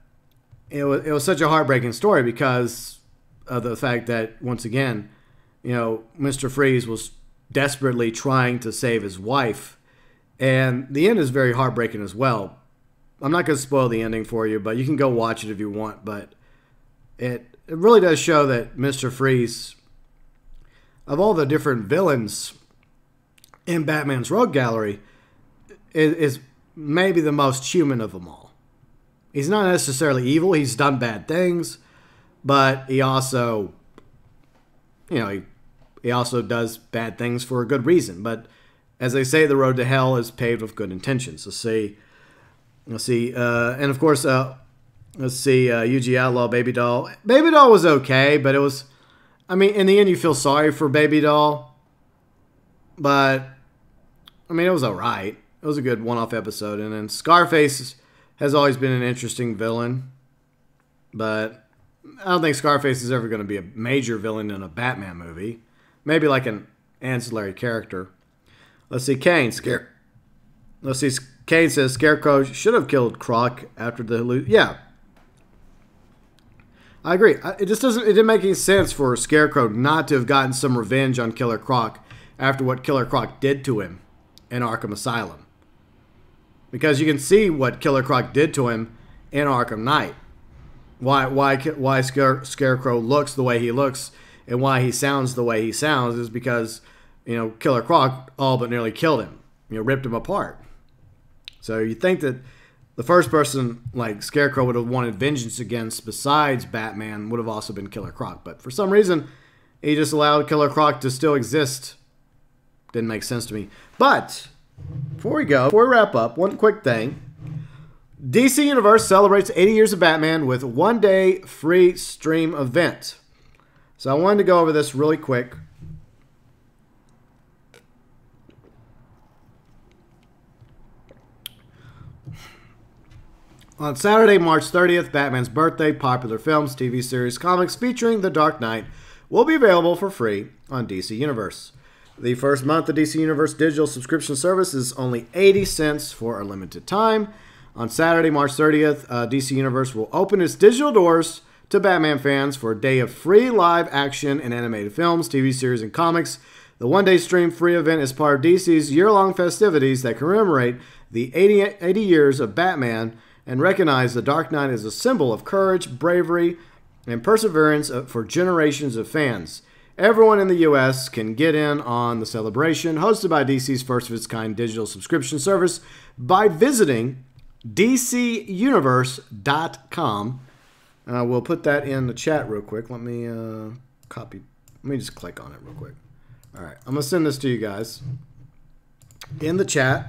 it was such a heartbreaking story because of the fact that, once again, you know, Mr. Freeze was desperately trying to save his wife, and the end is very heartbreaking as well. I'm not going to spoil the ending for you, but you can go watch it if you want. But it really does show that Mr. Freeze, of all the different villains in Batman's Rogue Gallery, is maybe the most human of them all. He's not necessarily evil. He's done bad things, but he also, you know, he also does bad things for a good reason. But as they say, the road to hell is paved with good intentions. Let's see, and of course, let's see, UG Outlaw, Baby Doll. Baby Doll was okay, but it was, I mean, in the end, you feel sorry for Baby Doll, but I mean, it was alright. It was a good one-off episode. And then Scarface has always been an interesting villain, but I don't think Scarface is ever going to be a major villain in a Batman movie. Maybe like an ancillary character. Let's see, Kane. Let's see, Kane says Scarecrow should have killed Croc after the yeah. I agree. It didn't make any sense for Scarecrow not to have gotten some revenge on Killer Croc after what Killer Croc did to him in Arkham Asylum. Because you can see what Killer Croc did to him in Arkham Knight. Why Scarecrow looks the way he looks and why he sounds the way he sounds is because, you know, Killer Croc all but nearly killed him. You know, ripped him apart. So you think that the first person like Scarecrow would have wanted vengeance against besides Batman would have also been Killer Croc. But for some reason, he just allowed Killer Croc to still exist. Didn't make sense to me. But before we wrap up, one quick thing. DC Universe celebrates 80 years of Batman with one-day free stream event. So I wanted to go over this really quick. On Saturday, March 30th, Batman's birthday, popular films, TV series, comics featuring The Dark Knight will be available for free on DC Universe. The first month of DC Universe digital subscription service is only 80 cents for a limited time. On Saturday, March 30th, DC Universe will open its digital doors to Batman fans for a day of free live action and animated films, TV series, and comics. The one-day stream free event is part of DC's year-long festivities that commemorate the 80 years of Batman and recognize the Dark Knight as a symbol of courage, bravery, and perseverance for generations of fans. Everyone in the U.S. can get in on the celebration hosted by DC's first of its kind digital subscription service by visiting DCUniverse.com. We'll put that in the chat real quick. Let me copy. Let me just click on it real quick. All right, I'm going to send this to you guys in the chat.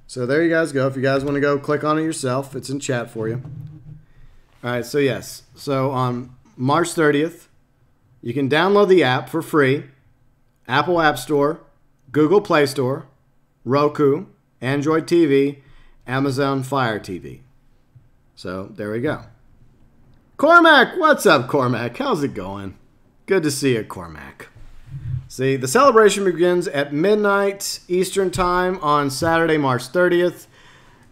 So there you guys go. If you guys want to go click on it yourself, it's in chat for you. All right, so yes. So on March 30th, you can download the app for free. Apple App Store, Google Play Store, Roku, Android TV, Amazon Fire TV. So there we go. Cormac, what's up, Cormac? How's it going? Good to see you, Cormac. See, the celebration begins at midnight Eastern Time on Saturday, March 30th.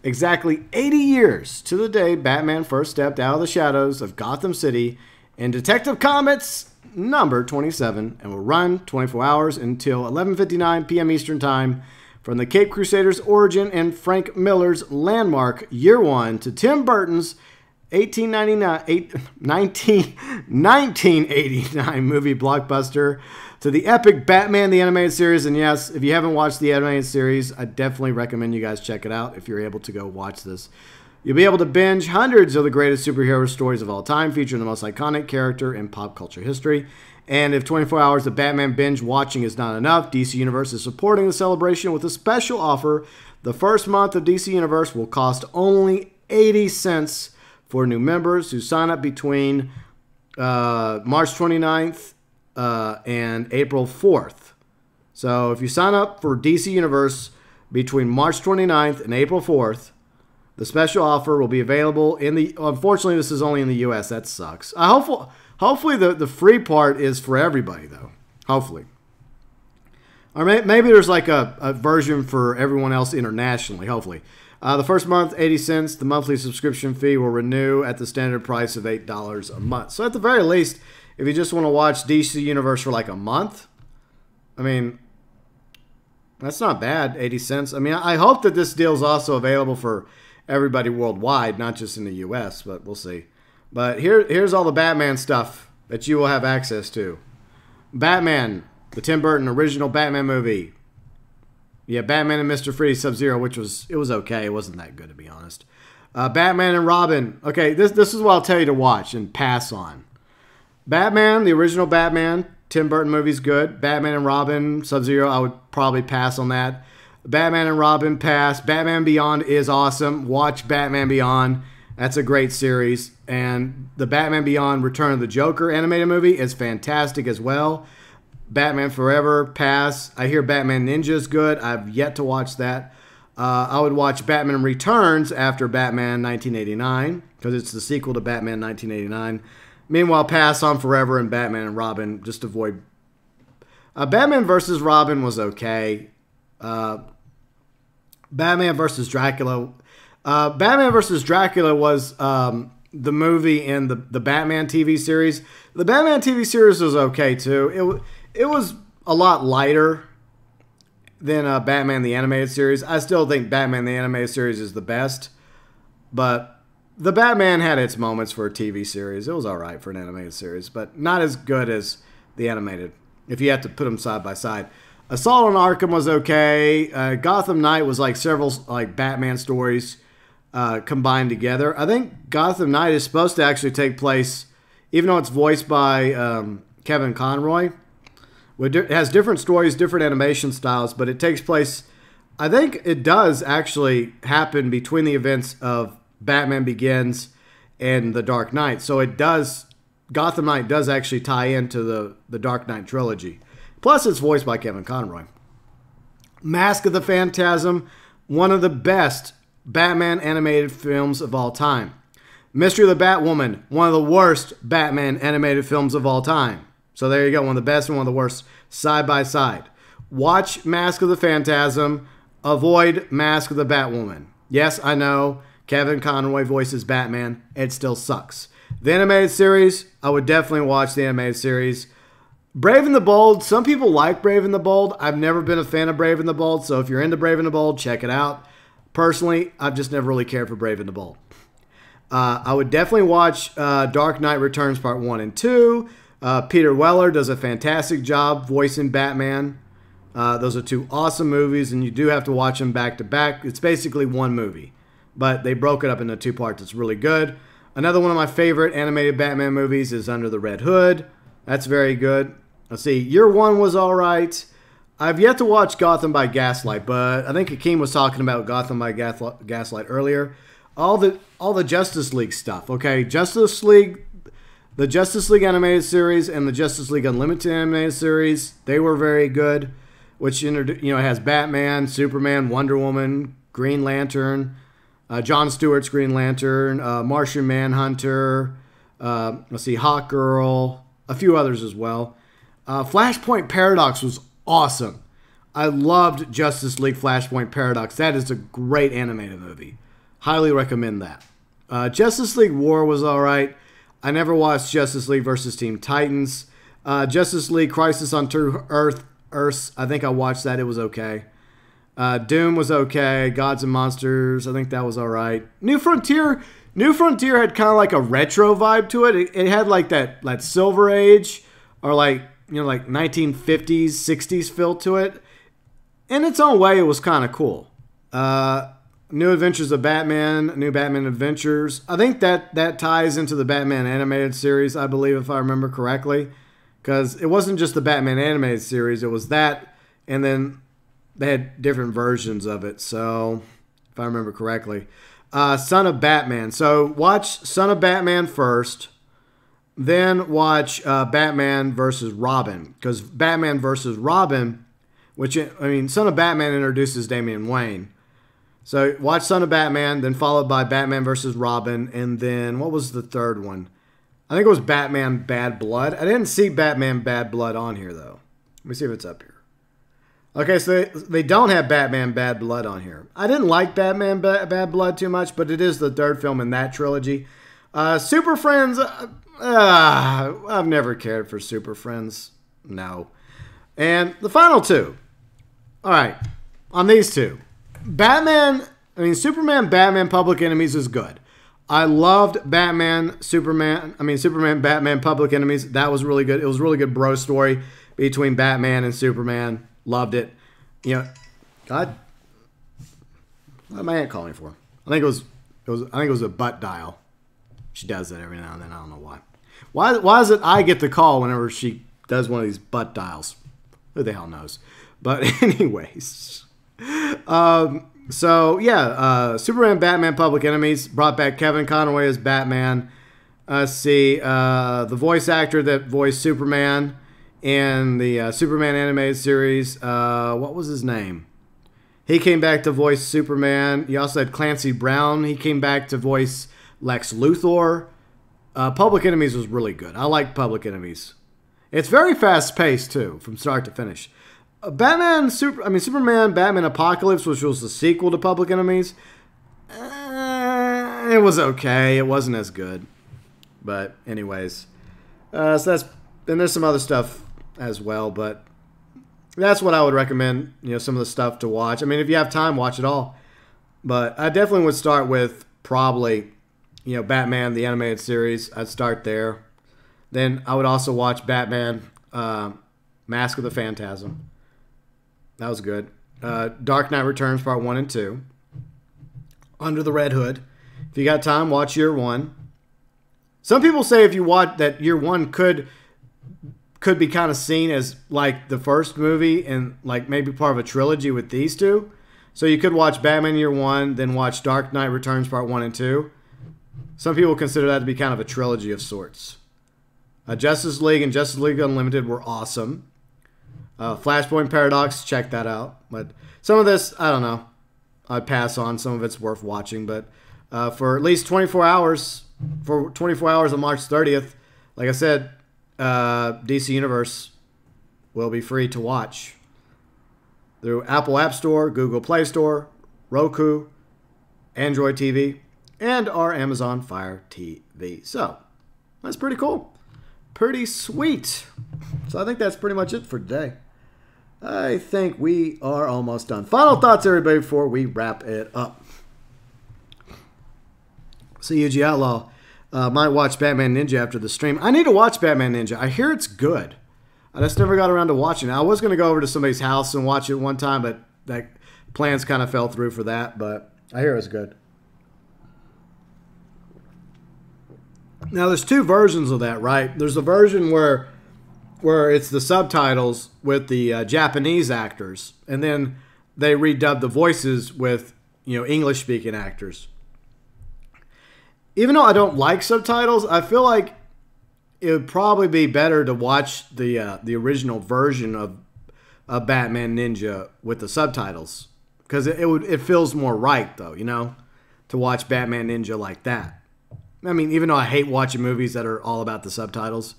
Exactly 80 years to the day Batman first stepped out of the shadows of Gotham City in Detective Comics number 27 and will run 24 hours until 11:59 p.m. Eastern Time from the Cape Crusaders' origin and Frank Miller's landmark Year One to Tim Burton's 1989 movie blockbuster to the epic Batman the Animated Series. And yes, if you haven't watched the animated series, I definitely recommend you guys check it out if you're able to go watch this. You'll be able to binge hundreds of the greatest superhero stories of all time featuring the most iconic character in pop culture history. And if 24 hours of Batman binge watching is not enough, DC Universe is supporting the celebration with a special offer. The first month of DC Universe will cost only 80 cents for new members who sign up between March 29th and April 4th. So if you sign up for DC Universe between March 29th and April 4th, the special offer will be available in the... Unfortunately, this is only in the U.S. That sucks. Hopefully the free part is for everybody, though. Hopefully. Or maybe there's like a version for everyone else internationally, hopefully. The first month, 80 cents. The monthly subscription fee will renew at the standard price of $8 a month. So at the very least, if you just want to watch DC Universe for like a month, I mean, that's not bad, 80 cents. I mean, I hope that this deal is also available for everybody worldwide, not just in the U.S., but we'll see. But here's all the Batman stuff that you will have access to. Batman, the Tim Burton original Batman movie. Yeah, Batman and Mr. Freeze Sub-Zero, which was okay. It wasn't that good, to be honest. Batman and Robin. Okay, this is what I'll tell you to watch and pass on. Batman, the original Batman, Tim Burton movie's good. Batman and Robin, Sub-Zero, I would probably pass on that. Batman and Robin, pass. Batman Beyond is awesome. Watch Batman Beyond. That's a great series. And the Batman Beyond Return of the Joker animated movie is fantastic as well. Batman Forever, pass. I hear Batman Ninja is good. I've yet to watch that. I would watch Batman Returns after Batman 1989 because it's the sequel to Batman 1989. Meanwhile, pass on Forever and Batman and Robin. Just avoid... Batman vs. Robin was okay. Batman vs. Dracula... Batman vs. Dracula was the movie in the Batman TV series. The Batman TV series was okay, too. It was a lot lighter than Batman the Animated Series. I still think Batman the Animated Series is the best. But the Batman had its moments for a TV series. It was alright for an animated series. But not as good as the animated, if you have to put them side by side. Assault on Arkham was okay. Gotham Knight was like several Batman stories combined together. I think Gotham Knight is supposed to actually take place, even though it's voiced by Kevin Conroy. It has different stories, different animation styles, but it takes place, I think it does actually happen between the events of Batman Begins and The Dark Knight. So it does, Gotham Knight does actually tie into the Dark Knight trilogy. Plus it's voiced by Kevin Conroy. Mask of the Phantasm, one of the best Batman animated films of all time. Mystery of the Batwoman, one of the worst Batman animated films of all time. So there you go, one of the best and one of the worst, side by side. Watch Mask of the Phantasm, avoid Mask of the Batwoman. Yes, I know, Kevin Conroy voices Batman, it still sucks. The animated series, I would definitely watch the animated series. Brave and the Bold, some people like Brave and the Bold. I've never been a fan of Brave and the Bold, so if you're into Brave and the Bold, check it out. Personally, I've just never really cared for Brave and the Bold. I would definitely watch Dark Knight Returns Part 1 and 2. Peter Weller does a fantastic job voicing Batman. Those are two awesome movies, and you do have to watch them back to back. It's basically one movie, but they broke it up into two parts. It's really good. Another one of my favorite animated Batman movies is Under the Red Hood. That's very good. Let's see. Year One was all right. I've yet to watch Gotham by Gaslight, but I think Hakime was talking about Gotham by Gaslight earlier. All the Justice League stuff. Okay, Justice League, the Justice League animated series and the Justice League Unlimited animated series, they were very good. Which it has Batman, Superman, Wonder Woman, Green Lantern, Jon Stewart's Green Lantern, Martian Manhunter, let's see, Hawkgirl, a few others as well. Flashpoint Paradox was awesome. I loved Justice League Flashpoint Paradox. That is a great animated movie. Highly recommend that. Justice League War was alright. I never watched Justice League versus Teen Titans. Justice League Crisis on True Earths, I think I watched that. It was okay. Doom was okay. Gods and Monsters, I think that was alright. New Frontier had kind of like a retro vibe to it. It had like that Silver Age or like 1950s, 60s feel to it. In its own way, it was kind of cool. New Adventures of Batman, New Batman Adventures. I think that ties into the Batman animated series, I believe, if I remember correctly. Because it wasn't just the Batman animated series. It was that, and then they had different versions of it. So, if I remember correctly. Son of Batman. So, watch Son of Batman first. Then watch Batman versus Robin. Because Batman versus Robin, Son of Batman introduces Damian Wayne. So, watch Son of Batman, then followed by Batman versus Robin. And then, what was the third one? I think it was Batman Bad Blood. I didn't see Batman Bad Blood on here, though. Let me see if it's up here. Okay, so they don't have Batman Bad Blood on here. I didn't like Batman Bad Blood too much, but it is the third film in that trilogy. Super Friends, I've never cared for Super Friends. No. And the final two. All right, on these two. Superman, Batman Public Enemies is good. I loved Superman, Batman Public Enemies. That was really good. It was a really good bro story between Batman and Superman. Loved it. God, what did my aunt call me for? I think it was a butt dial. She does that every now and then. I don't know why. Why is it I get the call whenever she does one of these butt dials? Who the hell knows? But anyways, so, yeah, Superman, Batman, Public Enemies brought back Kevin Conroy as Batman. The voice actor that voiced Superman in the Superman animated series, what was his name? He came back to voice Superman. You also had Clancy Brown. He came back to voice Lex Luthor. Public Enemies was really good. I like Public Enemies. It's very fast-paced, too, from start to finish. Superman, Batman Apocalypse, which was the sequel to Public Enemies, it was okay. It wasn't as good. But anyways, so there's some other stuff as well, but that's what I would recommend, some of the stuff to watch. If you have time, watch it all. But I definitely would start with probably, Batman, the animated series. I'd start there. Then I would also watch Batman, Mask of the Phantasm. That was good. Dark Knight Returns Part 1 and 2. Under the Red Hood. If you got time, watch Year One. Some people say if you watch that Year One could be kind of seen as like the first movie and like maybe part of a trilogy with these two. So you could watch Batman Year One, then watch Dark Knight Returns Part 1 and 2. Some people consider that to be kind of a trilogy of sorts. Justice League and Justice League Unlimited were awesome. Flashpoint Paradox, check that out. But some of this, I don't know. I'd pass on. Some of it's worth watching. But for at least 24 hours, on March 30th, like I said, DC Universe will be free to watch through Apple App Store, Google Play Store, Roku, Android TV, and our Amazon Fire TV. So, that's pretty cool. Pretty sweet. So I think that's pretty much it for today. I think we are almost done. Final thoughts, everybody, before we wrap it up. So UG Outlaw might watch Batman Ninja after the stream. I need to watch Batman Ninja. I hear it's good. I just never got around to watching it. I was going to go over to somebody's house and watch it one time, but that plans kind of fell through for that. But I hear it's good. Now, there's two versions of that, right? There's a version where it's the subtitles with the Japanese actors, and then they redub the voices with, you know, English-speaking actors. Even though I don't like subtitles, I feel like it would probably be better to watch the original version of Batman Ninja with the subtitles, because it feels more right, though, you know, to watch Batman Ninja like that. I mean, even though I hate watching movies that are all about the subtitles,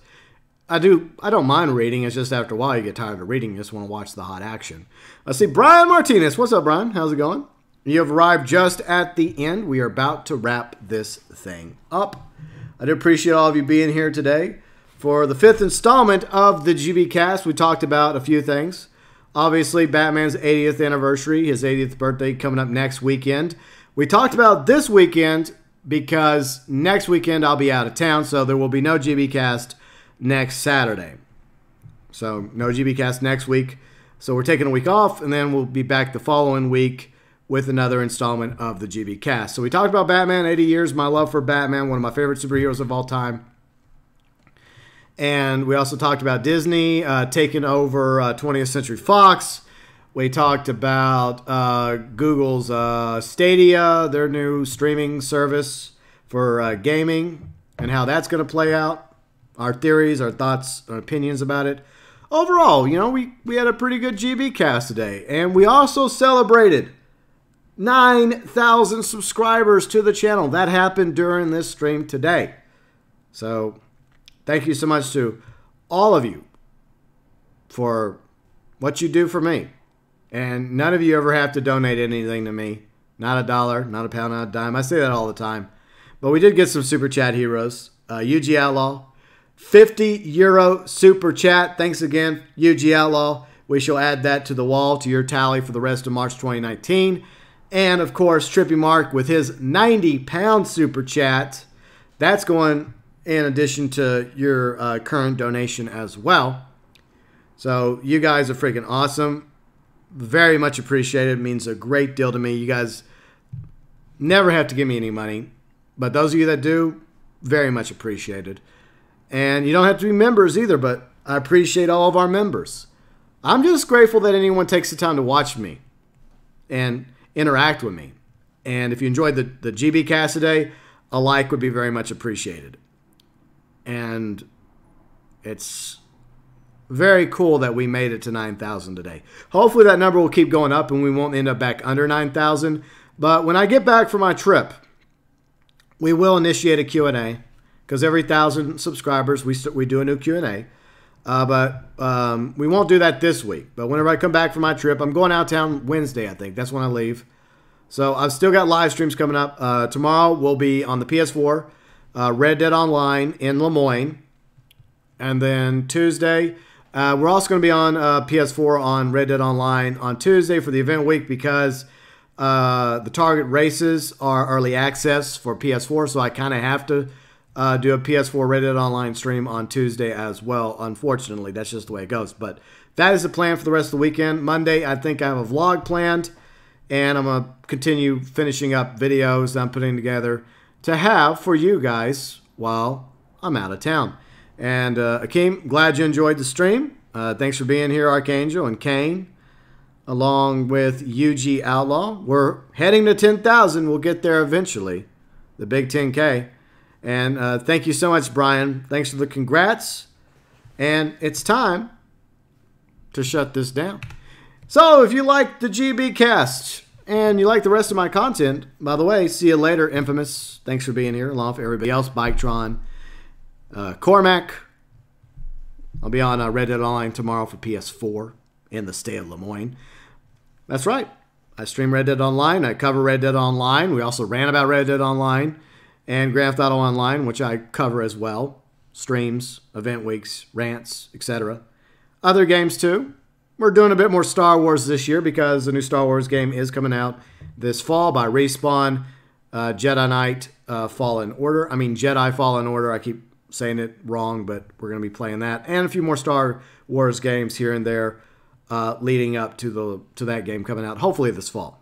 I don't mind reading. It's just after a while you get tired of reading. You just want to watch the hot action. Let's see, Brian Martinez. What's up, Brian? How's it going? You have arrived just at the end. We are about to wrap this thing up. I do appreciate all of you being here today for the 5th installment of the GB Cast. We talked about a few things. Obviously, Batman's 80th anniversary, his 80th birthday coming up next weekend. We talked about this weekend because next weekend I'll be out of town, so there will be no GB Cast next Saturday. So no GB Cast next week. So we're taking a week off, and then we'll be back the following week with another installment of the GB Cast. So we talked about Batman, 80 years, my love for Batman, one of my favorite superheroes of all time. And we also talked about Disney taking over 20th Century Fox. We talked about Google's Stadia, their new streaming service for gaming, and how that's going to play out. Our theories, our thoughts, our opinions about it. Overall, you know, we had a pretty good GB Cast today. And we also celebrated 9,000 subscribers to the channel. That happened during this stream today. So thank you so much to all of you for what you do for me. And none of you ever have to donate anything to me. Not a dollar, not a pound, not a dime. I say that all the time. But we did get some Super Chat heroes. UG Outlaw, €50 Super Chat. Thanks again, UG Outlaw. We shall add that to the wall, to your tally for the rest of March 2019. And, of course, Trippy Mark with his 90-pound Super Chat. That's going in addition to your current donation as well. So you guys are freaking awesome. Very much appreciated. It means a great deal to me. You guys never have to give me any money. But those of you that do, very much appreciated. And you don't have to be members either, but I appreciate all of our members. I'm just grateful that anyone takes the time to watch me and interact with me. And if you enjoyed the GB Cast today, a like would be very much appreciated. And it's very cool that we made it to 9,000 today. Hopefully that number will keep going up and we won't end up back under 9,000. But when I get back from my trip, we will initiate a Q&A because every 1,000 subscribers we do a new Q&A. But we won't do that this week. But whenever I come back from my trip, I'm going out of town Wednesday, I think. That's when I leave. So I've still got live streams coming up. Tomorrow we'll be on the PS4, Red Dead Online in Lemoyne. And then Tuesday, we're also going to be on PS4 on Red Dead Online on Tuesday for the event week because the Target races are early access for PS4. So I kind of have to do a PS4 Red Dead Online stream on Tuesday as well. Unfortunately, that's just the way it goes. But that is the plan for the rest of the weekend. Monday, I think I have a vlog planned. And I'm going to continue finishing up videos that I'm putting together to have for you guys while I'm out of town. And Hakime, glad you enjoyed the stream. Thanks for being here, Archangel and Kane, along with UG Outlaw. We're heading to 10,000. We'll get there eventually, the big 10K. And thank you so much, Brian. Thanks for the congrats. And it's time to shut this down. So if you like the GB Cast and you like the rest of my content, by the way, see you later, Infamous. Thanks for being here, along with everybody else, Biketron, Cormac. I'll be on Red Dead Online tomorrow for PS4 in the state of Lemoyne. That's right. I stream Red Dead Online. I cover Red Dead Online. We also ran about Red Dead Online and Grand Theft Auto Online, which I cover as well. Streams, event weeks, rants, etc. Other games too. We're doing a bit more Star Wars this year because the new Star Wars game is coming out this fall by Respawn. Jedi Knight Fallen Order. I mean, Jedi Fallen Order. I keep saying it wrong, but we're going to be playing that. And a few more Star Wars games here and there leading up to that game coming out, hopefully this fall.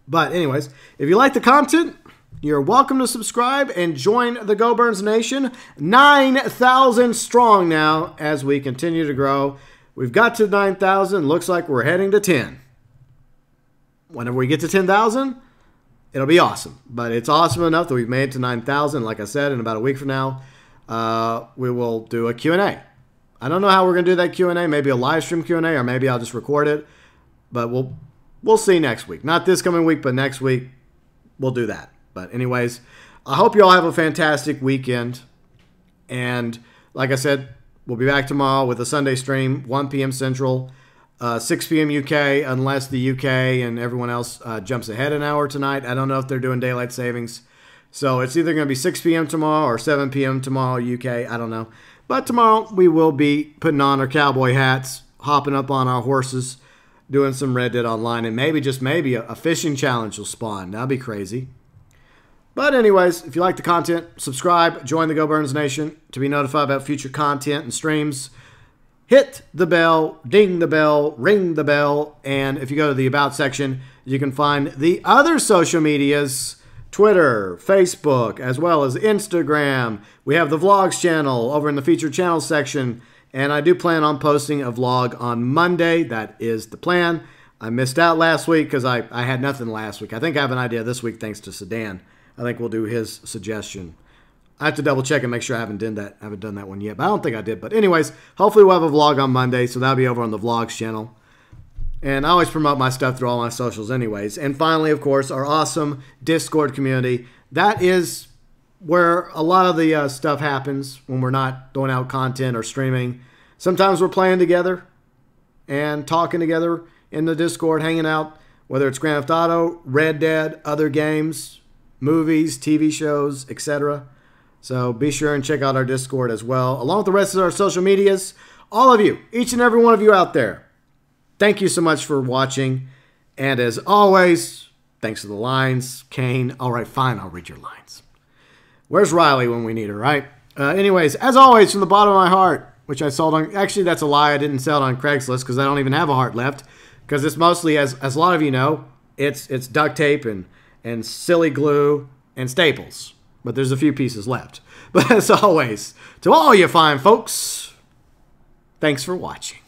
But anyways, if you like the content, you're welcome to subscribe and join the GeauxBurns Nation. 9,000 strong now as we continue to grow. We've got to 9,000. Looks like we're heading to 10. Whenever we get to 10,000, it'll be awesome. But it's awesome enough that we've made it to 9,000. Like I said, in about a week from now, we will do a Q&A. I don't know how we're going to do that Q&A. Maybe a live stream Q&A, or maybe I'll just record it. But we'll see next week. Not this coming week, but next week we'll do that. But anyways, I hope you all have a fantastic weekend. And like I said, we'll be back tomorrow with a Sunday stream, 1 p.m. Central, 6 p.m. UK, unless the UK and everyone else jumps ahead an hour tonight. I don't know if they're doing daylight savings. So it's either going to be 6 p.m. tomorrow or 7 p.m. tomorrow UK. I don't know. But tomorrow we will be putting on our cowboy hats, hopping up on our horses, doing some Red Dead Online, and maybe, just maybe, a fishing challenge will spawn. That'll be crazy. But anyways, if you like the content, subscribe, join the GeauxBurns Nation to be notified about future content and streams. Hit the bell, ding the bell, ring the bell, and if you go to the About section, you can find the other social medias, Twitter, Facebook, as well as Instagram. We have the Vlogs channel over in the Featured Channels section, and I do plan on posting a vlog on Monday. That is the plan. I missed out last week because I had nothing last week. I think I have an idea this week thanks to Sedan. I think we'll do his suggestion. I have to double check and make sure I haven't done that one yet, but I don't think I did. But anyways, hopefully we'll have a vlog on Monday, so that'll be over on the Vlogs channel. And I always promote my stuff through all my socials anyways. And finally, of course, our awesome Discord community. That is where a lot of the stuff happens when we're not throwing out content or streaming. Sometimes we're playing together and talking together in the Discord, hanging out, whether it's Grand Theft Auto, Red Dead, other games, movies, TV shows, etc. So be sure and check out our Discord as well, along with the rest of our social medias. All of you, each and every one of you out there, thank you so much for watching. And as always, thanks to the lines, Kane. All right, fine, I'll read your lines. Where's Riley when we need her, right? Anyways, as always, from the bottom of my heart, which I sold on, actually that's a lie, I didn't sell it on Craigslist because I don't even have a heart left, because it's mostly, as a lot of you know, it's duct tape and silly glue and staples. But there's a few pieces left. But as always, to all you fine folks, thanks for watching.